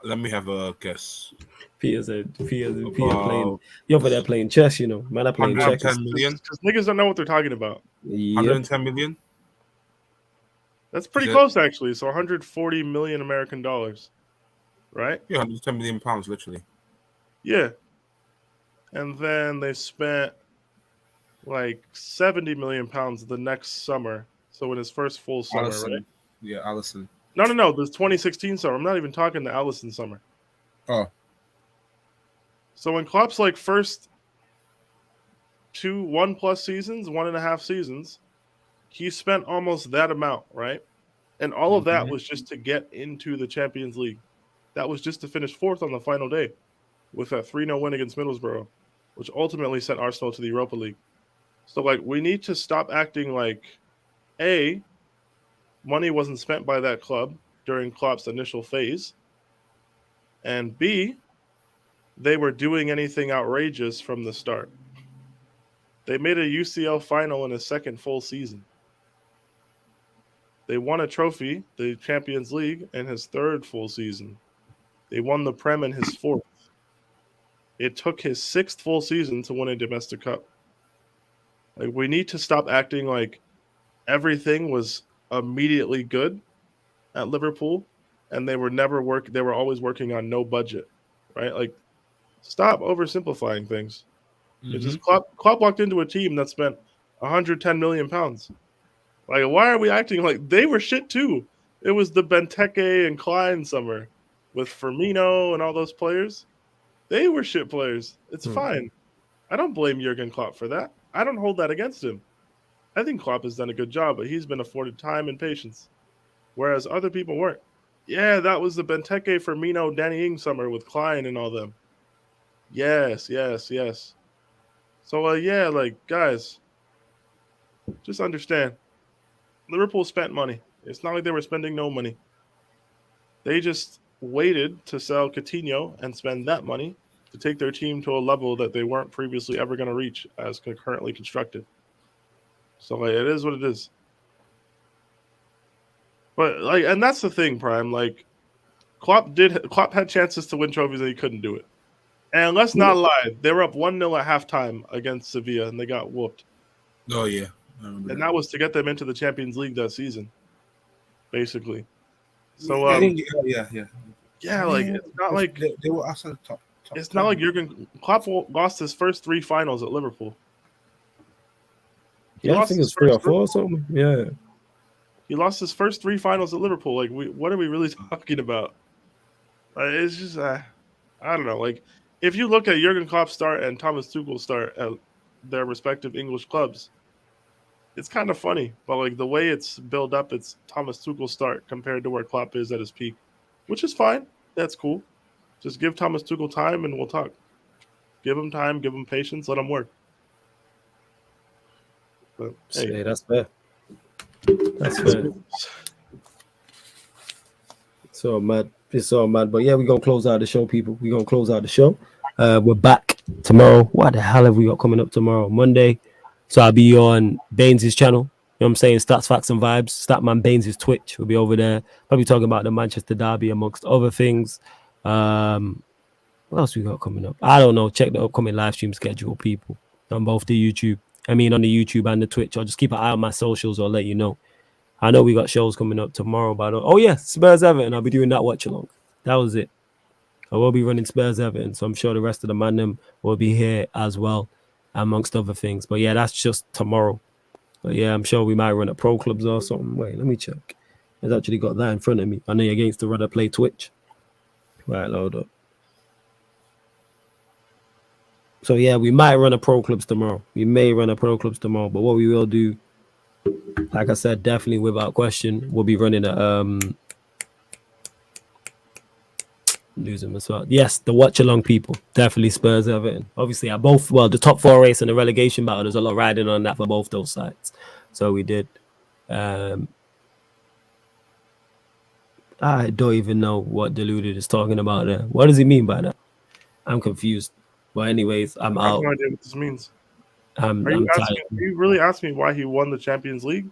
Let me have a guess. Peter playing. You're over there playing chess, you know. Man, I'm playing chess. 110 million? Because niggas don't know what they're talking about. Yep. 110 million? That's pretty close, actually. So 140 million American dollars. Right? Yeah, 110 million pounds, literally. Yeah. And then they spent like 70 million pounds the next summer. So in his first full summer, right? Yeah, Alisson. No. This 2016 summer. I'm not even talking the Alisson summer. Oh. So in Klopp's like first 1+ seasons, 1.5 seasons, he spent almost that amount, right? And all of that was just to get into the Champions League. That was just to finish fourth on the final day with that 3-0 win against Middlesbrough, which ultimately sent Arsenal to the Europa League. So, like, we need to stop acting like, A, money wasn't spent by that club during Klopp's initial phase, and B, they were doing anything outrageous from the start. They made a UCL final in his second full season. They won a trophy, the Champions League, in his third full season. They won the Prem in his fourth. It took his sixth full season to win a domestic cup. Like, we need to stop acting like everything was immediately good at Liverpool, and they were always working on no budget, right? Like, stop oversimplifying things. It's just Klopp walked into a team that spent 110 million pounds. Like, why are we acting like they were shit too? It was the Benteke and Klein summer with Firmino and all those players. They were shit players. It's fine. I don't blame Jurgen Klopp for that. I don't hold that against him. I think Klopp has done a good job, but he's been afforded time and patience, whereas other people weren't. Yeah, that was the Benteke, Firmino, Danny Ings summer with Klein and all them. Yes. So, like, guys, just understand. Liverpool spent money. It's not like they were spending no money. They just waited to sell Coutinho and spend that money to take their team to a level that they weren't previously ever going to reach as currently constructed. So, like, it is what it is. But, like, and that's the thing, Prime. Like, Klopp had chances to win trophies and he couldn't do it. And let's not lie, they were up 1-0 at halftime against Sevilla and they got whooped. Oh, yeah. And that was to get them into the Champions League that season, basically. So, it's not like they were outside the top. It's not like Jurgen Klopp lost his first 3 finals at Liverpool. I think it's 3 or 4 or something. Yeah. He lost his first 3 finals at Liverpool. Like, what are we really talking about? It's just, I don't know. Like, if you look at Jurgen Klopp's start and Thomas Tuchel's start at their respective English clubs, it's kind of funny. But, like, the way it's built up, it's Thomas Tuchel's start compared to where Klopp is at his peak, which is fine. That's cool. Just give Thomas Tuchel time and we'll talk. Give him time, give him patience, let him work. But, hey, that's fair. That's fair. So mad. It's so mad. But yeah, we're going to close out the show, people. We're going to close out the show. We're back tomorrow. What the hell have we got coming up tomorrow? Monday. So I'll be on Baines' channel. You know what I'm saying? Stats, Facts, and Vibes. Statman Baines' Twitch will be over there. Probably talking about the Manchester Derby, amongst other things. What else we got coming up? I don't know. Check the upcoming live stream schedule, people, on both the YouTube. On the YouTube and the Twitch. I'll just keep an eye on my socials. I'll let you know. I know we got shows coming up tomorrow, but Spurs Everton. I'll be doing that watch along. That was it. I will be running Spurs Everton, so I'm sure the rest of the man will be here as well, amongst other things. But yeah, that's just tomorrow. But yeah, I'm sure we might run at pro clubs or something. Wait, let me check. I've actually got that in front of me. I know you're against the Rudder Play Twitch. Right, load up. So yeah, we might run a pro clubs tomorrow. We may run a pro clubs tomorrow, but what we will do, like I said, definitely without question, we'll be running a Lose them as well. Yes, the watch along people. Definitely Spurs, Everton. Obviously, the top 4 race and the relegation battle, there's a lot riding on that for both those sides. So we did. I don't even know what Deluded is talking about there. What does he mean by that? I'm confused. But anyways, I'm out. I have no idea what this means. I'm tired. Are you really asking me why he won the Champions League?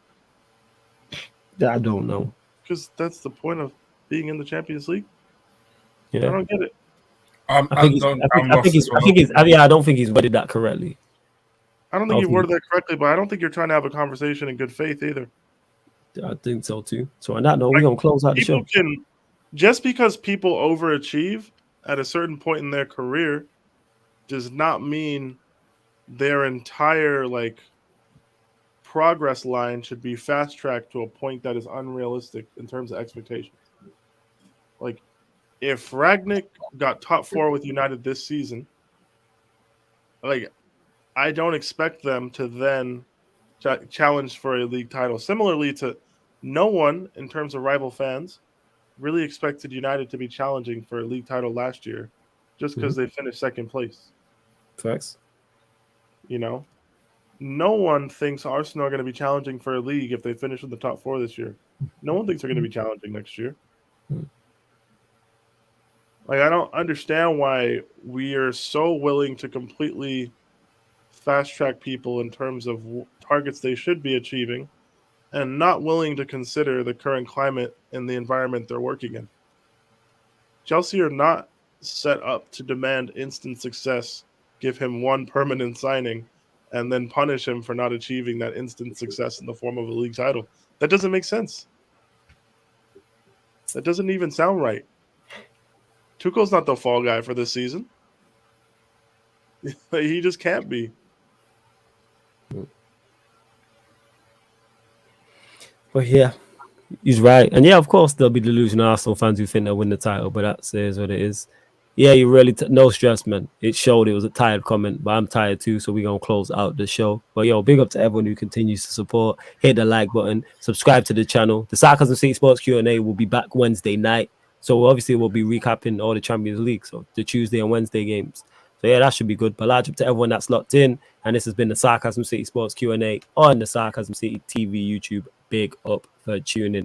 I don't know. Because that's the point of being in the Champions League. Yeah. I don't get it. I don't think he's worded that correctly. I don't think you worded that correctly, but I don't think you're trying to have a conversation in good faith either. I think so too. So on that note, we're gonna close out the show. Just because people overachieve at a certain point in their career does not mean their entire progress line should be fast tracked to a point that is unrealistic in terms of expectations. Like, if Ragnick got top 4 with United this season, I don't expect them to then challenge for a league title. Similarly to no one, in terms of rival fans, really expected United to be challenging for a league title last year just because they finished second place. Facts. No one thinks Arsenal are going to be challenging for a league if they finish in the top 4 this year. No one thinks they're going to be challenging next year. I don't understand why we are so willing to completely fast-track people in terms of targets they should be achieving and not willing to consider the current climate and the environment they're working in. Chelsea are not set up to demand instant success, give him one permanent signing, and then punish him for not achieving that instant success in the form of a league title. That doesn't make sense. That doesn't even sound right. Tuchel's not the fall guy for this season. He just can't be. But yeah, he's right. And yeah, of course, there'll be delusional Arsenal fans who think they'll win the title, but that says what it is. Yeah, you really, no stress, man. It showed. It was a tired comment, but I'm tired too, so we're going to close out the show. But yo, big up to everyone who continues to support. Hit the like button, subscribe to the channel. The Sarcasm City Sports Q&A will be back Wednesday night. So obviously we'll be recapping all the Champions League, so the Tuesday and Wednesday games. So yeah, that should be good. But large up to everyone that's locked in. And this has been the Sarcasm City Sports Q&A on the Sarcasm City TV YouTube. Big up for tuning